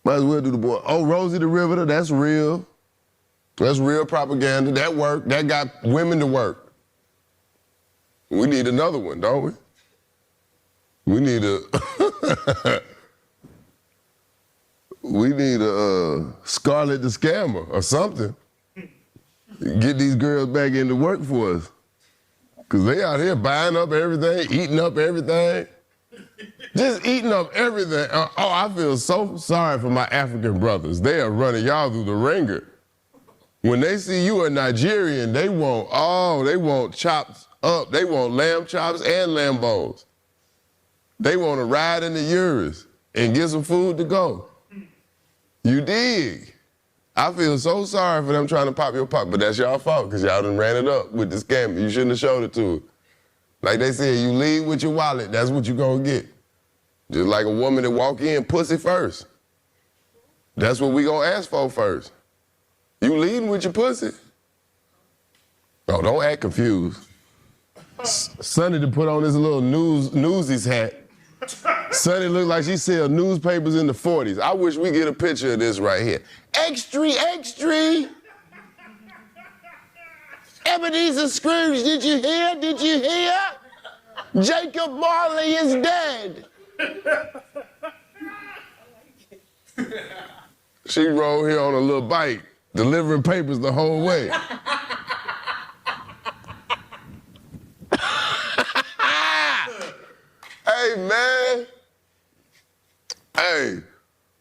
Might as well do the boy. Oh, Rosie the Riveter, that's real. That's real propaganda. That worked. That got women to work. We need another one, don't we? We need a... We need a Scarlett the Scammer or something. Get these girls back into work for us. Because they out here buying up everything, eating up everything. Just eating up everything. I feel so sorry for my African brothers. They are running y'all through the ringer. When they see you a Nigerian, they want chops up. They want lamb chops and lamb bones. They want to ride in the Urus and get some food to go. You dig? I feel so sorry for them trying to pop your pop, but that's y'all fault because y'all done ran it up with the scammer. You shouldn't have showed it to her. Like they said, you lead with your wallet, that's what you gonna get. Just like a woman that walk in, pussy first. That's what we gonna ask for first. You leading with your pussy? Oh, don't act confused. Sonny to put on his little newsies hat. Sonny looked like she sell newspapers in the 40s. I wish we get a picture of this right here. Extra, extra. Ebenezer Scrooge, did you hear? Did you hear? Jacob Marley is dead. She rode here on a little bike, delivering papers the whole way. Hey, man. Hey,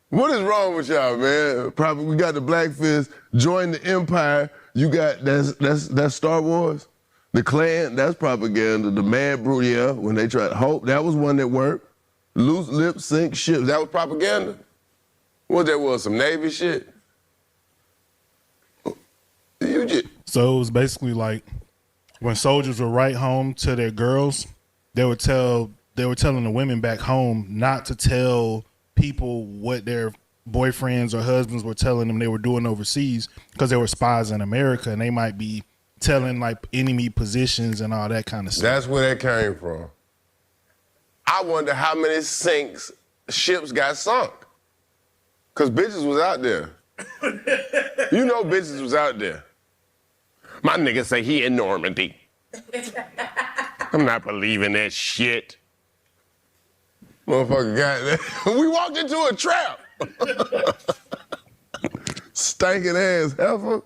what is wrong with y'all, man? Probably we got the Black Fist, join the Empire. You got, that's Star Wars. The Klan, that's propaganda. The Mad Brew, yeah, when they tried Hope, that was one that worked. Loose lips, sink ships, that was propaganda. What that was, some Navy shit?
So it was basically like when soldiers would write home to their girls, they were telling the women back home not to tell people what their boyfriends or husbands were telling them they were doing overseas because they were spies in America and they might be telling like enemy positions and all that kind of stuff.
That's where that came from. I wonder how many ships got sunk. Because bitches was out there. You know bitches was out there. My nigga say he in Normandy. I'm not believing that shit. Motherfucker got that. We walked into a trap. Stinking ass heifer.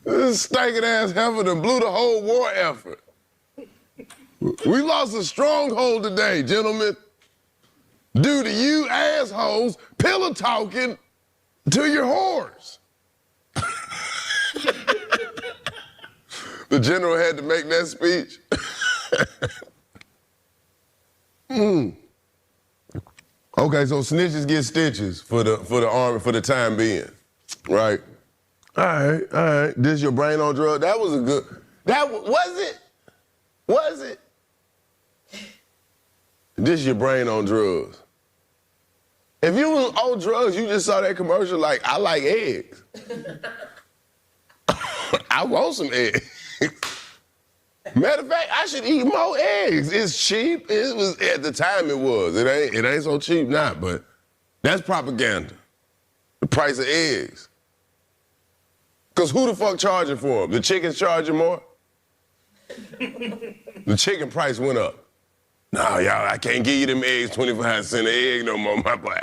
This stinking ass heifer that blew the whole war effort. We lost a stronghold today, gentlemen. Due to you assholes pillow talking to your whores. The general had to make that speech. Okay, so snitches get stitches for the army for the time being, right? All right. This your brain on drugs? That was a good. Was it? Was it? This your brain on drugs. If you was on drugs, you just saw that commercial like, I like eggs. I want some eggs. Matter of fact, I should eat more eggs. It's cheap. It was at the time it was. It ain't so cheap now, but that's propaganda. The price of eggs. Cause who the fuck charging for them? The chicken's charging more? The chicken price went up. No, y'all, I can't give you them eggs 25 cents an egg no more, my boy.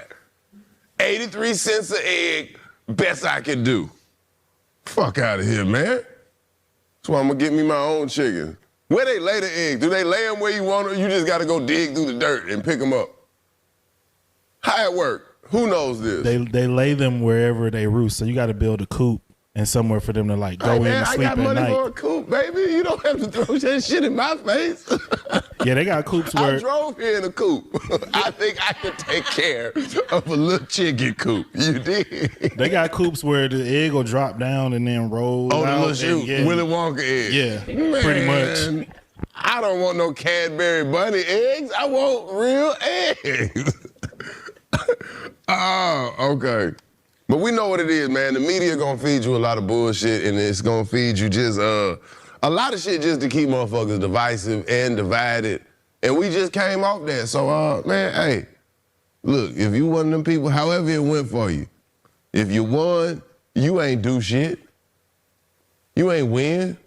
83 cents an egg, best I can do. Fuck out of here, man. That's why I'm gonna get me my own chicken. Where they lay the eggs? Do they lay them where you want them? You just gotta go dig through the dirt and pick them up. How it work? Who knows this?
They lay them wherever they roost, so you got to build a coop and somewhere for them to like go in and sleep at night.
I got money for a coop, baby. You don't have to throw that shit in my face.
Yeah, they got coops where...
I drove here in a coop. I think I could take care of a little chicken coop. You did.
They got coops where the egg will drop down and then roll out.
Oh, the little shoot, Willy Wonka egg.
Yeah,
man,
pretty much.
I don't want no Cadbury bunny eggs. I want real eggs. Oh, okay. But we know what it is, man. The media gonna feed you a lot of bullshit, and it's gonna feed you just a lot of shit just to keep motherfuckers divisive and divided. And we just came off that. So, man, hey, look, if you one of them people, however it went for you, if you won, you ain't do shit. You ain't win.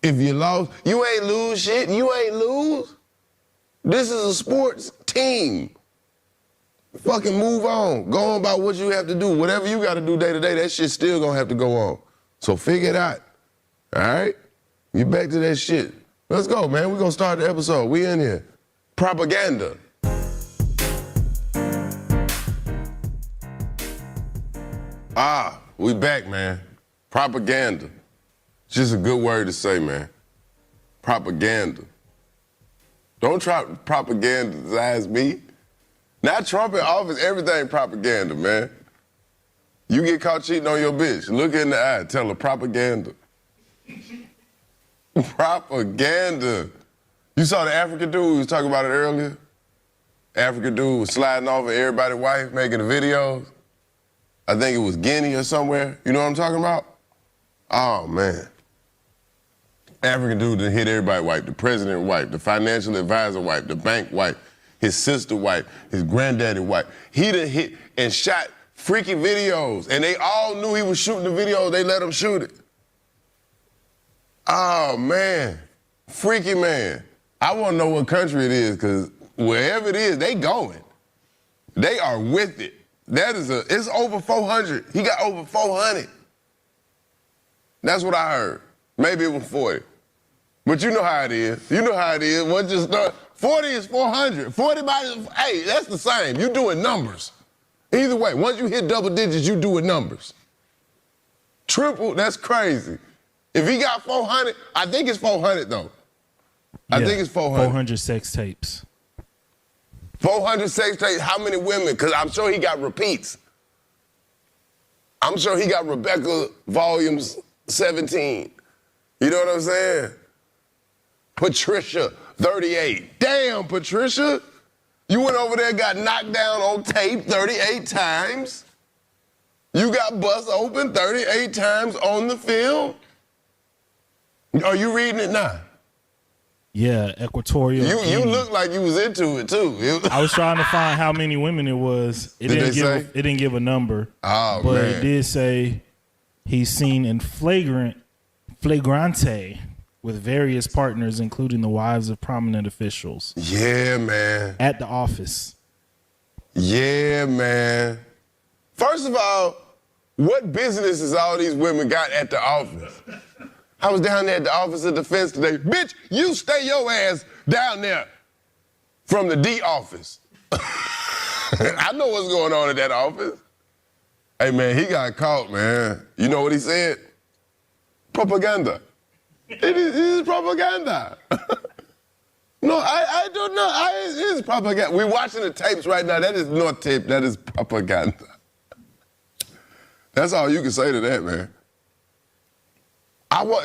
If you lost, you ain't lose shit. You ain't lose. This is a sports team. Fucking move on. Go on about what you have to do. Whatever you got to do day to day, that shit still gonna have to go on. So figure it out. All right? Get back to that shit. Let's go, man. We're gonna start the episode. We in here. Propaganda. We back, man. Propaganda. It's just a good word to say, man. Propaganda. Don't try to propagandize me. Now Trump in office, everything propaganda, man. You get caught cheating on your bitch, look her in the eye, tell her propaganda. Propaganda. You saw the African dude, we was talking about it earlier? African dude was sliding off of everybody's wife, making the videos. I think it was Guinea or somewhere. You know what I'm talking about? Oh, man. African dude that hit everybody white. The president white. The financial advisor white. The bank white. His sister white. His granddaddy white. He done hit and shot freaky videos. And they all knew he was shooting the video. They let him shoot it. Oh, man. Freaky man. I want to know what country it is, because wherever it is, they going. They are with it. It's over 400. He got over 400. That's what I heard. Maybe it was 40. But you know how it is. You know how it is. Once you start, 40 is 400. 40 hey, that's the same. You doing numbers. Either way, once you hit double digits, you doing numbers. Triple, that's crazy. If he got 400, I think it's 400 though. I think it's 400.
400 sex tapes.
400 sex tapes, how many women? Because I'm sure he got repeats. I'm sure he got Rebecca volumes 17. You know what I'm saying? Patricia, 38. Damn, Patricia. You went over there and got knocked down on tape 38 times. You got bust open 38 times on the film. Are you reading it now?
Yeah, Equatorial.
You look like you was into it too.
I was trying to find how many women it was. It didn't give a number.
Oh,
but
man.
It did say he's seen in flagrante with various partners, including the wives of prominent officials.
Yeah, man.
At the office.
Yeah, man. First of all, what business is all these women got at the office? I was down there at the Office of Defense today. Bitch, you stay your ass down there from the D office. I know what's going on at that office. Hey, man, he got caught, man. You know what he said? Propaganda. It is propaganda. No, I don't know. It is propaganda. We're watching the tapes right now. That is not tape. That is propaganda. That's all you can say to that, man.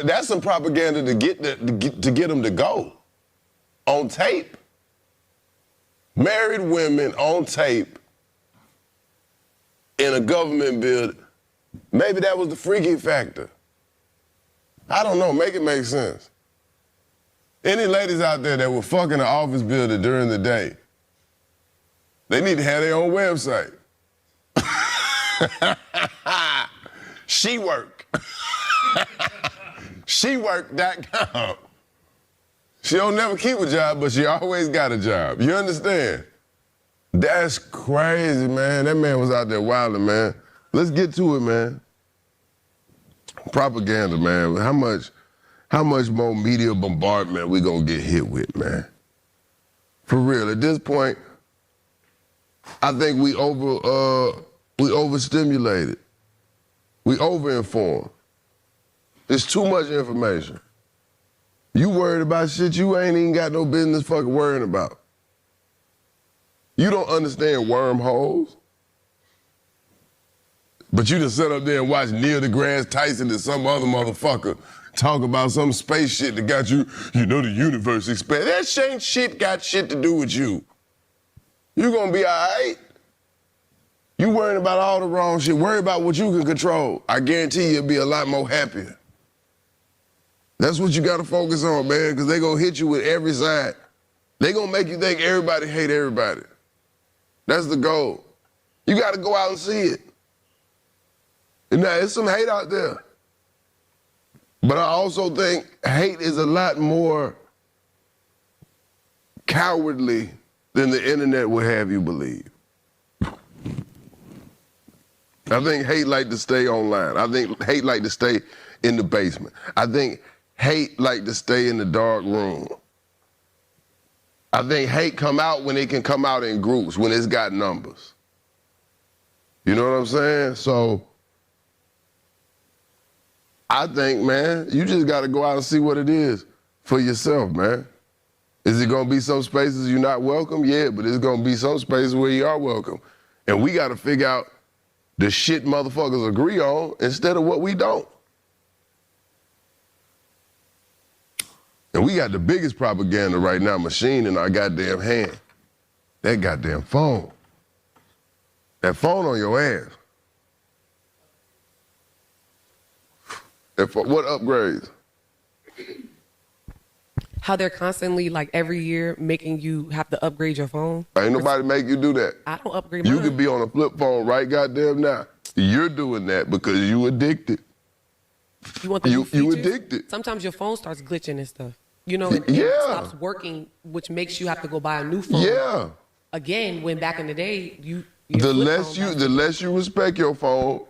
That's some propaganda to get them to go on tape. Married women on tape in a government building. Maybe that was the freaky factor. I don't know. Make it make sense. Any ladies out there that were fucking an office building during the day, they need to have their own website. She work. Shework.com. She don't never keep a job, but she always got a job. You understand? That's crazy, man. That man was out there wilding, man. Let's get to it, man. Propaganda, man. How much more media bombardment we gonna get hit with, man? For real, at this point, I think we overstimulated. We overinformed. It's too much information. You worried about shit you ain't even got no business fucking worrying about. You don't understand wormholes. But you just sit up there and watch Neil deGrasse Tyson and some other motherfucker talk about some space shit that got you, the universe expanded. That shit got shit to do with you. You gonna be all right. You worrying about all the wrong shit. Worry about what you can control. I guarantee you'll be a lot more happier. That's what you gotta focus on, man, because they gonna hit you with every side. They gonna make you think everybody hate everybody. That's the goal. You gotta go out and see it. And now, there's some hate out there. But I also think hate is a lot more cowardly than the internet will have you believe. I think hate like to stay online. I think hate like to stay in the basement. I think hate like to stay in the dark room. I think hate come out when it can come out in groups, when it's got numbers. You know what I'm saying? So I think, man, you just got to go out and see what it is for yourself, man. Is it going to be some spaces you're not welcome? Yeah, but it's going to be some spaces where you are welcome. And we got to figure out the shit motherfuckers agree on instead of what we don't. And we got the biggest propaganda right now machine in our goddamn hand. That goddamn phone. That phone on your ass. What upgrades?
how they're constantly like every year making you have to upgrade your phone.
Ain't nobody make you do that.
I don't upgrade mine.
You could be on a flip phone right goddamn now. You're doing that because you addicted.
You want the new
you
features?
addicted.
Sometimes your phone starts glitching and stuff. You know, and
Yeah.
it stops working, which makes you have to go buy a new phone.
Yeah.
Again, when back in the day,
The less you respect your phone,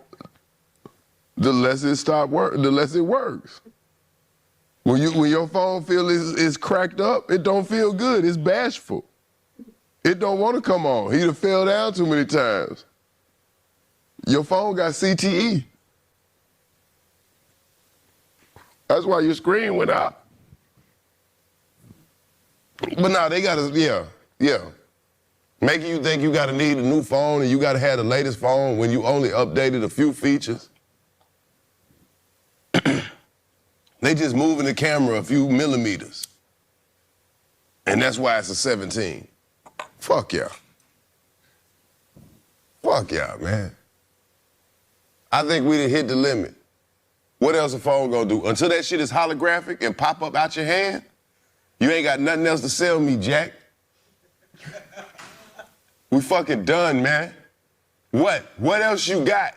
the less it works. When your phone is cracked up, it don't feel good. It's bashful. It don't want to come on. He done fell down too many times. Your phone got CTE. That's why your screen went out. But now they got to, yeah. Making you think you got to need a new phone and you got to have the latest phone when you only updated a few features. They just moving the camera a few millimeters. And that's why it's a 17. Fuck y'all. Fuck y'all, man. I think we done hit the limit. What else a phone gonna do? Until that shit is holographic and pop up out your hand, you ain't got nothing else to sell me, Jack. We fucking done, man. What? What else you got?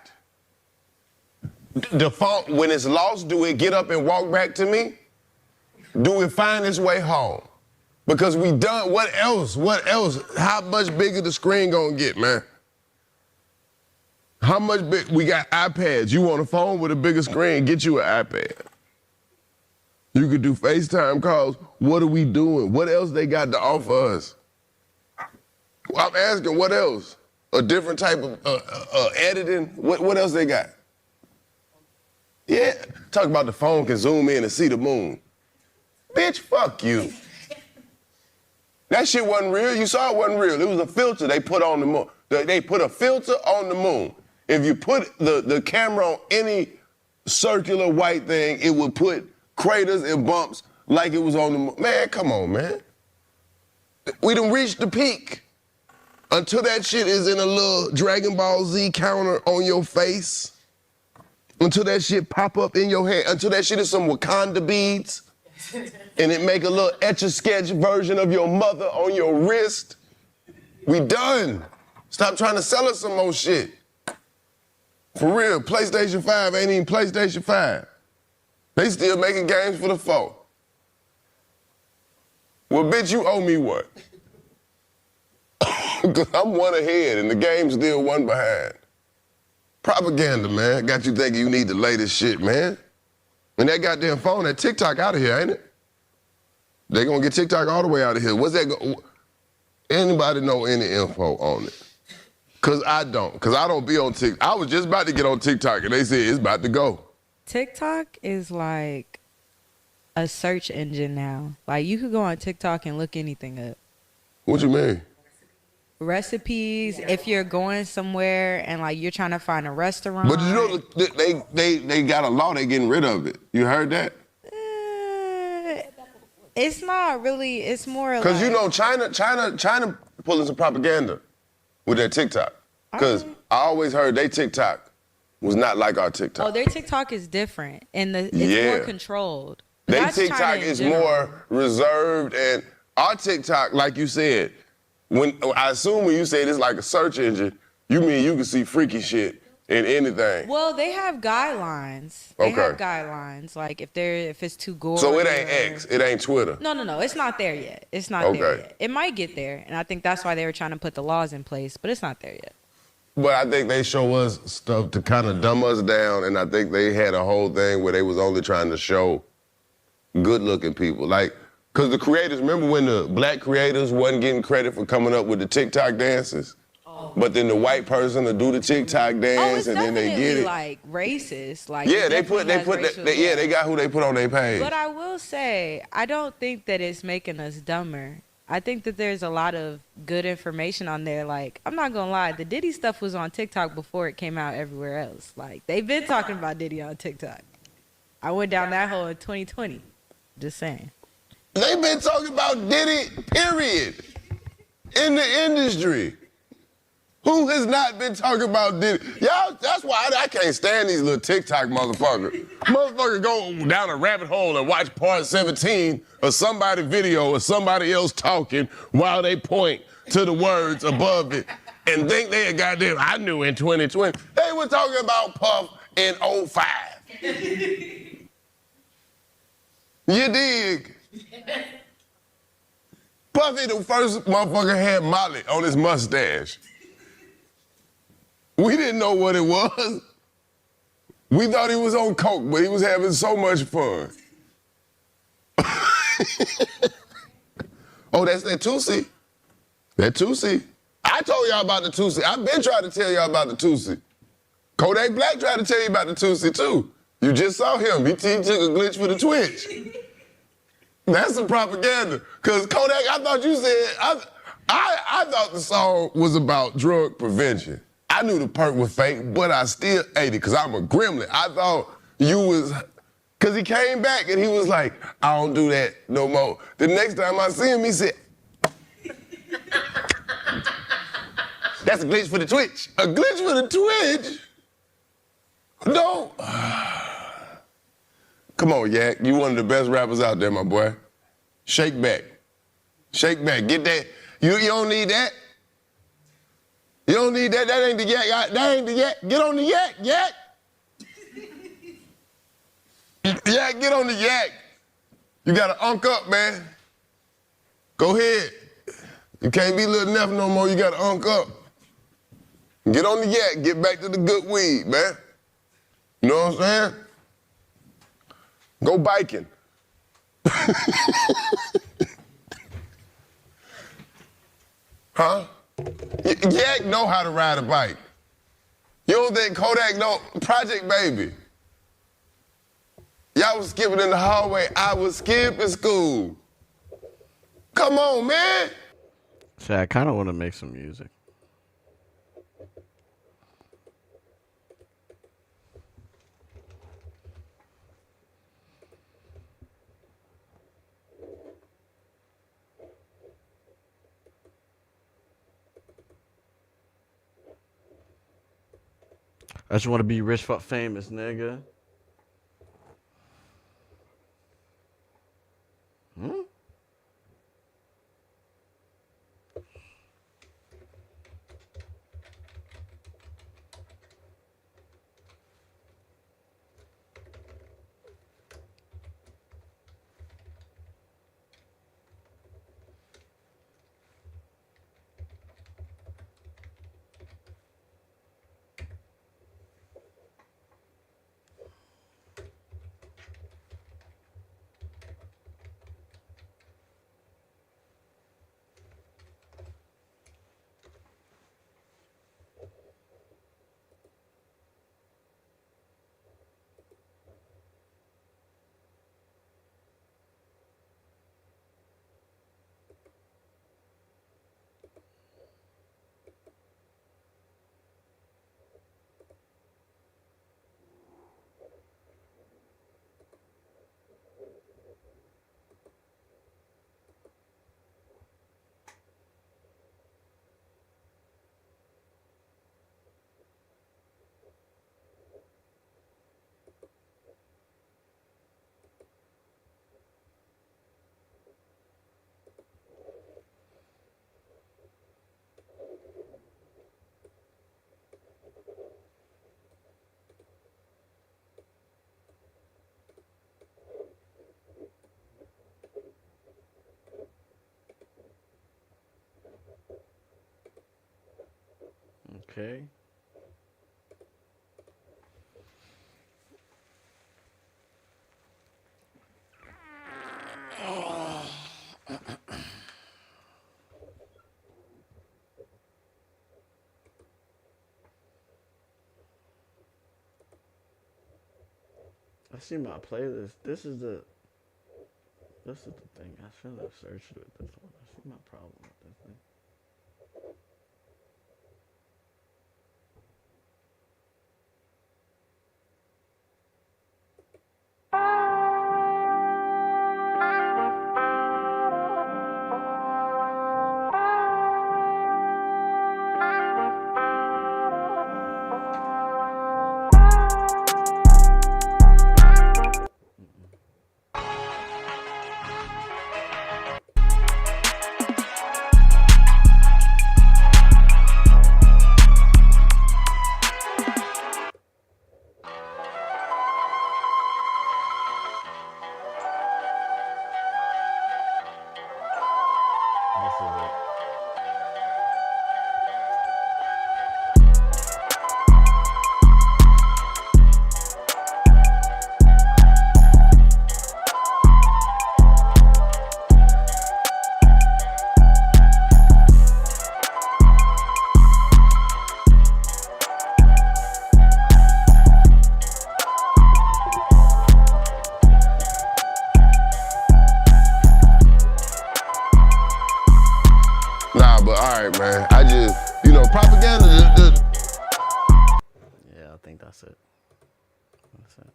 The phone, when it's lost, do it get up and walk back to me? Do it find its way home? Because we done, what else? What else? How much bigger the screen gonna get, man? How much big? We got iPads. You want a phone with a bigger screen, get you an iPad. You could do FaceTime calls. What are we doing? What else they got to offer us? Well, I'm asking, what else? A different type of editing? What else they got? Yeah, talk about the phone can zoom in and see the moon. Bitch, fuck you. That shit wasn't real. You saw it wasn't real. It was a filter they put on the moon. They put a filter on the moon. If you put the camera on any circular white thing, it would put craters and bumps like it was on the moon. Man, come on, man. We done reached the peak. Until that shit is in a little Dragon Ball Z counter on your face. Until that shit pop up in your head. Until that shit is some Wakanda beads. And it make a little Etch-a-Sketch version of your mother on your wrist. We done. Stop trying to sell us some more shit. For real, PlayStation 5 ain't even PlayStation 5. They still making games for the 4. Well, bitch, you owe me what? Because I'm one ahead and the game's still one behind. Propaganda, man. Got you thinking you need the latest shit, man. And that goddamn phone, that TikTok out of here, ain't it? They gonna get TikTok all the way out of here. What's that? Anybody know any info on it? Cause I don't be on TikTok. I was just about to get on TikTok and they said it's about to go.
TikTok is like a search engine now. Like you could go on TikTok and look anything up.
What you mean?
Recipes, if you're going somewhere and like you're trying to find a restaurant.
But you know they got a law, they getting rid of it. You heard that?
It's not really, it's more like.
Cause you know China pulling some propaganda with their TikTok. Cause I always heard they TikTok was not like our TikTok.
Oh, their TikTok is different and it's more controlled.
Their
That's
TikTok
China in
is
general.
more reserved, and our TikTok, like you said, when I assume when you said it's like a search engine, you mean you can see freaky shit in anything.
Well, they have guidelines. They have guidelines. Like if it's too gory.
So it ain't X, it ain't Twitter.
No. It's not there yet. It's not there yet. It might get there, and I think that's why they were trying to put the laws in place, but it's not there yet.
But I think they show us stuff to kind of dumb us down, and I think they had a whole thing where they was only trying to show good-looking people. Like, because the creators, remember when the black creators wasn't getting credit for coming up with the TikTok dances? But then the white person will do the TikTok dance and then they get it.
Like racist. Like
yeah, they got who they put on their page.
But I will say, I don't think that it's making us dumber. I think that there's a lot of good information on there. Like, I'm not gonna lie, the Diddy stuff was on TikTok before it came out everywhere else. Like, they've been talking about Diddy on TikTok. I went down that hole in 2020. Just saying.
They've been talking about Diddy, period, in the industry. Who has not been talking about Diddy? Y'all, that's why I can't stand these little TikTok motherfuckers. Motherfuckers go down a rabbit hole and watch part 17 of somebody's video or somebody else talking while they point to the words above it and think they a goddamn, I knew in 2020. They were talking about Puff in 05. You dig? Puffy, the first motherfucker, had Molly on his mustache. We didn't know what it was. We thought he was on coke, but he was having so much fun. Oh, that's that Tootsie. That Tootsie. I told y'all about the Tootsie. I've been trying to tell y'all about the Tootsie. Kodak Black tried to tell you about the Tootsie, too. You just saw him. He took a glitch for the Twitch. That's some propaganda. Because Kodak, I thought you said, I thought the song was about drug prevention. I knew the perk was fake, but I still ate it because I'm a gremlin. I thought you was, because he came back and he was like, I don't do that no more. The next time I see him, he said, that's a glitch for the Twitch. A glitch for the Twitch? No. Come on, Yak. You one of the best rappers out there, my boy. Shake back. Shake back. Get that. You don't need that. You don't need that. That ain't the Yak. That ain't the Yak. Get on the Yak, Yak. Yak, get on the Yak. You gotta unk up, man. Go ahead. You can't be little Neff no more. You gotta unk up. Get on the Yak. Get back to the good weed, man. You know what I'm saying? Go biking. Huh? Yak know how to ride a bike. You don't think Kodak know? Project Baby. Y'all was skipping in the hallway. I was skipping school. Come on, man.
So I kind of want to make some music. I just want to be rich, fuck famous, nigga. Okay. I see my playlist. This is the thing. I should have searched with this one. I see my problem with this thing.
think that's it. That's it.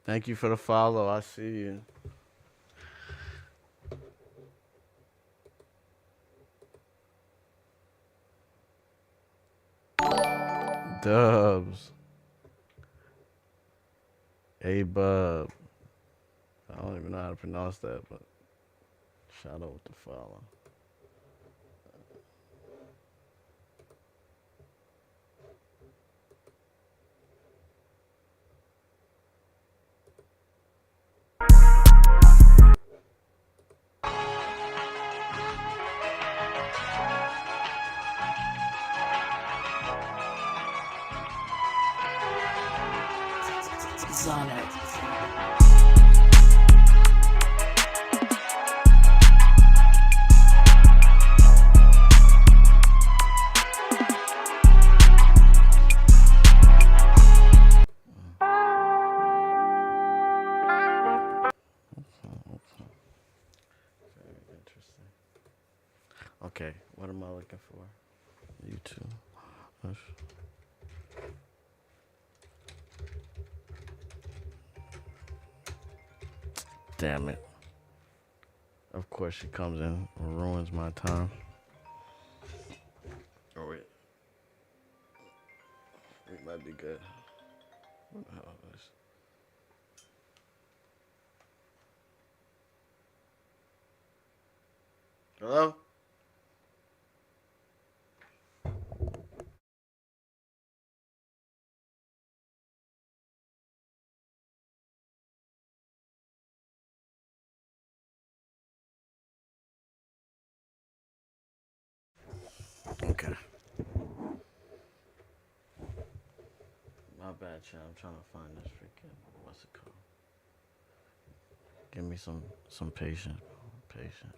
Thank you for the follow. I see you. Dubs. A-Bub. I don't even know how to pronounce that, but shout out with the follow. Okay, what am I looking for? YouTube. Damn it. Of course she comes in and ruins my time. Oh wait. It might be good. What the hell is this? Hello? Okay. My bad, chat. I'm trying to find this freaking, what's it called? Give me some patience. Patience.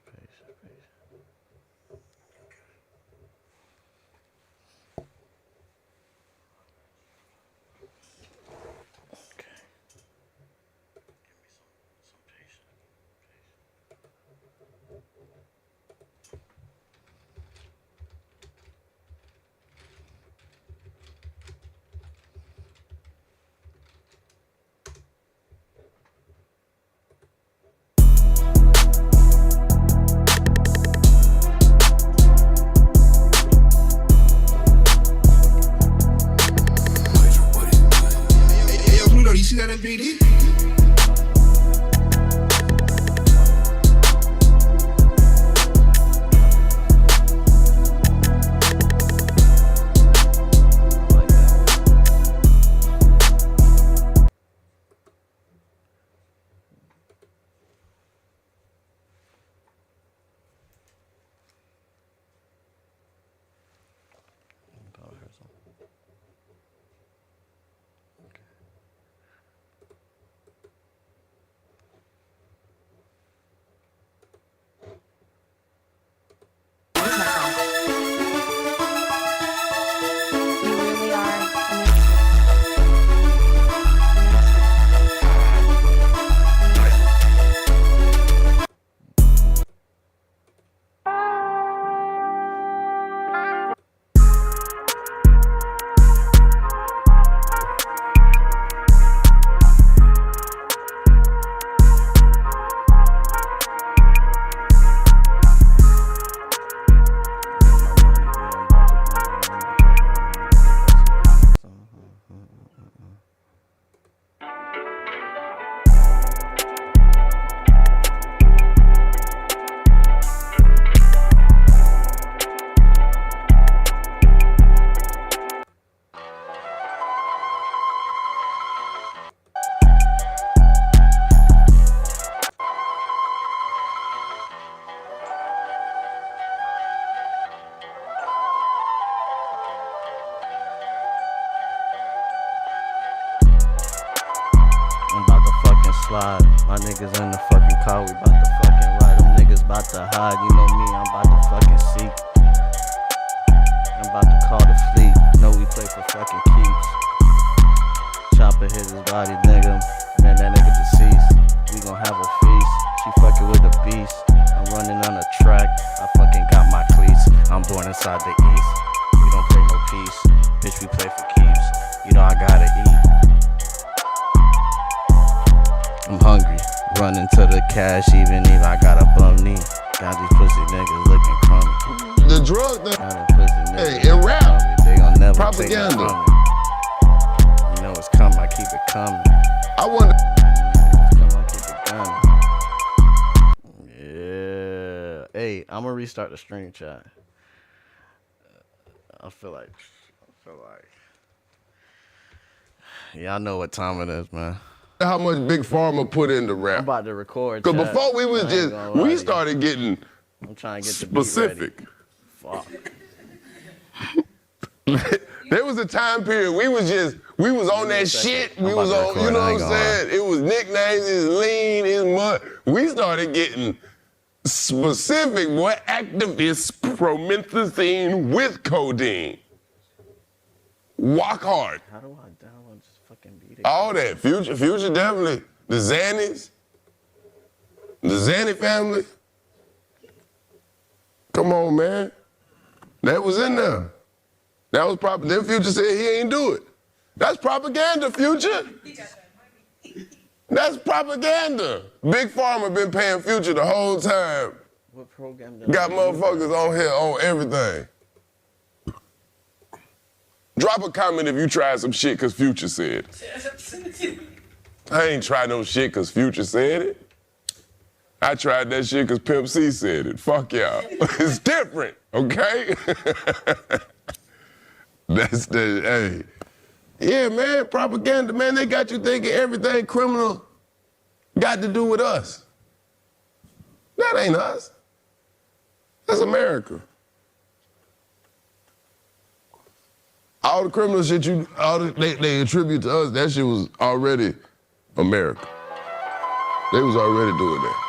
slide. My niggas in the fucking car, we about to fucking ride. Them niggas about to hide, you know me, I'm about to fucking seek. I'm about to call the fleet, know we play for fucking keeps. Chopper hit his body, nigga, man, that nigga deceased. We gon' have a feast, she fucking with the beast. I'm running on the track, I fucking got my cleats. I'm born inside the east, we don't play no peace. Bitch, we play for keeps, you know I gotta eat. I'm hungry, running to the cash, even if I got a bum knee. Got these pussy niggas looking crummy.
The drug thing, hey, in rap,
they gon' never
propaganda.
Take it from me. You know it's coming, I keep it coming.
I wonder.
Yeah. Hey, I'm gonna restart the stream chat. I feel like. Yeah, I know what time it is, man.
How much Big Pharma put into rap?
I'm about to record.
Because
chat.
before we was just, we started getting
I'm trying to get the
specific.
Beat ready. Fuck.
There was a time period we was on that shit. We was on, you know what I'm saying? It was nicknames, it's lean, it's mud. We started getting specific, boy, activists, promethazine with codeine. Walk hard.
How do I download this fucking beat?
All that. Future definitely. The Xannies. The Xanny family. Come on, man. That was in there. That was propaganda. Then Future said he ain't do it. That's propaganda, Future. That's propaganda. Big Pharma been paying Future the whole time.
What program?
Got motherfuckers on here on everything. Drop a comment if you tried some shit because Future said it. I ain't tried no shit because Future said it. I tried that shit because Pimp C said it. Fuck y'all. It's different, okay? That's the, hey. Yeah, man, propaganda, man, they got you thinking everything criminal got to do with us. That ain't us. That's America. All the criminal shit they attribute to us, that shit was already America. They was already doing that.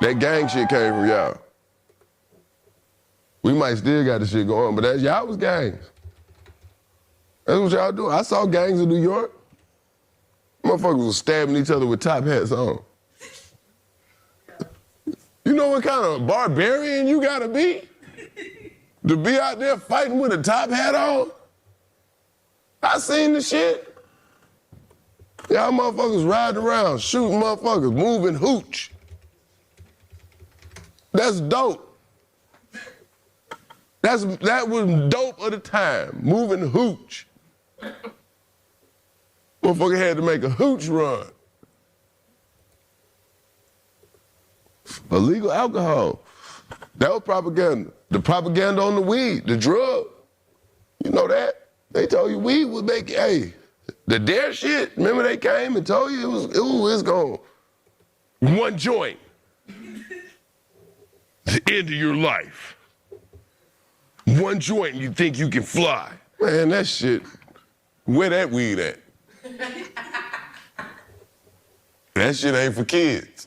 That gang shit came from y'all. We might still got the shit going, but that's y'all was gangs. That's what y'all do. I saw gangs in New York. Motherfuckers was stabbing each other with top hats on. You know what kind of barbarian you gotta be to be out there fighting with a top hat on? I seen the shit. Y'all motherfuckers riding around, shooting motherfuckers, moving hooch. That's dope. That was dope at the time, moving hooch. Motherfucker had to make a hooch run. Illegal alcohol. That was propaganda. The propaganda on the weed, the drug. You know that? They told you weed would make, hey, the dare shit, remember they came and told you it's gone. One joint. The end of your life. One joint and you think you can fly. Man, that shit, where that weed at? That shit ain't for kids.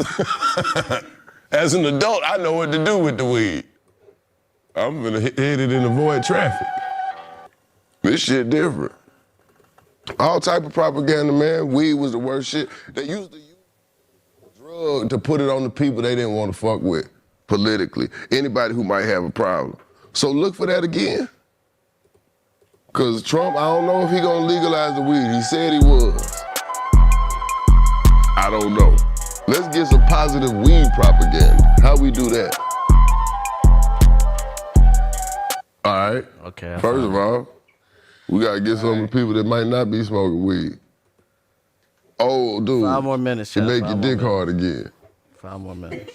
As an adult, I know what to do with the weed. I'm gonna hit it and avoid traffic. This shit different. All type of propaganda, man. Weed was the worst shit. They used to use drug to put it on the people they didn't want to fuck with politically. Anybody who might have a problem. So look for that again. Cause Trump, I don't know if he gonna legalize the weed. He said he was. I don't know. Let's get some positive weed propaganda. How we do that? All right.
Okay.
First of all, we gotta get some people that might not be smoking weed. Old dude.
5 more minutes,
it make your dick hard again.
5 more minutes.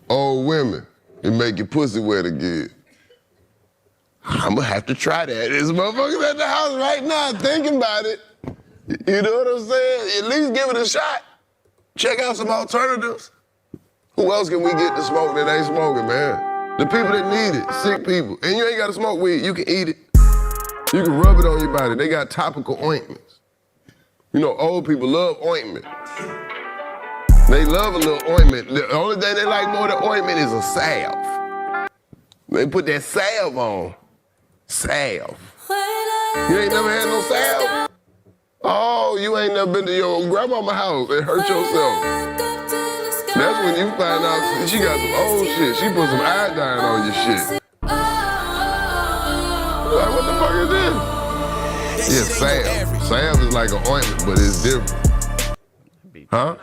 Old women, it make your pussy wet again. I'm gonna have to try that. There's motherfuckers at the house right now thinking about it. You know what I'm saying? At least give it a shot. Check out some alternatives. Who else can we get to smoke that ain't smoking, man? The people that need it, sick people. And you ain't gotta smoke weed, you can eat it. You can rub it on your body. They got topical ointments. You know, old people love ointment. They love a little ointment. The only thing they like more than ointment is a salve. They put that salve on. Salve. You ain't never had no salve? Oh, you ain't never been to your grandmama's house and hurt yourself. That's when you find out she got some old shit. She put some iodine on your shit. Like, what the fuck is this? Yeah, salve. Salve is like an ointment, but it's different. Huh?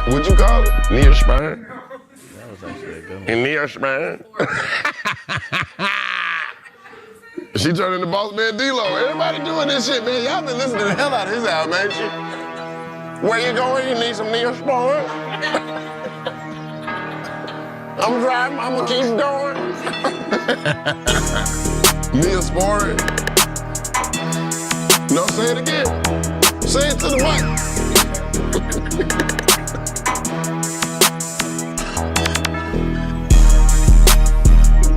What'd you call it? Neosporin?
That was actually a good one.
Neosporin? She turned into Boss Man D-Lo. Everybody doing this shit, man. Y'all been listening to the hell out of his album, ain't you? Where you going? You need some Neosporin? I'm driving. I'm gonna keep going. Neosporin. No, say it again. Say it to the mic.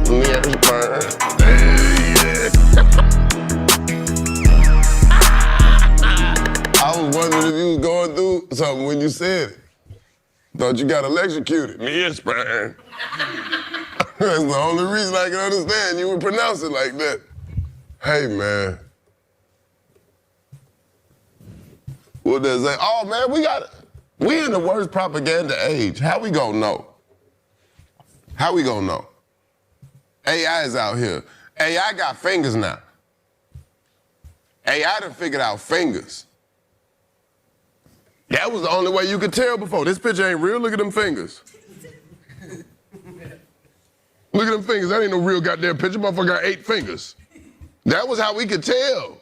Neosporin. I was wondering if you was going through something when you said it. Thought you got electrocuted. Neosporin. That's the only reason I can understand you would pronounce it like that. Hey, man. What does that? Oh, man, we in the worst propaganda age. How we gonna know? How we gonna know? AI is out here. AI got fingers now. AI done figured out fingers. That was the only way you could tell before. This picture ain't real. Look at them fingers. Look at them fingers. That ain't no real goddamn picture. Motherfucker got 8 fingers. That was how we could tell.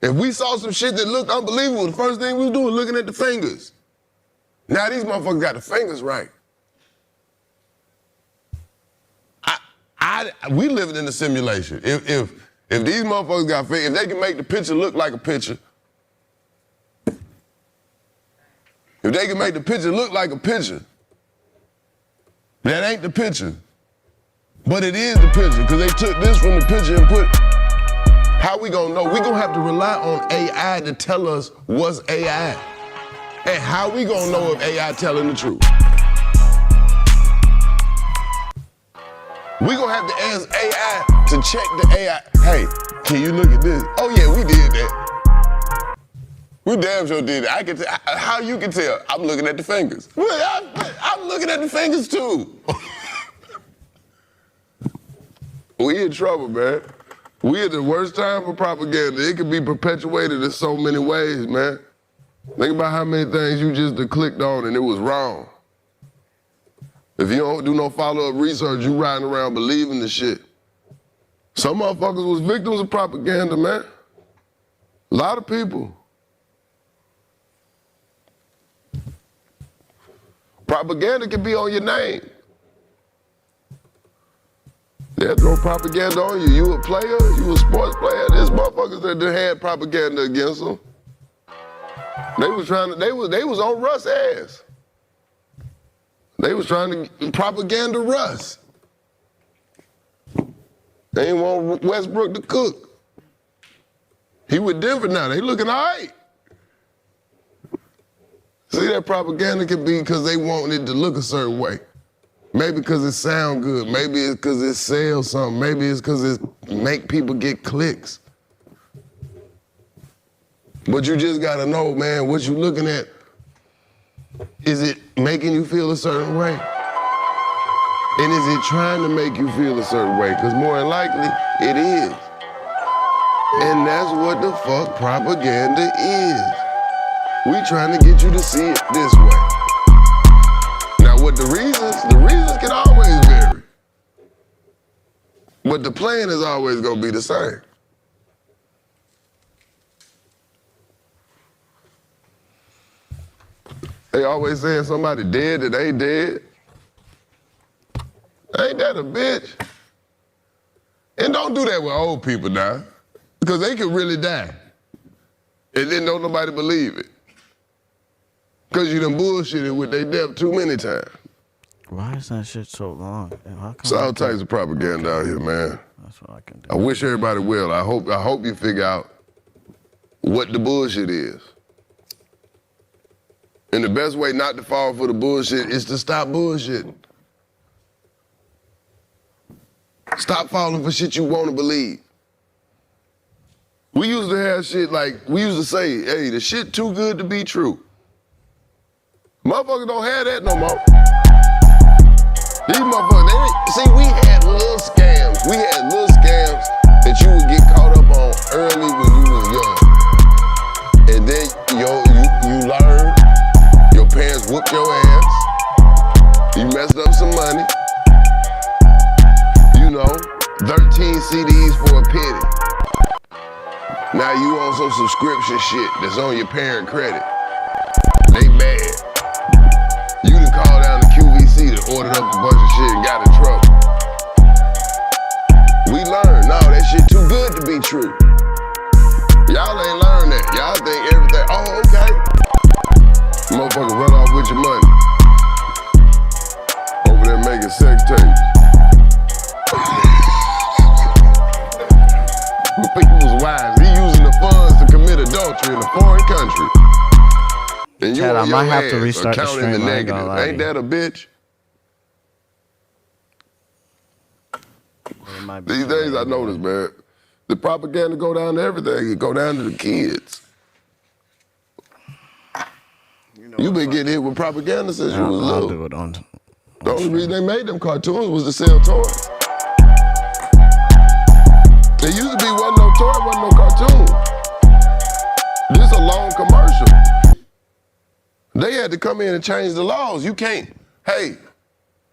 If we saw some shit that looked unbelievable, the first thing we was doing was looking at the fingers. Now these motherfuckers got the fingers right. We living in a simulation. If these motherfuckers got fingers, if they can make the picture look like a picture, if they can make the picture look like a picture, that ain't the picture. But it is the picture, because they took this from the picture and put, how we gonna know? We gonna have to rely on AI to tell us what's AI. And how we gonna know if AI telling the truth? We gonna have to ask AI to check the AI. Hey, can you look at this? Oh yeah, we did that. We damn sure did that. I can tell. How you can tell? I'm looking at the fingers. Well, I'm looking at the fingers too. We in trouble, man. We at the worst time for propaganda. It can be perpetuated in so many ways, man. Think about how many things you just clicked on and it was wrong. If you don't do no follow-up research, you riding around believing the shit. Some motherfuckers was victims of propaganda, man. A lot of people. Propaganda can be on your name. They'll throw propaganda on you. You a player, you a sports player. There's motherfuckers that had propaganda against them. They was on Russ' ass. They was trying to propaganda Russ. They didn't want Westbrook to cook. He with Denver now. They looking all right. See, that propaganda can be because they want it to look a certain way. Maybe because it sound good. Maybe it's because it sells something. Maybe it's because it make people get clicks. But you just gotta know, man, what you looking at, is it making you feel a certain way? And is it trying to make you feel a certain way? Because more than likely, it is. And that's what the fuck propaganda is. We trying to get you to see it this way. Now what the reasons can always vary. But the plan is always gonna be the same. They always saying somebody dead that ain't dead. Ain't that a bitch? And don't do that with old people now, because they can really die. And then don't nobody believe it. Because you done bullshitted with their death too many times.
Why is that shit so long?
It's all types of propaganda out here, man.
That's what I can do.
I wish everybody well. I hope you figure out what the bullshit is. And the best way not to fall for the bullshit is to stop bullshitting. Stop falling for shit you want to believe. We used to have shit like, we used to say, hey, the shit too good to be true. Motherfuckers don't have that no more. These motherfuckers, see, we had little scams. We had little scams that you would get caught up on early when you was young. And then you learned, your parents whooped your ass, you messed up some money, 13 CDs for a penny. Now you on some subscription shit that's on your parent credit. They mad. You done called down the QVC to order up a bunch of shit and got in trouble. We learned, no, that shit too good to be true. Y'all ain't learned that. Y'all think everything, oh, okay. Motherfucker run off with your money. Over there making sex tapes. People's wives, he using the funds to commit adultery in a foreign country. And you
Chad,
on
I might
your
have to
ass
restart the
accounting
stream,
the
I ain't gonna
negative.
lie to
Ain't
you.
that a bitch? These days I notice, man, the propaganda go down to everything. It go down to the kids. You been getting hit with propaganda since you was
I'll
little.
do it on.
The only reason they made them cartoons was to sell toys. There used to be wasn't no toy, wasn't no cartoon. This a long commercial. They had to come in and change the laws. You can't, hey,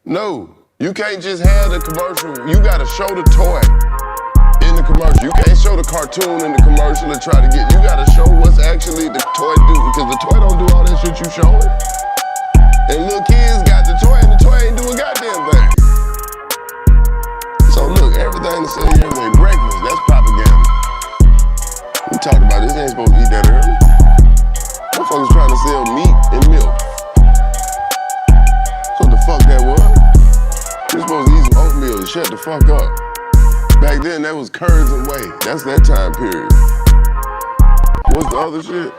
no, you can't just have the commercial. You gotta show the toy in the commercial. You can't show the cartoon in the commercial and try to get, you gotta show what's actually the toy do, because the toy don't do all that shit you showing. And little kids got the toy and the toy ain't doing goddamn thing. So look, everything to say everything, breakfast, that's propaganda. We talked about this, they ain't supposed to eat that early. Motherfuckers trying to sell meat and milk. So what the fuck that was? You're supposed to eat some oatmeal and shut the fuck up. Back then, that was curds and whey. That's that time period. What's the other shit?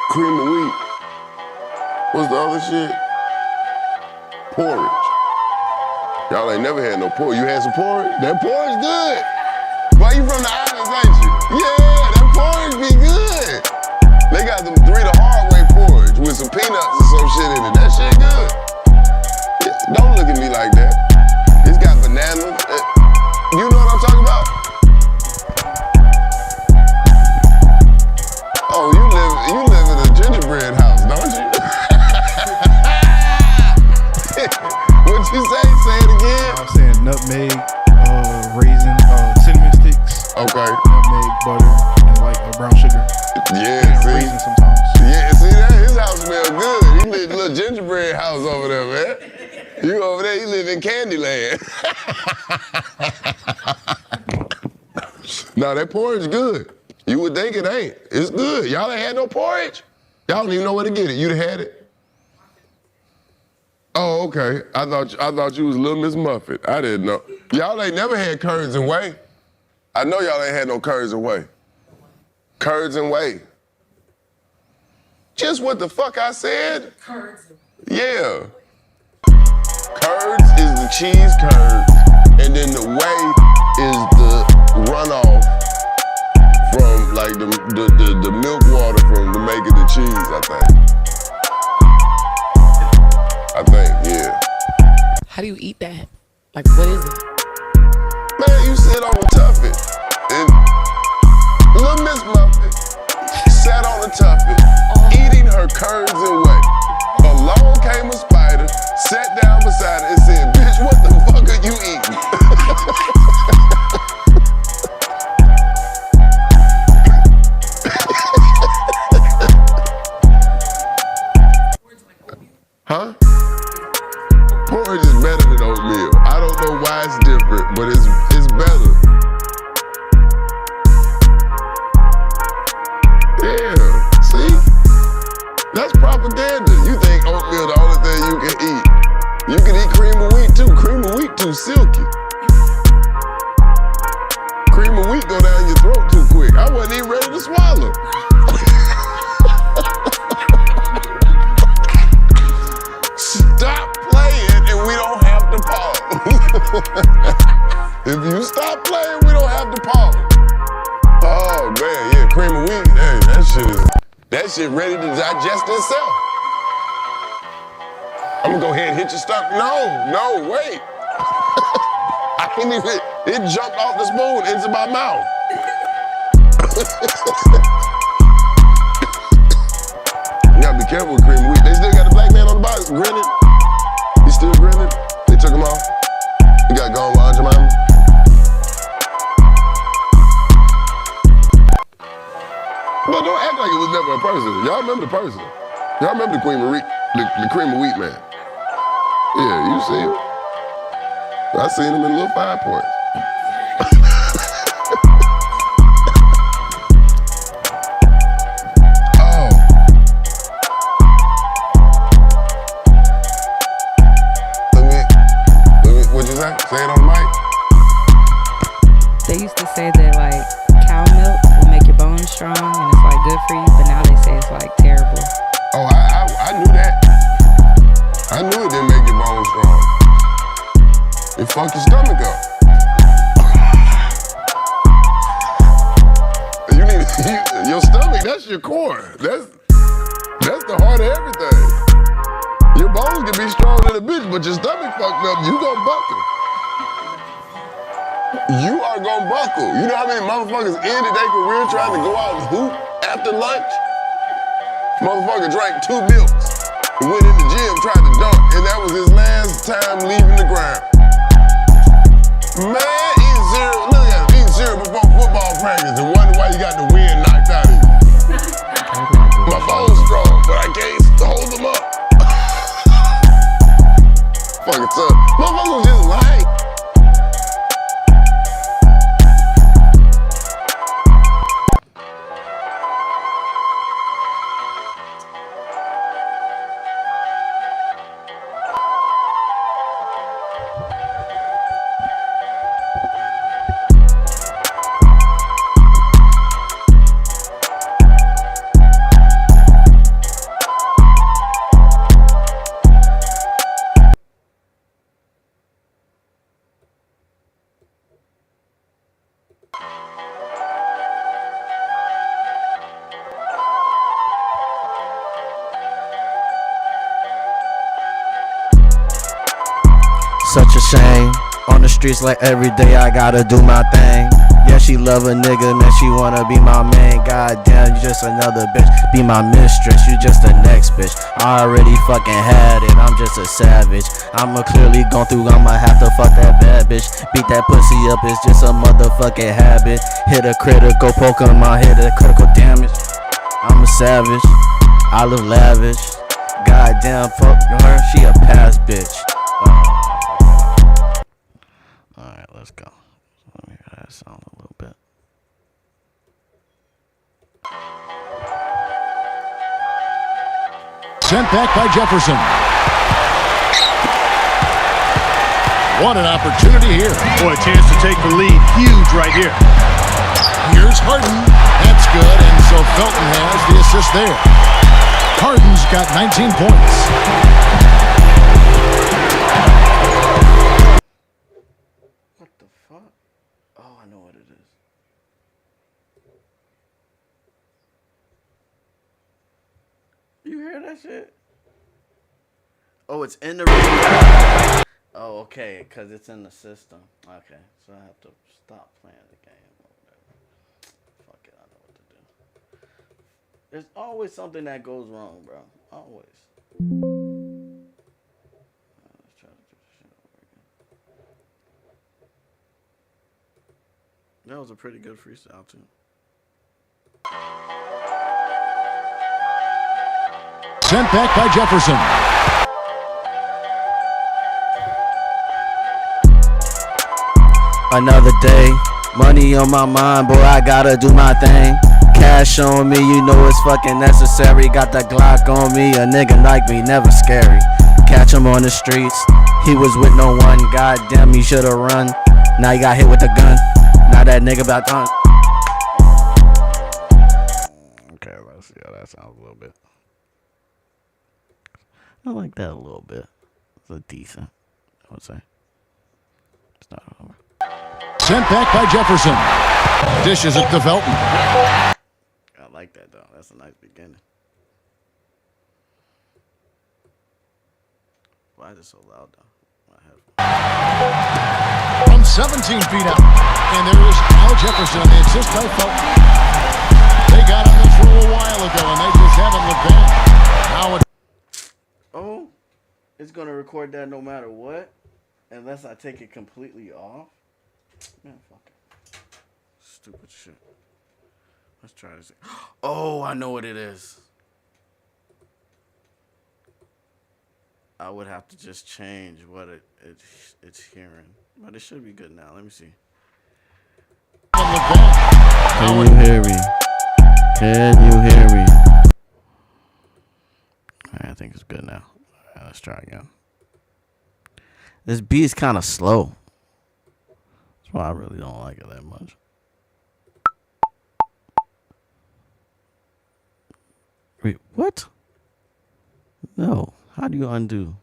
Cream of wheat. What's the other shit? Porridge. Y'all ain't never had no porridge. You had some porridge? That porridge good. Why you from the islands, ain't you? Yeah, that porridge be good. They got them 3 the hard way porridge with some peanuts and some shit in it. That shit good. Yeah, don't look at me like that. It's got bananas. You know what I'm talking about? Oh, you live in a gingerbread house, don't you? What you say? Say it again.
I'm saying nutmeg, raisin, cinnamon sticks.
Okay.
Nutmeg, butter, and like brown sugar.
Yeah,
and
see?
raisin sometimes.
Yeah, see that? His house smell good. He live in a little gingerbread house over there, man. You over there, you live in Candyland. Nah, that porridge good. You would think it ain't. It's good. Y'all ain't had no porridge? Y'all don't even know where to get it. You'd have had it? Oh, okay. I thought you was Little Miss Muffet. I didn't know. Y'all ain't never had curds and whey. I know y'all ain't had no curds and whey. Curds and whey. Just what the fuck I said? Curds. Yeah. Curds is the cheese curds, and then the whey is the runoff from like the milk water from the making the cheese, I think, yeah.
How do you eat that? Like, what is it?
Man, you sit on the tuffet. And Little Miss Muffet sat on the tuffet, eating her curds and whey. Along came a spider, sat down beside it and said, bitch, what the fuck are you eating? Huh? Porridge is better than oatmeal. I don't know why it's different, but it's better. Yeah, see? That's propaganda. You think oatmeal the only thing you can eat. You can eat cream of wheat too. Cream of wheat too silky. Cream of wheat go down your throat too quick. I wasn't even ready to swallow. If you stop playing, we don't have to pause. Oh man, yeah, cream of wheat. Hey, that shit ready to digest itself. I'm gonna go ahead and hit your stomach. No, wait. I can't even. It jumped off the spoon into my mouth. You gotta be careful with cream of wheat. They still got the black man on the box grinning. He's still grinning. They took him off. He got gone by Aunt Jemima. Well, don't act like it was never a person. Y'all remember the person. Y'all remember the cream of wheat, the cream of wheat man. Yeah, you see him. I seen him in Little 5 Points. What'd you say? Say it on the mic.
They used to say that like cow milk will make your bones strong and it's like good for you, but now they say it's like terrible.
Oh, I knew that. I knew it didn't make your bones strong. It fucked your stomach up. Your stomach, that's your core. That's the heart of everything. Your bones can be strong than a bitch, but your stomach fucked up, you gon' buckle. You are gon' buckle. You know how many motherfuckers ended their career trying to go out and hoop after lunch? Motherfucker drank 2 milks and went in the gym, tried to dunk, and that was his last time leaving the ground. Man, eating cereal, look at him, eating cereal before football practice and wonder why you got the wind knocked out of you. My bones strong, but I can't hold them up. Fucking tough. Motherfuckers was just lying.
Such a shame. On the streets like every day I gotta do my thing. Yeah, she love a nigga, man, she wanna be my man. Goddamn, you just another bitch. Be my mistress, you just the next bitch. I already fucking had it, I'm just a savage. I'ma clearly gone through, I'ma have to fuck that bad bitch. Beat that pussy up, it's just a motherfucking habit. Hit a critical poke on my head, a critical damage. I'm a savage, I live lavish. Goddamn, fuck her, she a past bitch. Alright, let's go. Let me hear that sound a little bit.
Sent back by Jefferson. What an opportunity here.
Boy, a chance to take the lead. Huge right here.
Here's Harden. That's good, and so Felton has the assist there. Harden's got 19 points.
Oh, I know what it is. You hear that shit? Oh, it's in the radio. Oh, okay, because it's in the system. Okay, so I have to stop playing the game or whatever. Fuck it, I know what to do. There's always something that goes wrong, bro. Always. Let's try to do this shit over again. That was a pretty good freestyle, too.
Sent back by Jefferson.
Another day, money on my mind, boy, I gotta do my thing. Cash on me, you know it's fucking necessary. Got that Glock on me, a nigga like me, never scary. Catch him on the streets, he was with no one. Goddamn, he should've run. Now he got hit with a gun. Now that nigga about done. Okay, let's see how that sounds a little bit. I like that a little bit. It's a decent, I would say. It's not over.
Sent back by Jefferson. Dishes it to Felton.
I like that, though. That's a nice beginning. Why is it so loud, though?
From 17 feet out. And there is Al Jefferson on the assist by Felton. They got on this rule a while ago, and they just haven't looked back. Now
Oh, it's going to record that no matter what, unless I take it completely off. Man, fuck it. Stupid shit. Let's try this. Oh, I know what it is. I would have to just change what it's hearing. But it should be good now. Let me see.
Can you hear me? Can you hear me? Alright, I think it's good now. Alright, let's try again. This beat is kind of slow. That's why I really don't like it that much. Wait, what? No. How do you undo?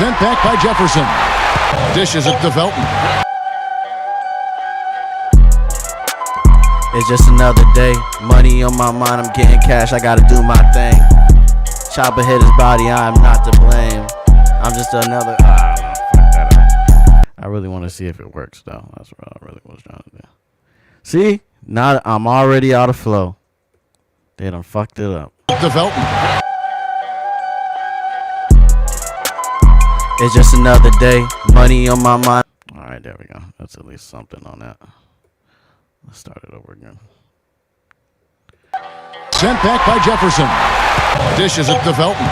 Sent back by Jefferson. Dishes it to Felton.
It's just another day. Money on my mind, I'm getting cash, I gotta do my thing. Chopper hit his body, I am not to blame. I'm just another. I really want to see if it works, though. That's what I really was trying to do. See? Now I'm already out of flow. They done fucked it up.
To Felton.
It's just another day. Money on my mind. All right, there we go. That's at least something on that. Let's start it over again.
Sent back by Jefferson. Dishes it to Felton.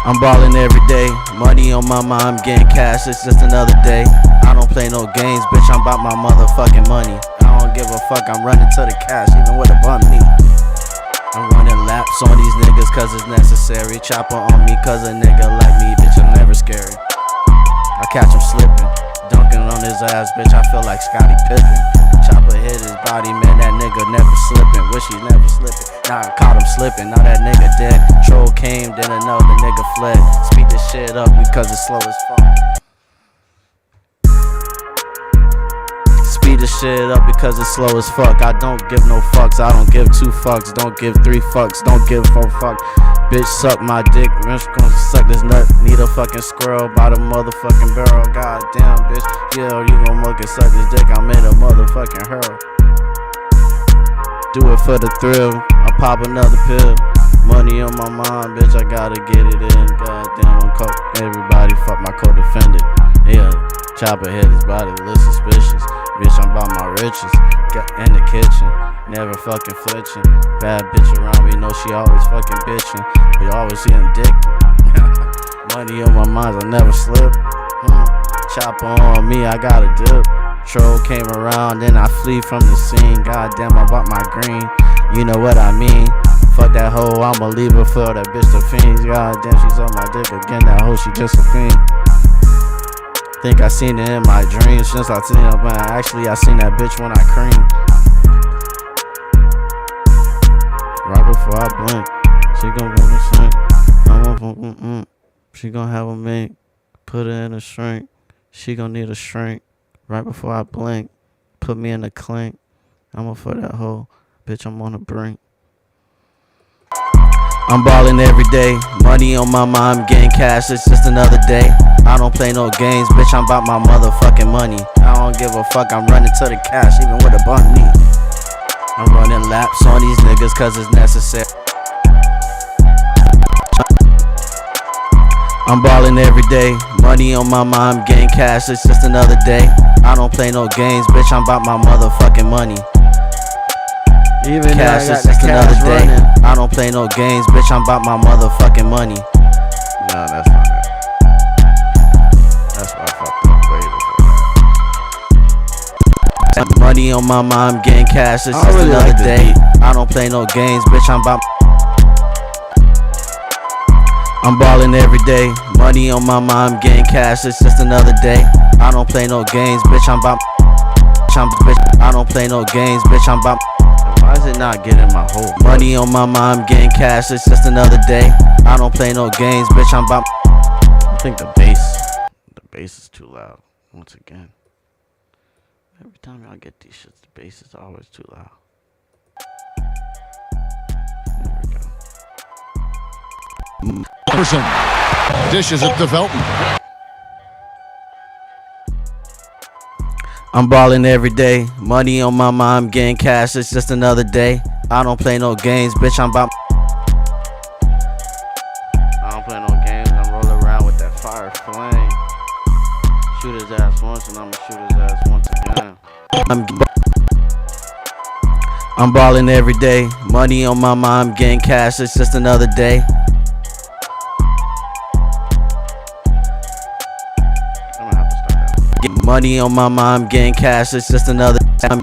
I'm balling every day. Money on my mind, I'm getting cash. It's just another day. I don't play no games, bitch. I'm about my motherfucking money. I don't give a fuck. I'm running to the cash, even with a bum knee. I'm running laps on these niggas cause it's necessary. Chopper on me cause a nigga like me, bitch, I'm never scary. I catch him slipping, dunking on his ass, bitch, I feel like Scottie Pippen. Chopper hit his body, man, that nigga never slipping. Wish he never slipping. Now I caught him slipping, now that nigga dead. Troll came, then another nigga fled. Speed this shit up because it's slow as fuck. Speed this shit up because it's slow as fuck. I don't give no fucks. I don't give 2 fucks. Don't give 3 fucks. Don't give 4 fucks. Bitch, suck my dick. Bitch, gonna suck this nut. Need a fucking squirrel by the motherfucking barrel. God damn, bitch. Yeah, you gon' fucking suck this dick. I made a motherfucking hurl. Do it for the thrill. I pop another pill. Money on my mind, bitch. I gotta get it in. God damn, I'm coke. Everybody fuck my co-defendant. Yeah, Chopper hit his body. Look suspicious. Bitch, I'm about my riches. Got in the kitchen, never fucking flinching. Bad bitch around me, know she always fucking bitching. We always seeing dick. Money on my mind, I never slip. Chopper on me, I got a dip. Troll came around, then I flee from the scene. Goddamn, I bought my green. You know what I mean? Fuck that hoe, I'ma leave her for that bitch the fiends. Goddamn, she's on my dick again. That hoe, she just a fiend. Think I seen it in my dreams since I seen it, but actually I seen that bitch when I creamed. Right before I blink, she gon' want a shrink. She gon' have a mink, put her in a shrink. She gon' need a shrink. Right before I blink, put me in a clink. I'ma for that hoe, bitch, I'm on the brink. I'm balling every day, money on my mind, I'm getting cash, it's just another day. I don't play no games, bitch, I'm about my motherfucking money. I don't give a fuck, I'm running to the cash, even with a bump knee. I'm running laps on these niggas cause it's necessary. I'm ballin' every day, money on my mind, getting cash, it's just another day. I don't play no games, bitch, I'm about my motherfucking money.
Even
cash, it's just another day. I don't play no games, bitch, I'm about my motherfucking money.
No, that's not it. That's why I fucked up way before that.
Money on my mind, getting cash, it's just another day. I don't play no games, bitch, I'm about. I'm ballin' every day, money on my mind, getting cash, it's just another day. I don't play no games, bitch, I'm about. I don't play no games, bitch, I'm about.
Why is it not getting my whole
money on my mind, getting cash, it's just another day. I don't play no games, bitch, I'm about.
I think the bass is too loud. Once again, every time y'all get these shits, the bass is always too loud. There we go.
Jefferson dishes it to Felton.
I'm ballin' every day, money on my mind, getting cash, it's just another day. I don't play no games, bitch, I'm about.
I don't play no games, I'm rolling around with that fire flame. Shoot his ass once and I'ma shoot his ass once again.
I'm ballin' every day, money on my mind, getting cash, it's just another day. Money on my mind, getting cash, it's just another time.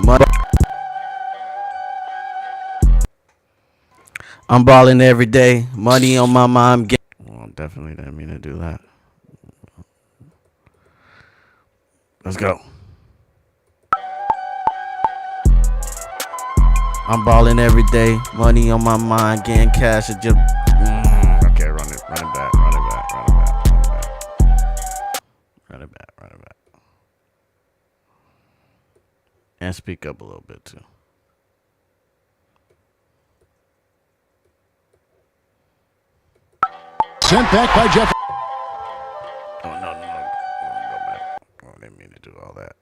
I'm ballin' every day, money on my mind.
Well, definitely didn't mean to do that. Let's go.
I'm ballin' every day, money on my mind, getting cash, it just.
Okay, run it back. And speak up a little bit too.
Sent back by Jeff.
Oh, no. Go back. Oh, I didn't mean to do all that.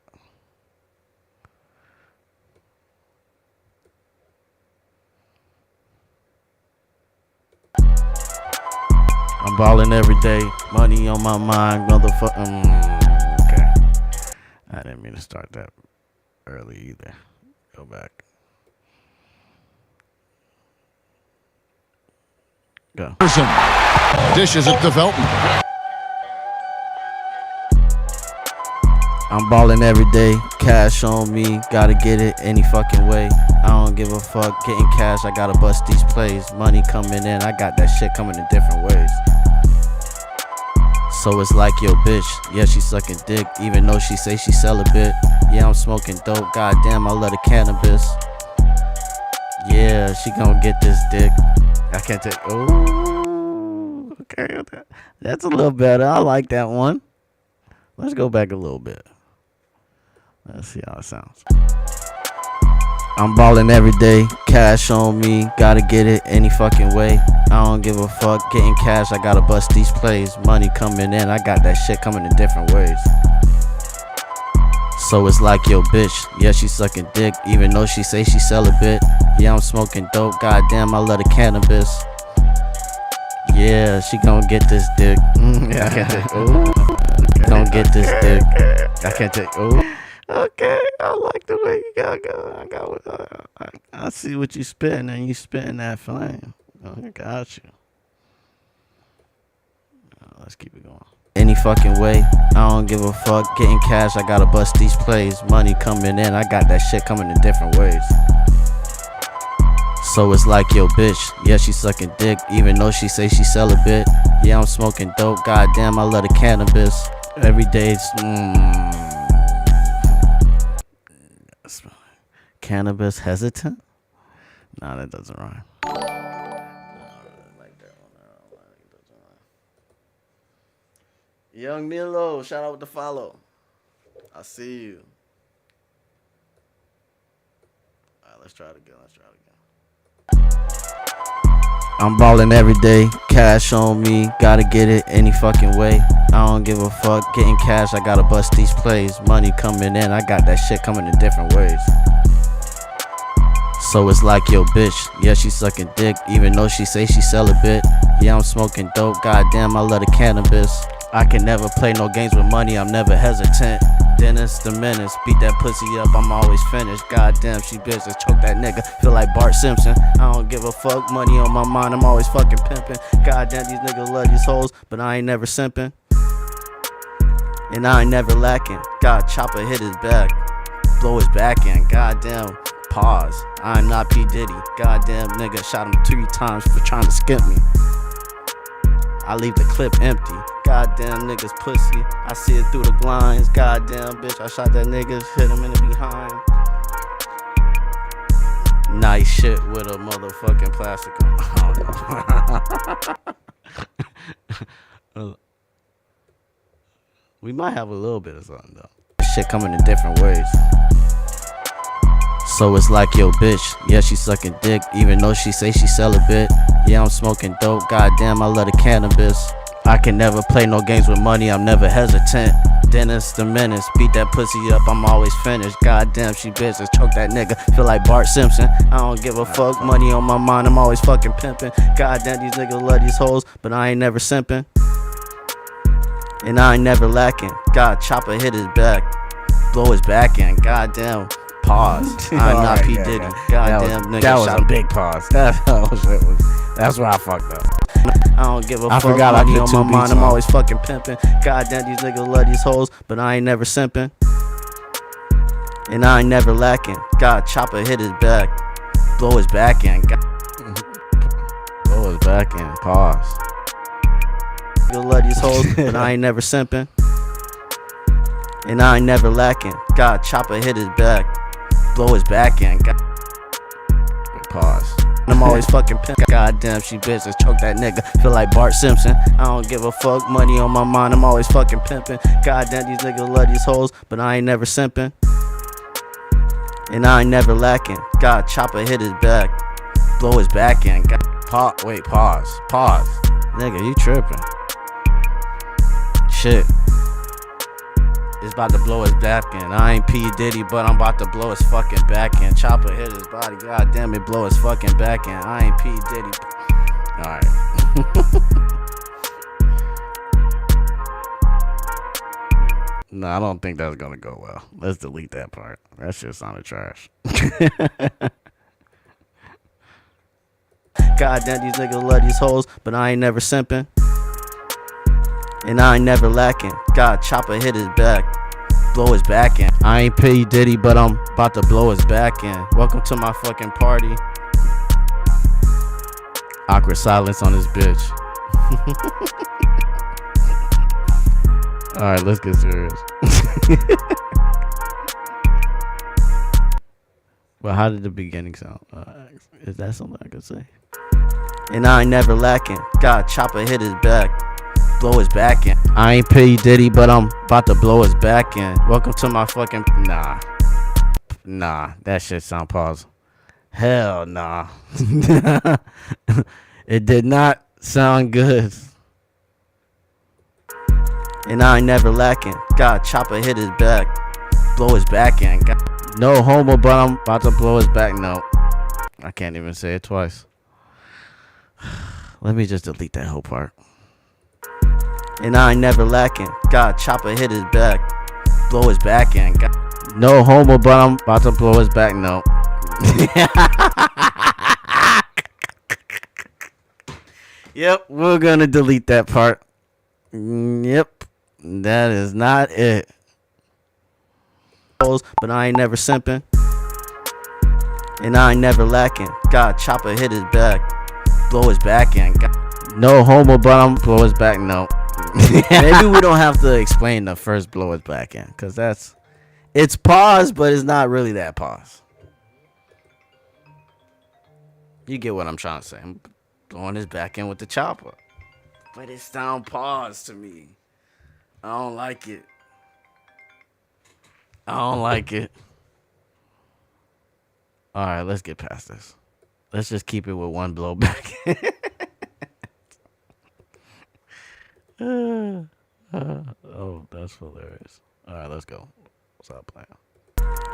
I'm ballin' every day, money on my mind, motherfucker.
Okay. I didn't mean to start that early either. Go back. Go.
Dishes it to Felton.
I'm ballin' every day, cash on me, gotta get it any fucking way. I don't give a fuck, getting cash, I gotta bust these plays. Money coming in, I got that shit coming in different ways. So it's like, yo, bitch, yeah, she sucking dick, even though she say she celibate. Yeah, I'm smoking dope, goddamn, I love the cannabis. Yeah, she gon' get this dick.
I can't take. Oh, okay, that's a little better. I like that one. Let's go back a little bit. Let's see how it sounds.
I'm ballin' every day, cash on me, gotta get it any fucking way. I don't give a fuck, getting cash, I gotta bust these plays. Money coming in, I got that shit coming in different ways. So it's like, yo, bitch, yeah, she sucking dick, even though she say she celibate. Yeah, I'm smoking dope, goddamn, I love the cannabis. Yeah, she gon' get this dick.
Yeah, I can't take. Oh,
don't get this dick.
I can't take. Oh, okay. I like the way you gotta go. I see what you spitting, and you spitting that flame. Oh, I got you. Let's keep it going.
Any fucking way, I don't give a fuck, getting cash, I gotta bust these plays. Money coming in, I got that shit coming in different ways. So it's like, yo, bitch, yeah, she sucking dick, even though she say she celibate. Yeah, I'm smoking dope, goddamn, I love the cannabis. Every day it's cannabis hesitant?
Nah, that doesn't rhyme.
Young Milo, shout out with the follow. I see you. All right, let's try it again.
I'm ballin' every day, cash on me, gotta get it any fucking way. I don't give a fuck, getting cash, I gotta bust these plays. Money coming in, I got that shit coming in different ways. So it's like, yo, bitch, yeah, she sucking dick, even though she say she celibate. Yeah, I'm smoking dope, goddamn, I love the cannabis. I can never play no games with money, I'm never hesitant. Dennis the Menace, beat that pussy up, I'm always finished. Goddamn, she business, choke that nigga, feel like Bart Simpson. I don't give a fuck, money on my mind, I'm always fucking pimping. Goddamn, these niggas love these hoes, but I ain't never simping. And I ain't never lacking. God, chopper hit his back, blow his back in. Goddamn, pause. I am not P. Diddy. Goddamn, nigga shot him 3 times for trying to skip me. I leave the clip empty. Goddamn, niggas pussy. I see it through the blinds. Goddamn, bitch, I shot that nigga, hit him in the behind. Nice shit with a motherfucking plastic on. We might have a little bit of something though. Shit coming in different ways. So it's like, yo, bitch, yeah, she sucking dick, even though she say she celibate. Yeah, I'm smoking dope, goddamn, I love the cannabis. I can never play no games with money, I'm never hesitant. Dennis the Menace, beat that pussy up, I'm always finished. Goddamn, she business, choke that nigga, feel like Bart Simpson. I don't give a fuck, money on my mind, I'm always fucking pimping. Goddamn, these niggas love these hoes, but I ain't never simping. And I ain't never lacking. God, chopper hit his back, blow his back in. Goddamn, pause. I'm not P. Diddy. Goddamn, nigga.
That was a big pause. That's where I fucked up.
I don't give a fuck. Money on my mind, I'm always fucking pimping. Goddamn, these niggas love these hoes, but I ain't never simping. And I ain't never lacking. God, chopper hit his back, blow his back in.
Blow his back in. Pause.
Niggas love these hoes, but I ain't never simping. And I ain't never lacking. God, chopper hit his back, blow his back in.
Pause.
I'm always fucking pimping. Goddamn, she business, choke that nigga, feel like Bart Simpson. I don't give a fuck, money on my mind, I'm always fucking pimping. Goddamn, these niggas love these hoes, but I ain't never simping. And I ain't never lacking. God, chopper hit his back, blow his back in.
Wait, pause.
Nigga, you tripping. Shit. It's about to blow his back in. I ain't P. Diddy, but I'm about to blow his fucking back in. Chopper hit his body. God damn it, blow his fucking back in. I ain't P. Diddy. Alright.
No, I don't think that's gonna go well. Let's delete that part. That shit sounded trash.
God damn, these niggas love these hoes, but I ain't never simping. And I ain't never lacking. God, chopper hit his back, blow his back in. I ain't P. Diddy, but I'm about to blow his back in. Welcome to my fucking party. Awkward silence on this bitch.
Alright, let's get serious.
Well, how did the beginning sound? Is that something I could say? And I ain't never lacking. God, chopper hit his back, blow his back in. I ain't P. Diddy, but I'm about to blow his back in. Welcome to my fucking...
Nah, that shit sound pause. Hell nah.
It did not sound good. And I ain't never lacking. God, chopper hit his back, blow his back in. God, no homo, but I'm about to blow his back. No, I can't even say it twice. Let me just delete that whole part. And I ain't never lacking. God, chopper hit his back, blow his back in. God, no homo, but I'm about to blow his back. No. Yep, we're gonna delete that part. Yep, that is not it. But I ain't never simping. And I ain't never lacking. God, chopper hit his back, blow his back in. God, no homo, but I'm blow his back. No. Maybe we don't have to explain the first blow his back in, because it's pause, but it's not really that pause. You get what I'm trying to say. I'm blowing his back in with the chopper. But it sound pause to me. I don't like it. Alright, let's get past this. Let's just keep it with one blow back.
Oh, that's hilarious. Alright, let's go. Stop playing.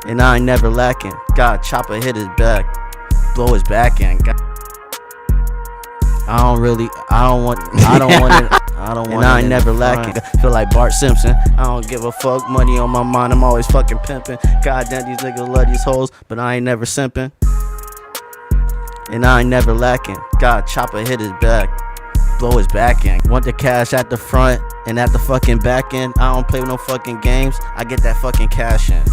And I ain't never lacking. God, chopper hit his back, blow his back end. I don't want it. And I ain't never lacking. Feel like Bart Simpson. I don't give a fuck. Money on my mind. I'm always fucking pimping. Goddamn, these niggas love these hoes, but I ain't never simping. And I ain't never lacking. God, chopper hit his back. Blow his back end. Want the cash at the front and at the fucking back end. I don't play with no fucking games. I get that fucking cash in.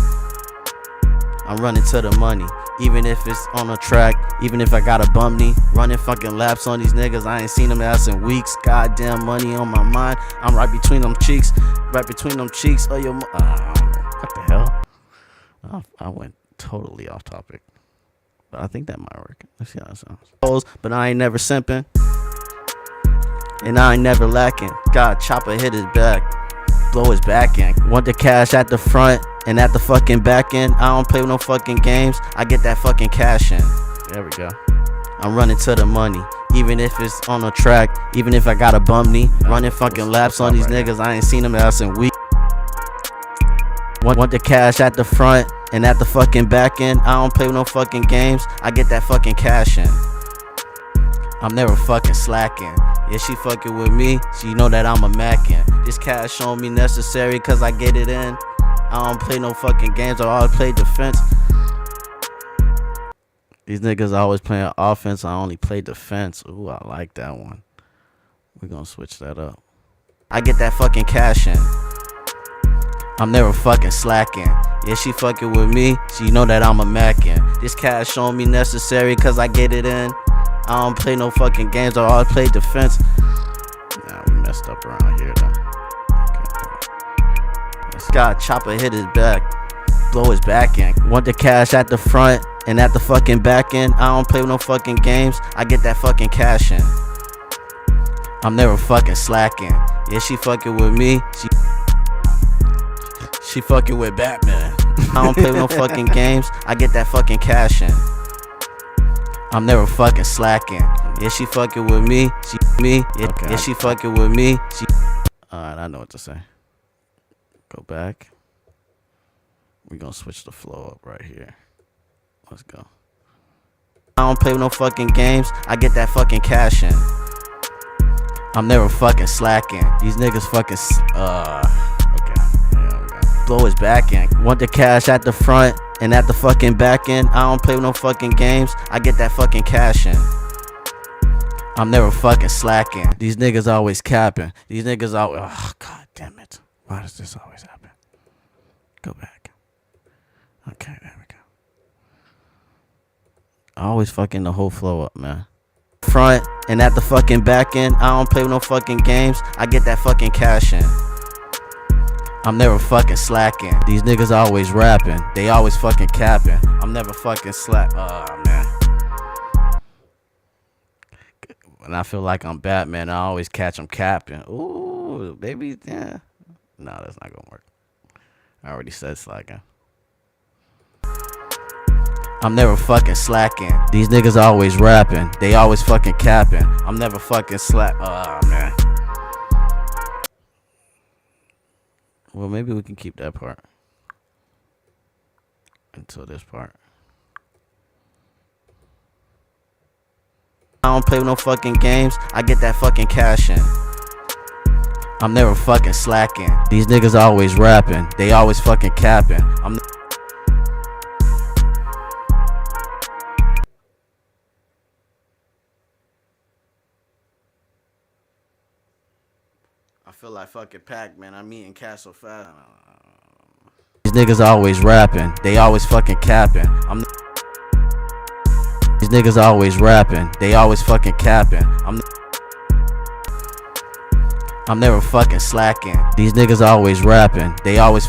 I'm running to the money. Even if it's on a track, even if I got a bum knee, running fucking laps on these niggas. I ain't seen them ass in weeks. Goddamn money on my mind. I'm right between them cheeks. Right between them cheeks. Oh, what the hell? I went totally off topic. But I think that might work. Let's see how it sounds. But I ain't never simping. And I ain't never lacking. God, chopper hit his back. Blow his back end. Want the cash at the front and at the fucking back end. I don't play with no fucking games. I get that fucking cash in. There we go. I'm running to the money. Even if it's on a track. Even if I got a bum knee. Running fucking laps on these niggas. I ain't seen them ass in weeks. Want the cash at the front and at the fucking back end. I don't play with no fucking games. I get that fucking cash in. I'm never fucking slacking. Yeah, she fucking with me. She know that I'm a mackin'. This cash on me necessary cause I get it in. I don't play no fucking games. I always play defense. These niggas always playing offense. I only play defense. Ooh, I like that one. We're gonna switch that up. I get that fucking cash in. I'm never fucking slacking. Yeah, she fucking with me. She know that I'm a mackin'. This cash on me necessary cause I get it in. I don't play no fucking games. I always play defense. Nah, we messed up around here though. God, chopper hit his back. Blow his back end. Want the cash at the front and at the fucking back end. I don't play with no fucking games. I get that fucking cash in. I'm never fucking slacking. Yeah, she fucking with me. She fucking with Batman. I don't play with no fucking games. I get that fucking cash in. I'm never fucking slacking. Yeah, she fucking with me. Yeah, she fucking with me. Alright, I know what to say. Go back. We're gonna switch the flow up right here. Let's go. I don't play with no fucking games. I get that fucking cash in. I'm never fucking slacking. These niggas fucking okay. There we go. Blow his back end. Want the cash at the front and at the fucking back end. I don't play with no fucking games. I get that fucking cash in. I'm never fucking slacking. These niggas always capping. These niggas always. Oh, god damn it. Why does this always happen? Go back. Okay, there we go. I always fucking the whole flow up, man. Front and at the fucking back end. I don't play with no fucking games. I get that fucking cash in. I'm never fucking slacking. These niggas always rapping. They always fucking capping. I'm never fucking man. When I feel like I'm Batman, I always catch them capping. Ooh, baby, yeah. No, that's not gonna work. I already said slacking. I'm never fucking slacking. These niggas always rapping. They always fucking capping. I'm never fucking man. Well, maybe we can keep that part until this part. I don't play with no fucking games. I get that fucking cash in. I'm never fucking slacking. These niggas always rapping. They always fucking capping. I feel like fucking Pac-Man. I'm eating Castle Fat. These niggas always rapping. They always fucking capping. These niggas always rapping. They always fucking capping. I'm never fucking slacking. These niggas always rapping. They always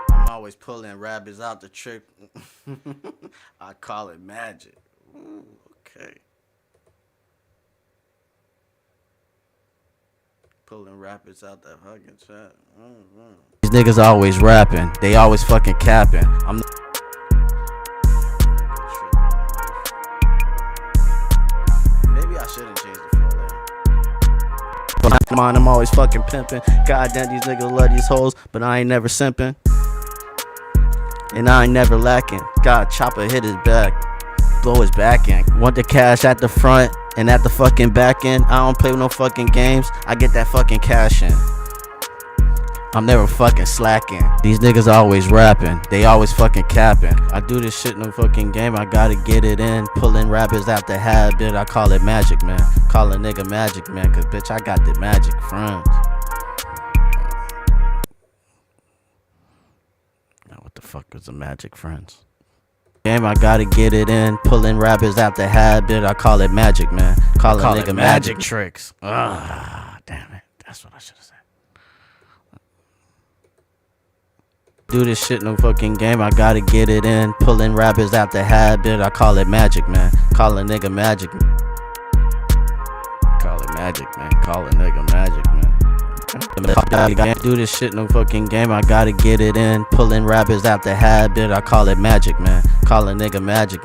I'm always pulling rabbits out the trick. I call it magic. Ooh, okay. Pulling rabbits out that fucking chat. These niggas always rapping. They always fucking capping. Maybe I shouldn't change the flow there. Mine, I'm always fucking pimping. Goddamn, these niggas love these hoes, but I ain't never simping. and I ain't never lacking. God, chopper hit his back, blow his back in. Want the cash at the front and at the fucking back end. I don't play with no fucking games, I get that fucking cash in. I'm never fucking slacking. These niggas always rapping, they always fucking capping. I do this shit no fucking game, I gotta get it in. Pulling rappers out the habit, I call it magic, man. Call a nigga magic, man, cause bitch, I got the magic friends. Now what the fuck is the magic friends? Game, I gotta get it in. Pulling rappers out the habit, I call it magic, man. Call a nigga magic tricks. Ah, damn it, that's what I should have said. Do this shit no fucking game, I gotta get it in. Pulling rappers out the habit, I call it magic, man. Call a nigga magic. Call it magic, man. Call a nigga magic, man. Do this shit no fucking game, I gotta get it in. Pulling rappers out the habit, I call it magic, man. Call a nigga magic.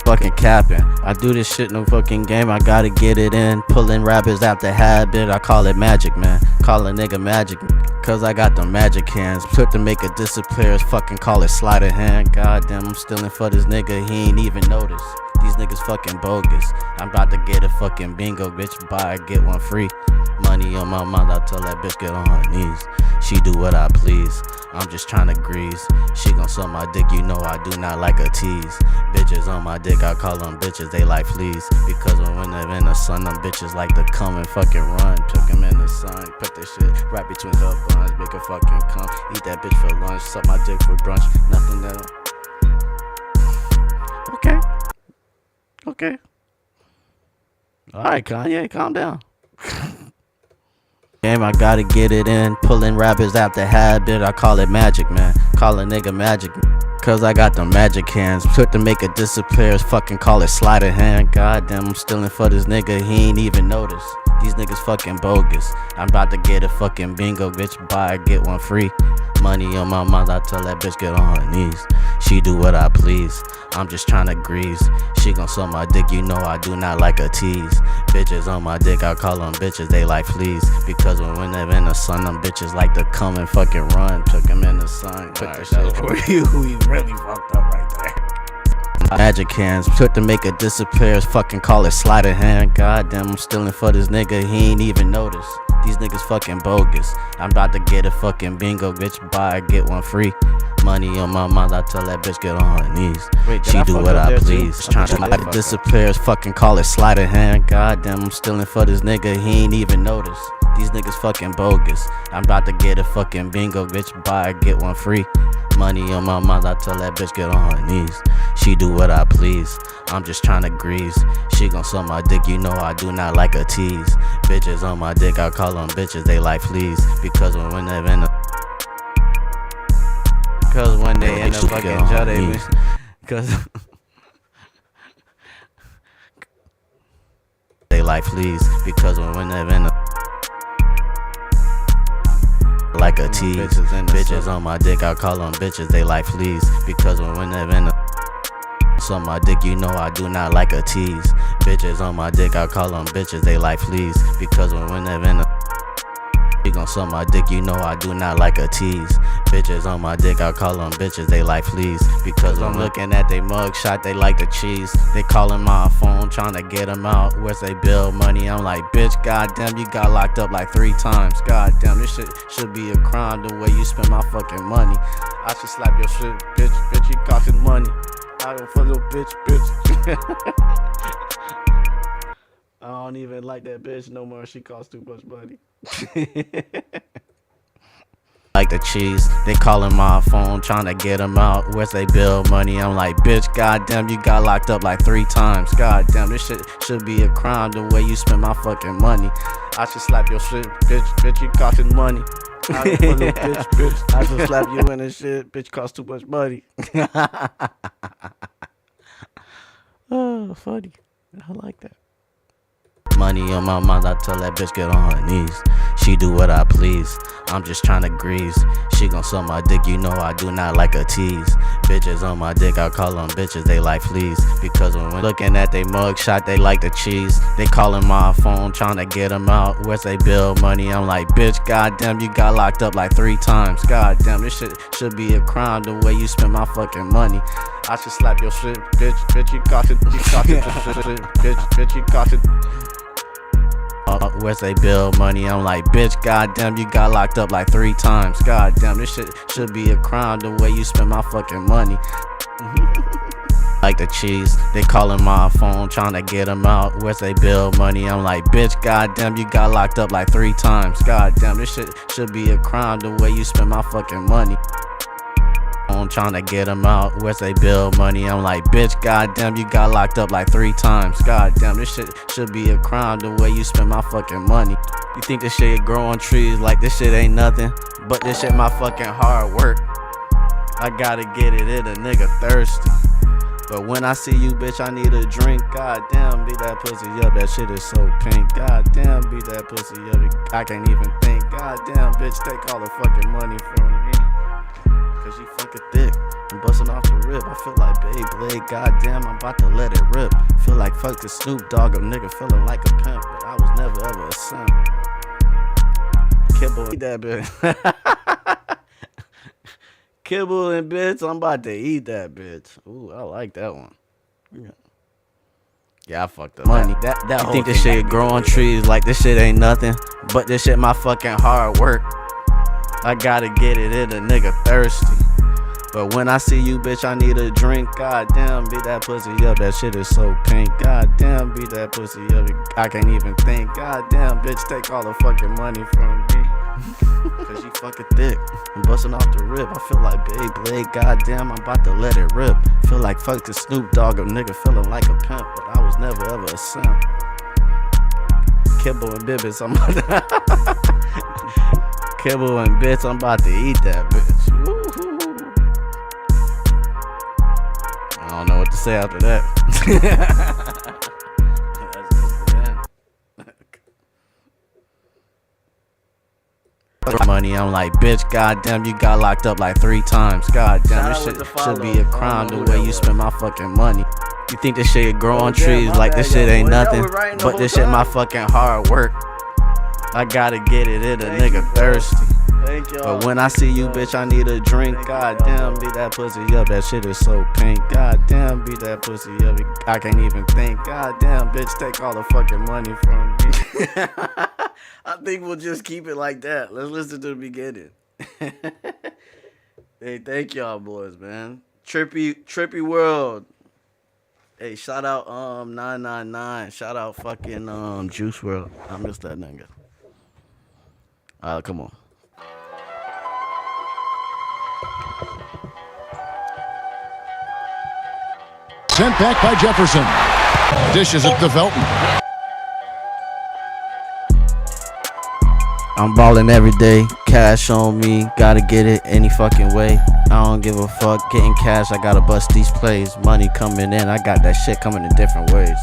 Fucking capping. I do this shit no fucking game, I gotta get it in. Pulling rappers out the habit, I call it magic, man. Call a nigga magic, cause I got the magic hands. Put to make it disappear, fucking call it sleight of hand. Goddamn, I'm stealing for this nigga, he ain't even noticed. These niggas fucking bogus. I'm about to get a fucking bingo, bitch. Buy, get one free. Money on my mind, I tell that bitch get on her knees. She do what I please, I'm just tryna grease. She gon' suck my dick, you know I do not like a tease. Bitches on my dick, I call them bitches, they like fleas. Because when they're in the sun, them bitches like to come and fucking run. Took them in the sun, put that shit right between her buns. Make her fucking come, eat that bitch for lunch. Suck my dick for brunch, nothing else. Okay. Okay. Alright, Kanye, calm down. Game, I gotta get it in. Pulling rappers out the habit, I call it magic, man. Call a nigga magic, cause I got the magic hands. Put to make it disappear, fucking call it sleight of hand. Goddamn, I'm stealing for this nigga, he ain't even noticed. These niggas fucking bogus. I'm about to get a fucking bingo, bitch. Buy, get one free. Money on my mind, I tell that bitch get on her knees. She do what I please, I'm just tryna grease. She gon' suck my dick, you know I do not like a tease. Bitches on my dick, I call them bitches, they like fleas. Because when they're in the sun, them bitches like to come and fucking run. Took them in the sun, put the shit for you. We really fucked up right there. Magic hands, put to make it disappear, fucking call it sleight of hand. Goddamn, I'm stealing for this nigga, he ain't even noticed. These niggas fucking bogus. I'm about to get a fucking bingo, bitch. Buy, get one free. Money on my mind, I tell that bitch get on her knees. Wait, she do what I please. Tryna let it disappear, fucking call it sleight of hand. Goddamn, I'm stealing for this nigga, he ain't even noticed. These niggas fucking bogus. I'm about to get a fucking bingo, bitch. Buy, get one free. Money on my mind, I tell that bitch get on her knees. She do what I please, I'm just tryna grease. She gon' suck my dick, you know I do not like a tease. Bitches on my dick, I call them bitches, they like fleas. Because when they're in the cause when they in the fucking jail, they be cause they like fleas. Because when they're in the like a tease. Bitches on my dick, I call them bitches, they like fleas. Because when they're in the suck my dick, you know I do not like a tease. Bitches on my dick, I call them bitches, they like fleas. Because when they're in the she gon' suck my dick, you know I do not like a tease. Bitches on my dick, I call them bitches, they like fleas. Because I'm looking at they mug shot, they like the cheese. They calling my phone, trying to get them out. Where's they bill money? I'm like, bitch, goddamn, you got locked up like 3 times. Goddamn, this shit should be a crime the way you spend my fucking money. I should slap your shit, bitch, bitch, you costing money. I don't for little bitch. I don't even like that bitch no more, she costs too much money. Like the cheese, they calling my phone, trying to get them out. Where's they bill money? I'm like, bitch, goddamn, you got locked up like 3 times. Goddamn, this shit should be a crime the way you spend my fucking money. I should slap your shit, bitch, you costing money. I don't for no bitch. I should slap you in this shit, bitch, cost too much money. Oh, funny. I like that. Money on my mind, I tell that bitch get on her knees. She do what I please. I'm just tryna grease. She gon' suck my dick, you know I do not like a tease. Bitches on my dick, I call them bitches, they like fleas. Because when we're looking at they mug shot, they like the cheese. They calling my phone, tryna get them out. Where's they bill money? I'm like, bitch, goddamn, you got locked up like 3 times. Goddamn, this shit should be a crime the way you spend my fucking money. I should slap your shit, bitch, bitch, you caught it, bitch, you caught it. Where's they bill money? I'm like, bitch, goddamn, you got locked up like 3 times. Goddamn, this shit should be a crime the way you spend my fucking money. Like the cheese, they calling my phone, tryna get them out. Where's they bill money? I'm like, bitch, goddamn, you got locked up like 3 times. Goddamn, this shit should be a crime the way you spend my fucking money. I'm tryna get them out. Where's they bill money? I'm like, bitch, goddamn, you got locked up like 3 times. Goddamn, this shit should be a crime the way you spend my fucking money. You think this shit grow on trees like this shit ain't nothing, but this shit my fucking hard work. I gotta get it in, a nigga thirsty. But when I see you, bitch, I need a drink. Goddamn, beat that pussy up, that shit is so pink. Goddamn, beat that pussy up, I can't even think. Goddamn, bitch, take all the fucking money from me. Cause you fucking thick, I'm busting off the rip. I feel like Beyblade, goddamn, I'm about to let it rip. Feel like fucking Snoop Dogg, a nigga feeling like a pimp, but I was never ever a simp. Kibble, eat that bitch. Kibble and bits, I'm about to eat that bitch. Ooh, I like that one. Yeah, I fucked up. Money, that you whole think this shit grow on trees like this shit ain't nothing, but this shit my fucking hard work. I gotta get it in, a nigga thirsty. But when I see you, bitch, I need a drink. Goddamn, beat that pussy up, that shit is so pink. Goddamn, beat that pussy up, I can't even think. Goddamn, bitch, take all the fucking money from me. Cause you fucking thick, I'm busting off the rip. I feel like Beyblade, goddamn, I'm about to let it rip. Feel like fucking Snoop Dogg, a nigga feeling like a pimp, but I was never ever a simp. Kibble and Bibbits, I'm about to Kibble and bits, I'm about to eat that bitch. Woo-hoo. I don't know what to say after that. Money, I'm like, bitch, goddamn, you got locked up like 3 times. Goddamn, this shit should be a crime the way you spend my fucking money. You think this shit grow on trees like this shit ain't nothing, but this shit my fucking hard work. I gotta get it in, a nigga thirsty. But when I see you, bitch, I need a drink. Goddamn, beat that pussy up, that shit is so pink. Goddamn, beat that pussy up, I can't even think. Goddamn, bitch, take all the fucking money from me. I think we'll just keep it like that. Let's listen to the beginning. Hey, thank y'all boys, man. Trippy World. Hey, shout out 999. Shout out fucking Juice WRLD. I miss that nigga. Come on.
Sent back by Jefferson. Dishes it to Felton.
I'm ballin' every day, cash on me, gotta get it any fucking way. I don't give a fuck, getting cash, I gotta bust these plays. Money coming in, I got that shit coming in different ways.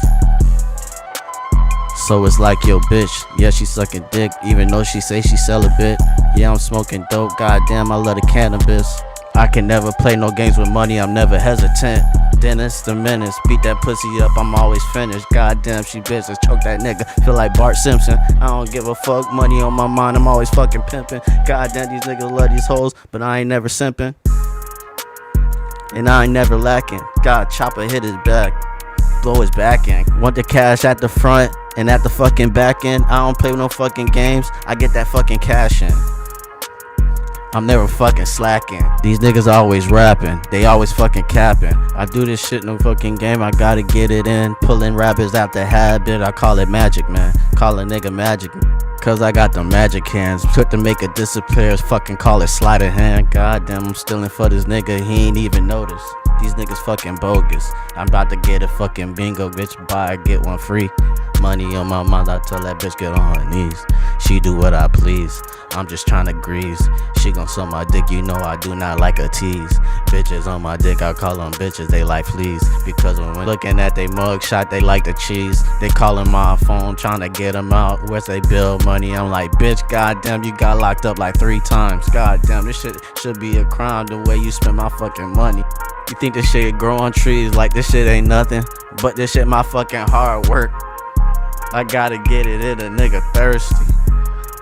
So it's like, yo, bitch, yeah, she sucking dick, even though she say she celibate. Yeah, I'm smoking dope, goddamn, I love the cannabis. I can never play no games with money, I'm never hesitant. Dennis the Menace, beat that pussy up, I'm always finished. Goddamn, she bitches, choke that nigga, feel like Bart Simpson. I don't give a fuck, money on my mind, I'm always fucking pimping. Goddamn, these niggas love these hoes, but I ain't never simping. And I ain't never lacking. God, chopper hit his back, blow his back in. Want the cash at the front and at the fucking back end. I don't play with no fucking games, I get that fucking cash in. I'm never fucking slacking. These niggas always rapping, they always fucking capping. I do this shit no fucking game, I gotta get it in. Pulling rappers out the habit, I call it magic, man. Call a nigga magic, cause I got the magic hands. Took to make it disappear, fucking call it sleight of hand. Goddamn, I'm stealing for this nigga, he ain't even noticed. These niggas fucking bogus. I'm about to get a fucking bingo, bitch, buy, get one free. Money on my mind, I tell that bitch get on her knees. She do what I please. I'm just tryna grease. She gon' suck my dick, you know I do not like a tease. Bitches on my dick, I call them bitches, they like fleas. Because when we're looking at they mug shot, they like the cheese. They calling my phone, tryna get them out. Where's they bill money? I'm like, bitch, goddamn, you got locked up like 3 times. Goddamn, this shit should be a crime the way you spend my fucking money. You think this shit grow on trees like this shit ain't nothing, but this shit my fucking hard work. I gotta get it in a nigga thirsty.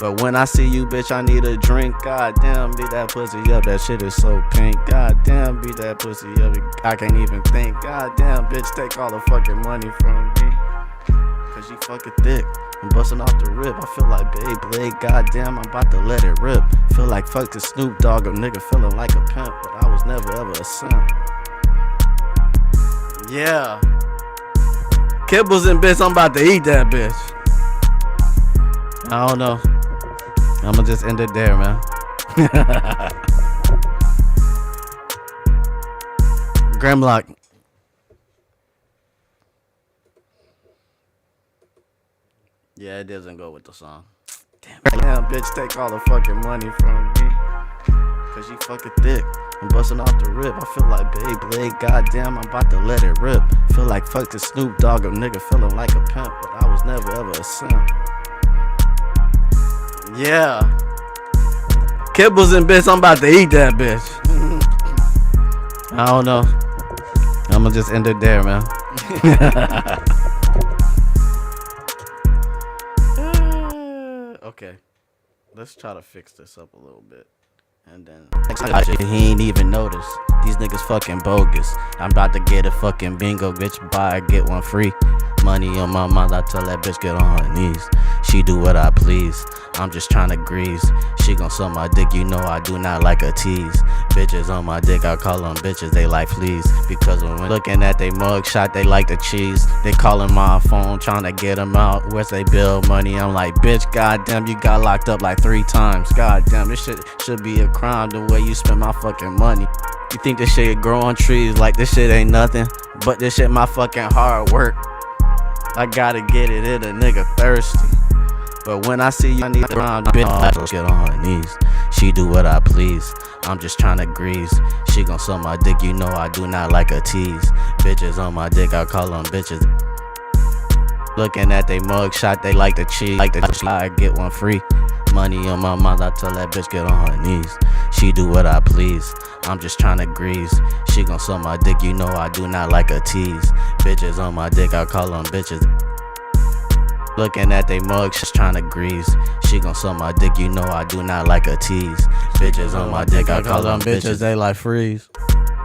But when I see you, bitch, I need a drink. Goddamn, beat that pussy up, that shit is so pink. Goddamn, beat that pussy up, I can't even think. Goddamn, bitch, take all the fucking money from me. Cause you fucking thick, I'm busting off the rip. I feel like Beyblade, goddamn, I'm about to let it rip. Feel like fuck the Snoop Dogg, a nigga feeling like a pimp, but I was never ever a simp. Yeah. Kibbles and bitch, I'm about to eat that bitch. I don't know. I'ma just end it there, man. Grimlock. Yeah, it doesn't go with the song. Damn, bitch, take all the fucking money from me. Cause you fucking thick, I'm busting off the rip. I feel like Beyblade, goddamn, I'm about to let it rip. Feel like fuck the Snoop Dogg, a nigga feeling like a pimp, but I was never ever a simp. Yeah. Kibbles and bitch, I'm about to eat that bitch. I don't know. I'ma just end it there, man. Okay. Let's try to fix this up a little bit. And then he ain't even noticed. These niggas fucking bogus. I'm about to get a fucking bingo, bitch. Buy, get one free. Money on my mind, I tell that bitch get on her knees. She do what I please. I'm just tryna grease. She gon' suck my dick, you know I do not like a tease. Bitches on my dick, I call them bitches, they like fleas. Because when we're looking at they mug shot, they like the cheese. They calling my phone, tryna get them out. Where's they bill money? I'm like, bitch, goddamn, you got locked up like 3 times. Goddamn, this shit should be a crime the way you spend my fucking money. You think this shit grow on trees like this shit ain't nothing, but this shit my fucking hard work. I gotta get it in a nigga thirsty. But when I see you, I need a round bitch, I just get on her knees. She do what I please. I'm just tryna grease. She gon' suck my dick, you know I do not like a tease. Bitches on my dick, I call them bitches. Looking at they mug shot, they like the cheese. Like the I get one free. Money on my mind, I tell that bitch get on her knees. She do what I please. I'm just tryna grease. She gon' suck my dick, you know I do not like a tease. Bitches on my dick, I call them bitches. Looking at they mug, she's tryna grease. She gon' suck my dick, you know I do not like a tease. Bitches on my dick, I call them bitches, they like freeze.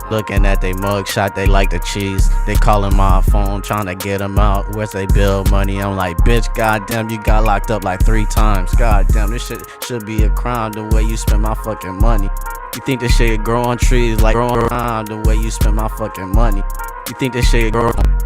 Looking at they mug shot, they like the cheese. They calling my phone, tryna get them out. Where's they bill money? I'm like, bitch, goddamn, you got locked up like 3 times. Goddamn, this shit should be a crime the way you spend my fucking money. You think this shit grow on trees like growing around the way you spend my fucking money. You think this shit grow on.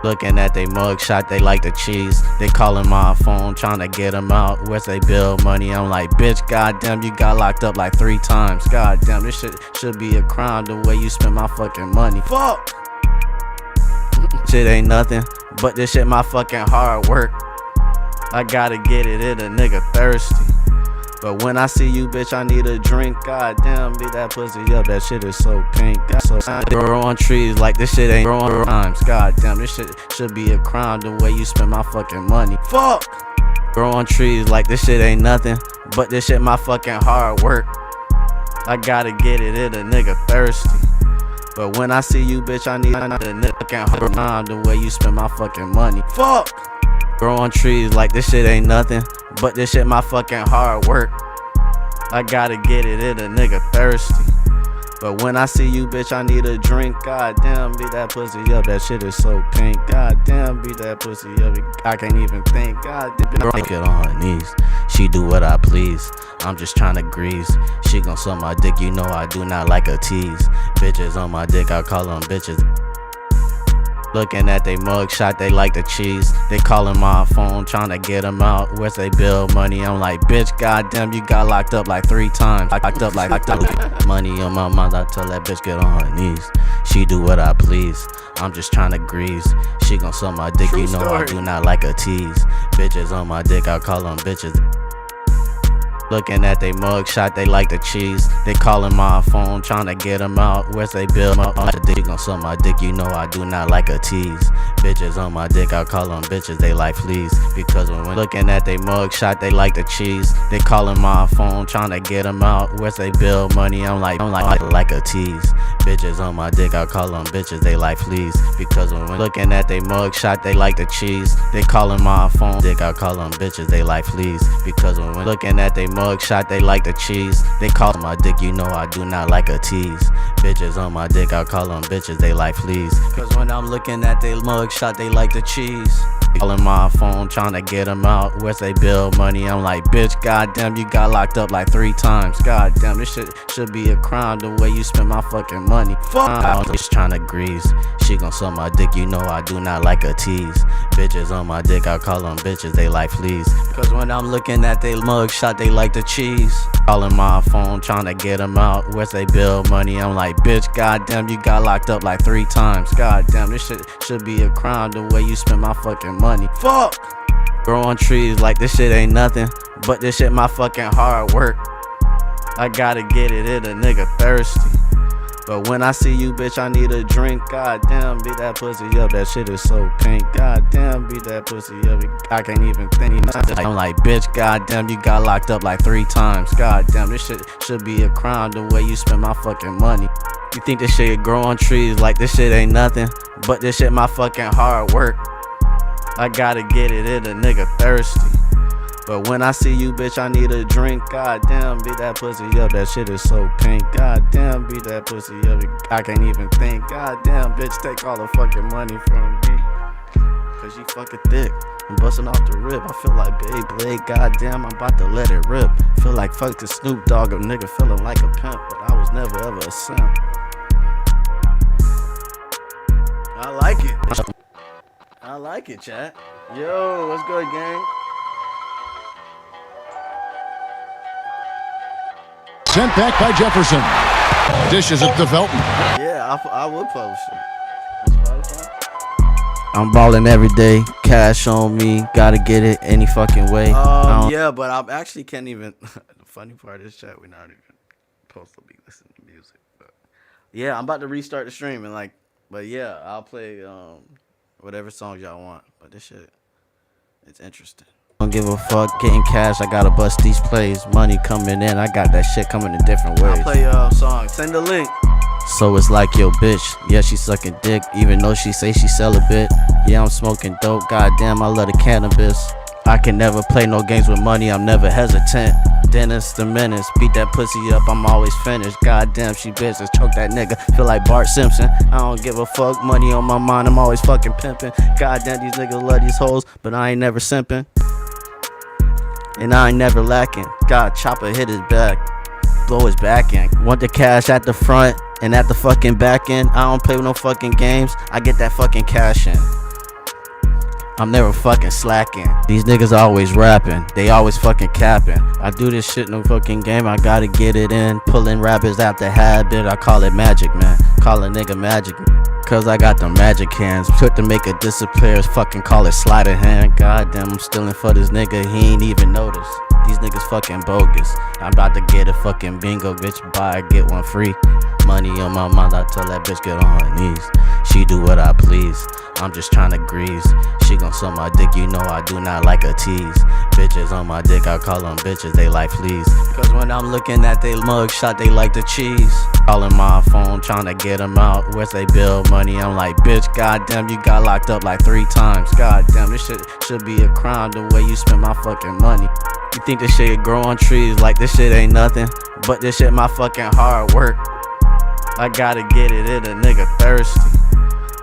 Looking at they mug shot, they like the cheese. They calling my phone, tryna get them out. Where's they bill money? I'm like, bitch, goddamn, you got locked up like 3 times. Goddamn, this shit should be a crime the way you spend my fucking money. Fuck. Shit ain't nothing, but this shit my fucking hard work. I gotta get it in a nigga thirsty. But when I see you, bitch, I need a drink. Goddamn, beat that pussy up, that shit is so pink. So grow on trees like this shit ain't growing times. Goddamn, this shit should be a crime the way you spend my fucking money. Fuck. Grow on trees like this shit ain't nothing, but this shit my fucking hard work. I gotta get it in a nigga thirsty. But when I see you, bitch, I need a nigga crime the way you spend my fucking money. Fuck. Grow on trees like this shit ain't nothing, but this shit my fucking hard work. I gotta get it in a nigga thirsty. But when I see you, bitch, I need a drink. Goddamn, beat that pussy up, that shit is so pink. Goddamn, beat that pussy up, I can't even think. Goddamn, get on her knees. She do what I please. I'm just tryna grease. She gon' suck my dick, you know I do not like a tease. Bitches on my dick, I call them bitches. Looking at they mug shot, they like the cheese. They calling my phone, tryna get them out. Where's they bill money? I'm like, bitch, goddamn, you got locked up like 3 times. Locked up. Money on my mind, I tell that bitch get on her knees. She do what I please. I'm just trying to grease. She gon' suck my dick,
True
you know
story.
I do not like a tease. Bitches on my dick, I call them bitches. Looking at they mug shot, they like the cheese. They calling my phone, trying to get them out. Where's they bill? She gon' suck my dick, you know I do not like a tease. Bitches on my dick, I call them bitches, they like fleas. Because when looking at they mug shot, they like the cheese. They calling my phone, trying to get them out. Where's they bill money? I'm like a tease. Bitches on my dick, I call them bitches, they like fleas. Because when looking at they mug shot, they like the cheese. They calling my phone, dick, I call them bitches, they like fleas. Because when looking at they mug shot, they like the cheese. They call my dick, you know I do not like a tease. Bitches on my dick, I call them bitches, they like fleas. Cause when I'm looking at they mug shot, they like the cheese. Calling my phone, trying to get them out. Where's they bill money? I'm like, bitch, goddamn, you got locked up like 3 times. Goddamn, this shit should be a crime the way you spend my fucking money. Fuck, I'm just trying to grease. She gon' suck my dick, you know I do not like a tease. Bitches on my dick, I call them bitches, they like fleas. Cause when I'm looking at they mug shot, they like the cheese. Calling my phone, trying to get them out. Where's they bill money? I'm like, bitch, goddamn, you got locked up like 3 times. Goddamn, this shit should be a crime the way you spend my fucking money. Fuck! Growing trees like this shit ain't nothing, but this shit my fucking hard work. I gotta get it in, a nigga thirsty. But when I see you, bitch, I need a drink. Goddamn, beat that pussy up, that shit is so pink. Goddamn, beat that pussy up, I can't even think. I'm like, bitch, goddamn, you got locked up like 3 times. Goddamn, this shit should be a crime the way you spend my fucking money. You think this shit grow on trees like this shit ain't nothing, but this shit my fucking hard work. I gotta get it in, a nigga thirsty. But when I see you, bitch, I need a drink. Goddamn, beat that pussy up, that shit is so pink. Goddamn, beat that pussy up, I can't even think. Goddamn, bitch, take all the fucking money from me. Cause you fucking thick, I'm busting off the rip. I feel like Beyblade, goddamn, I'm about to let it rip. Feel like fuck the Snoop Dogg, a nigga feeling like a pimp, but I was never ever a simp. I like it. I like it, chat. Yo, what's good, gang?
Sent back by Jefferson. Dishes it to Felton.
Yeah, I would post it. I'm balling every day. Cash on me. Gotta get it any fucking way. Yeah, but I actually can't even. The funny part is, chat, we're not even supposed to be listening to music. But yeah, I'm about to restart the stream and but yeah, I'll play whatever songs y'all want. But this shit, it's interesting. Don't give a fuck, getting cash, I gotta bust these plays. Money coming in, I got that shit coming in different ways. I'll play y'all song, send the link. So it's like your bitch, yeah, she sucking dick, even though she say she celibate. Yeah, I'm smoking dope, goddamn, I love the cannabis. I can never play no games with money, I'm never hesitant. Dennis the Menace, beat that pussy up, I'm always finished. Goddamn, she bitch, let's choke that nigga, feel like Bart Simpson. I don't give a fuck, money on my mind, I'm always fucking pimping. Goddamn, these niggas love these hoes, but I ain't never simping. And I ain't never lacking. God, chopper hit his back, blow his back in. Want the cash at the front and at the fucking back end. I don't play with no fucking games, I get that fucking cash in. I'm never fucking slacking. These niggas always rapping, they always fucking capping. I do this shit no fucking game, I gotta get it in. Pulling rabbits after habit, I call it magic, man. Call a nigga magic, cause I got them magic hands. Quick to make it disappear, fucking call it sleight of hand. Goddamn, I'm stealing for this nigga, he ain't even noticed. These niggas fucking bogus. I'm about to get a fucking bingo, bitch, buy, get one free. Money on my mind, I tell that bitch get on her knees. She do what I please, I'm just trying to grease. She gon' suck my dick, you know I do not like a tease. Bitches on my dick, I call them bitches, they like fleas. Cause when I'm looking at they mug shot, they like the cheese. Calling my phone, trying to get them out. Where's they bill money? I'm like, bitch, goddamn, you got locked up like 3 times. Goddamn, this shit should be a crime the way you spend my fucking money. You think this shit grow on trees like this shit ain't nothing, but this shit my fucking hard work. I gotta get it in, a nigga thirsty.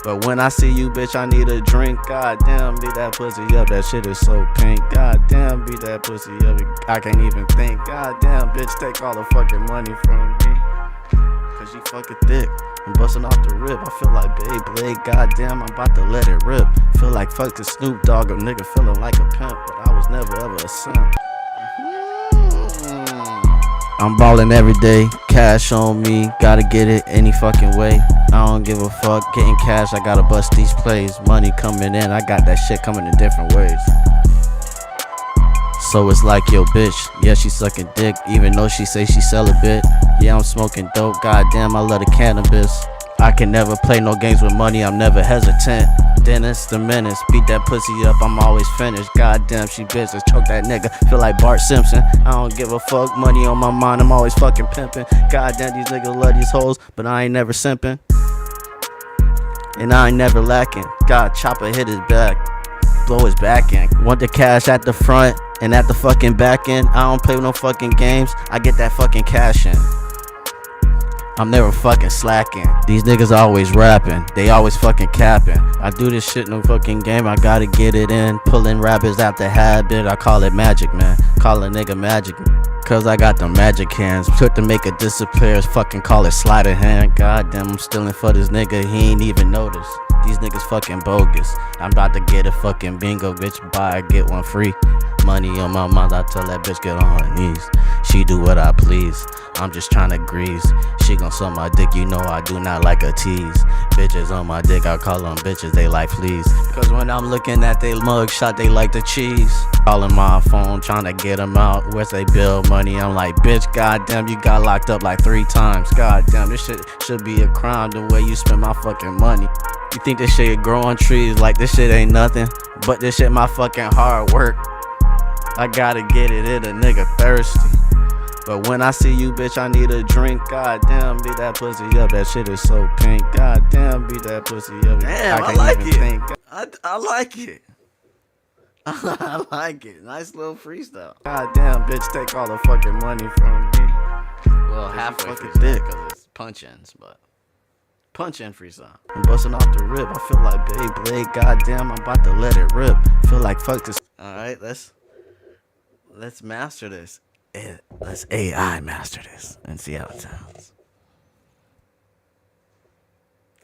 But when I see you, bitch, I need a drink. Goddamn, beat that pussy up, that shit is so pink. Goddamn, beat that pussy up, I can't even think. Goddamn, bitch, take all the fucking money from me. Cause you fucking thick, I'm busting off the rip. I feel like Beyblade, goddamn, I'm about to let it rip. Feel like fuck the Snoop Dogg, a nigga feeling like a pimp, but I was never ever a simp. I'm ballin' every day, cash on me, gotta get it any fucking way. I don't give a fuck, getting cash, I gotta bust these plays. Money coming in, I got that shit coming in different ways. So it's like, yo bitch, yeah she sucking dick, even though she say she celibate. Yeah I'm smoking dope, goddamn I love the cannabis. I can never play no games with money, I'm never hesitant. Dennis the menace, beat that pussy up, I'm always finished. Goddamn, she business, choke that nigga, feel like Bart Simpson. I don't give a fuck, money on my mind, I'm always fucking pimping. Goddamn, these niggas love these hoes, but I ain't never simping. And I ain't never lacking. God, chopper hit his back, blow his back in. Want the cash at the front and at the fucking back end. I don't play with no fucking games, I get that fucking cash in. I'm never fucking slacking. These niggas always rapping, they always fucking capping. I do this shit no fucking game, I gotta get it in. Pulling rappers out the habit, I call it magic, man. Call a nigga magic, cause I got the magic hands. Took to make it disappear, fucking call it sleight of hand. Goddamn, I'm stealing for this nigga, he ain't even noticed. These niggas fucking bogus. I'm about to get a fucking bingo, bitch, buy, get one free. Money on my mind, I tell that bitch get on her knees. She do what I please, I'm just tryna grease. She gon' suck my dick, you know I do not like a tease. Bitches on my dick, I call them bitches, they like fleas. Cause when I'm looking at they mug shot, they like the cheese. Calling my phone, tryna get them out, where's they bill money? I'm like, bitch, goddamn, you got locked up like 3 times. Goddamn, this shit should be a crime, the way you spend my fucking money. You think this shit grow on trees, like this shit ain't nothing, but this shit my fucking hard work. I gotta get it in a nigga thirsty. But when I see you, bitch, I need a drink. Goddamn, beat that pussy up. That shit is so pink. Goddamn, beat that pussy up.
Damn, I like it. I like it. I like it. Nice little freestyle.
Goddamn, bitch, take all the fucking money from me.
Well, halfway fucking dick, cause it's punch-ins, but punch-in freestyle.
I'm busting off the rip. I feel like Beyblade. Goddamn, I'm about to let it rip. Feel like fuck this.
All right, let's master this. Let's AI master this and see how it sounds.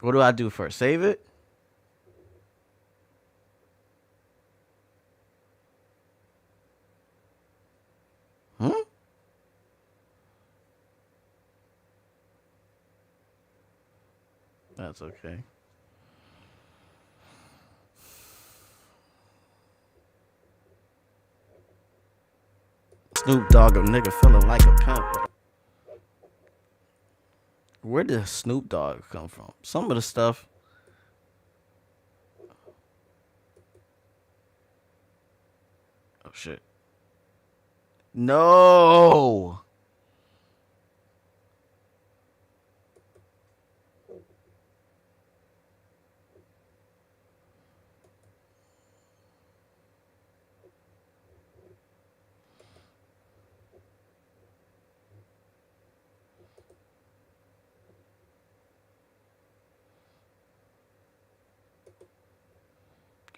What do I do first? Save it? That's okay. Snoop Dogg, a nigga feeling like a pimp. Where did Snoop Dogg come from? Some of the stuff. Oh shit. No.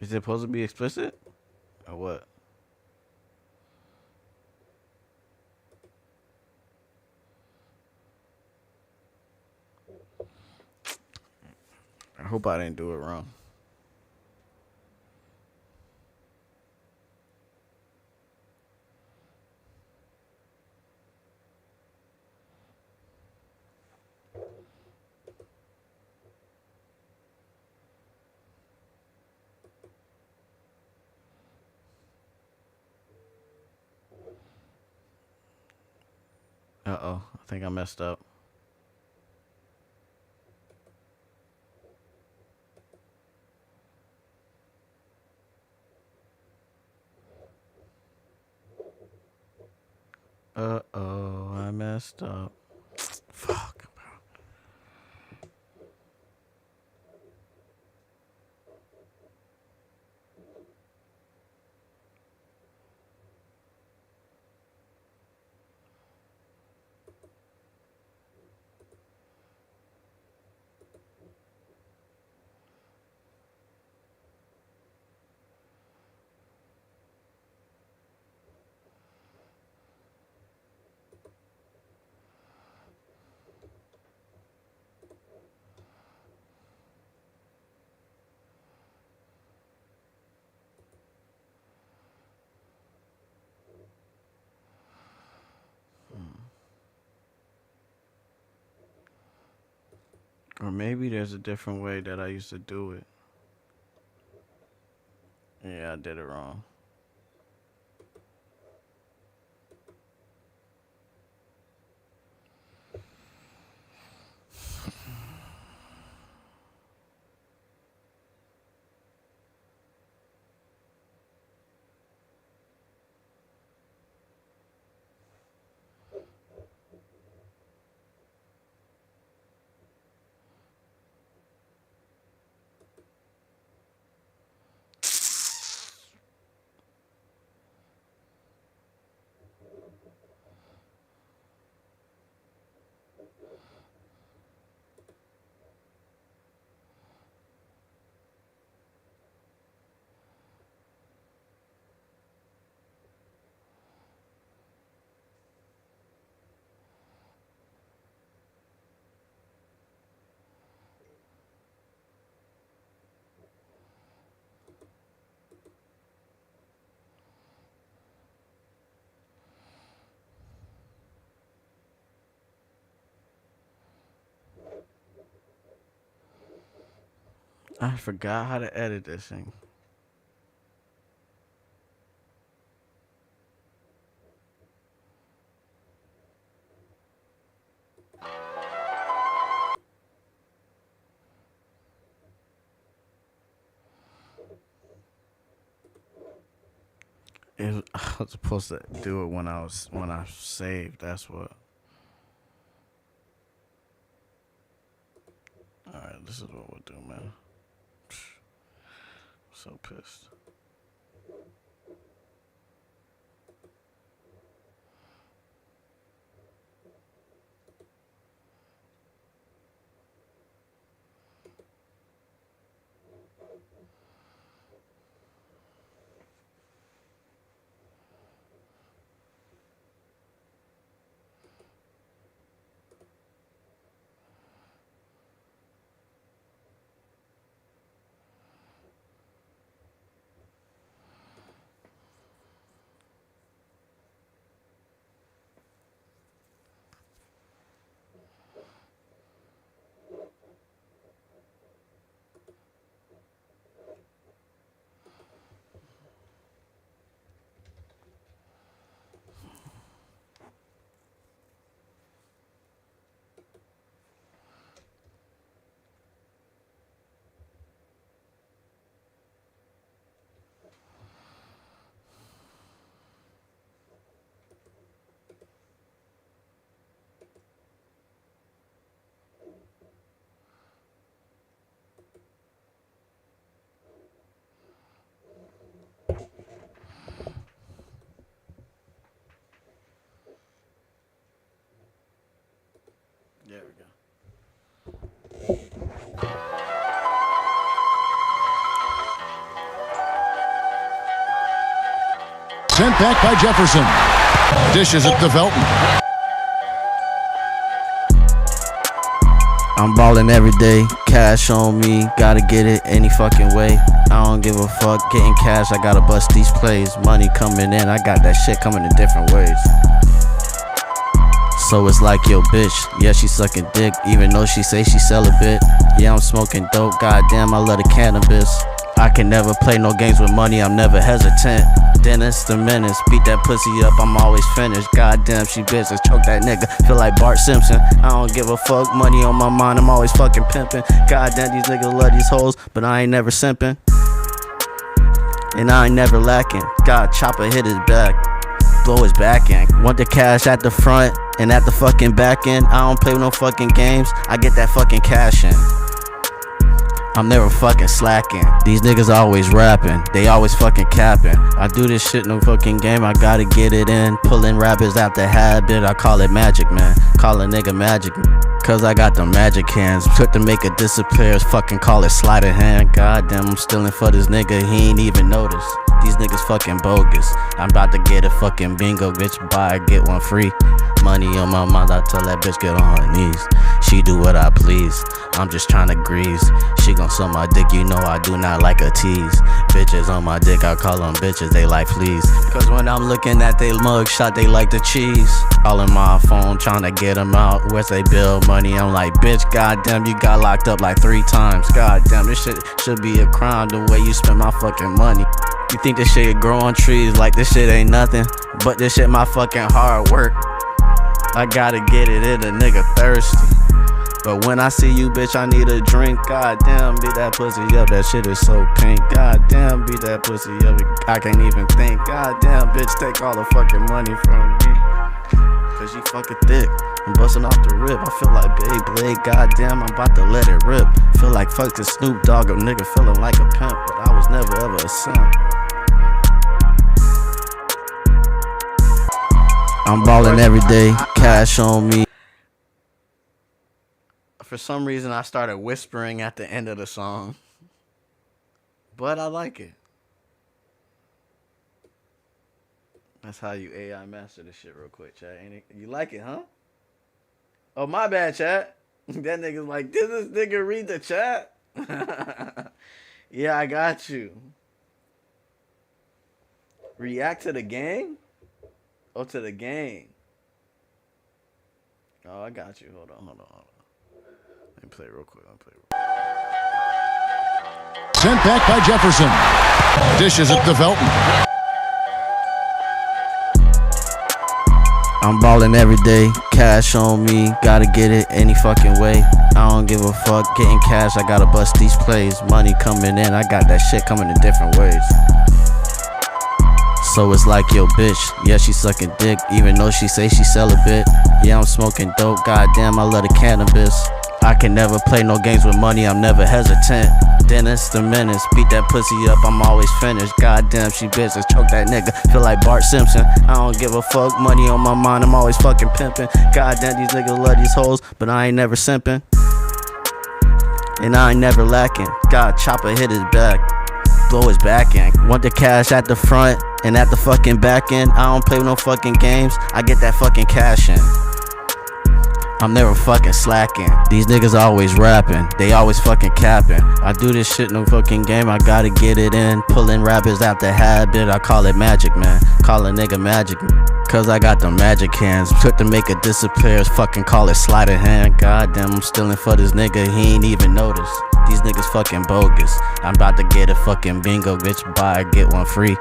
Is it supposed to be explicit? Or what? I hope I didn't do it wrong. Uh-oh, I think I messed up. Uh-oh, I messed up. Fuck, bro. Or maybe there's a different way that I used to do it. Yeah, I did it wrong. I forgot how to edit this thing. I was supposed to do it when I saved. That's what. All right, this is what we'll do, man. So pissed. There we go.
Sent back by Jefferson. Dishes it to Felton.
I'm ballin' every day, cash on me, gotta get it any fucking way. I don't give a fuck, getting cash, I gotta bust these plays. Money coming in, I got that shit coming in different ways. So it's like, yo, bitch, yeah, she sucking dick, even though she say she celibate. Yeah, I'm smoking dope, goddamn, I love the cannabis. I can never play no games with money, I'm never hesitant. Dennis the Menace, beat that pussy up, I'm always finished. Goddamn, she business, choke that nigga, feel like Bart Simpson. I don't give a fuck, money on my mind, I'm always fucking pimping. Goddamn, these niggas love these hoes, but I ain't never simping. And I ain't never lacking. God, chopper hit his back, blow his back in. Want the cash at the front and at the fucking back end. I don't play with no fucking games, I get that fucking cash in. I'm never fucking slacking. These niggas always rapping, they always fucking capping. I do this shit no fucking game, I gotta get it in. Pulling rappers out the habit, I call it magic, man. Call a nigga magic, cause I got the magic hands. Trick to make it disappear, fucking call it sleight of hand. Goddamn, I'm stealing for this nigga, he ain't even noticed. These niggas fucking bogus. I'm about to get a fucking bingo, bitch. Buy, get one free. Money on my mind, I tell that bitch get on her knees. She do what I please. I'm just tryna grease. She gon' suck my dick, you know I do not like a tease. Bitches on my dick, I call them bitches, they like fleas. Cause when I'm looking at they mug shot, they like the cheese. Calling my phone, tryna get them out. Where's they bill money? I'm like, bitch, goddamn, you got locked up like 3 times. Goddamn, this shit should be a crime the way you spend my fucking money. You think this shit grow on trees like this shit ain't nothing, but this shit my fucking hard work. I gotta get it in, a nigga thirsty. But when I see you, bitch, I need a drink. Goddamn, beat that pussy up, that shit is so pink. Goddamn, beat that pussy up, I can't even think. Goddamn, bitch, take all the fucking money from me. Cause you fucking thick, I'm busting off the rip. I feel like Beyblade, goddamn, I'm about to let it rip. Feel like fucking Snoop Dogg, a nigga feeling like a pimp, but I was never ever a simp. I'm ballin' every day, cash on me. For some reason, I started whispering at the end of the song, but I like it. That's how you AI master this shit real quick, chat. Ain't it? You like it, huh? Oh, my bad, chat. That nigga's like, did this nigga read the chat? Yeah, I got you. React to the gang? Oh, to the gang. Oh, I got you. Hold on. Let me play it real quick.
Sent back by Jefferson. Dishes it to Felton.
I'm ballin' every day, cash on me, gotta get it any fucking way. I don't give a fuck, getting cash, I gotta bust these plays. Money coming in, I got that shit coming in different ways. So it's like, yo, bitch, yeah, she sucking dick, even though she say she celibate. Yeah, I'm smoking dope, goddamn, I love the cannabis. I can never play no games with money, I'm never hesitant. Dennis the menace, beat that pussy up, I'm always finished. Goddamn, she bitch, let's choke that nigga, feel like Bart Simpson. I don't give a fuck, money on my mind, I'm always fucking pimping. Goddamn, these niggas love these hoes, but I ain't never simping. And I ain't never lacking. God, chopper hit his back, blow his back in. Want the cash at the front and at the fucking back end. I don't play with no fucking games, I get that fucking cash in. I'm never fucking slacking. These niggas always rapping, they always fucking capping. I do this shit no fucking game, I gotta get it in. Pulling rappers out the habit, I call it magic, man. Call a nigga magic, cause I got the magic hands. Trick to make it disappear, fucking call it sleight of hand. Goddamn, I'm stealing for this nigga, he ain't even noticed. These niggas fucking bogus. I'm about to get a fucking bingo, bitch. Buy, get one free.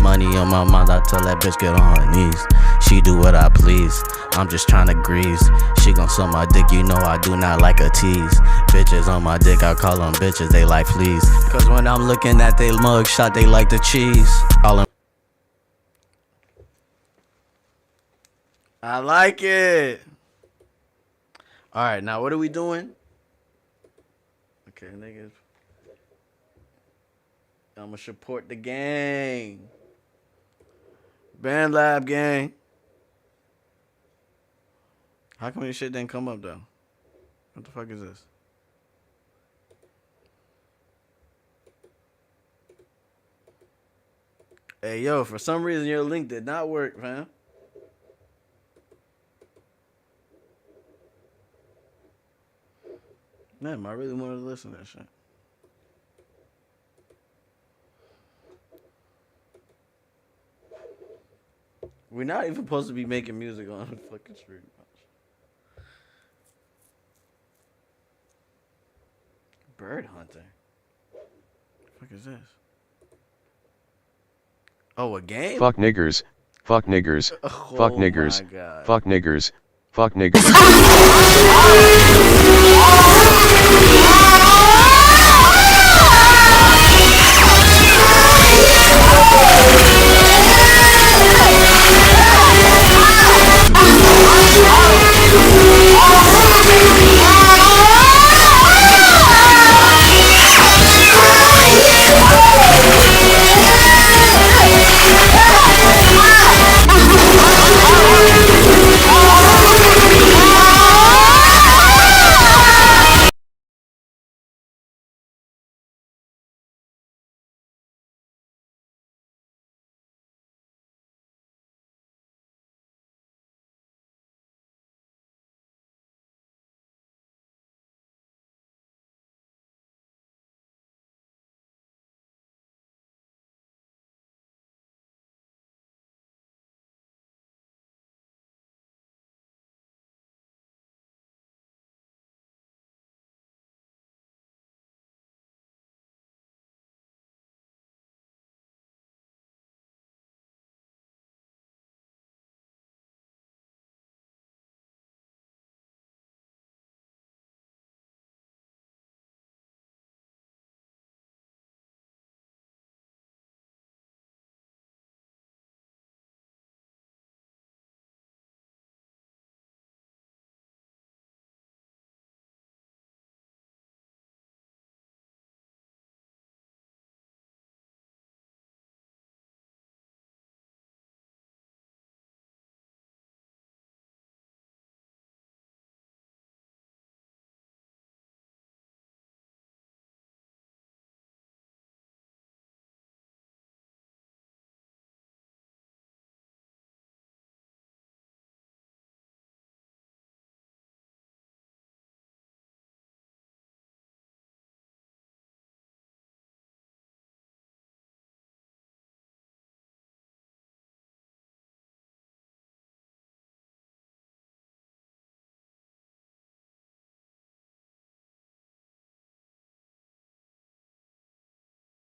Money on my mind, I tell that bitch get on her knees. She do what I please, I'm just tryna grease. She gon' suck my dick, you know I do not like a tease. Bitches on my dick, I call them bitches, they like fleas. Cause when I'm looking at they mug shot, they like the cheese. All I like it. Alright, now what are we doing? Okay, niggas. I'ma support the gang. Band Lab gang. How come this shit didn't come up though? What the fuck is this? Hey yo, for some reason your link did not work, fam. Man, I really wanted to listen to that shit. We're not even supposed to be making music on the fucking street. Bird hunter. What the fuck is this? Oh, a game?
Fuck niggers. Fuck niggers.
Oh,
fuck niggers.
my God.
Fuck niggers. Fuck niggers.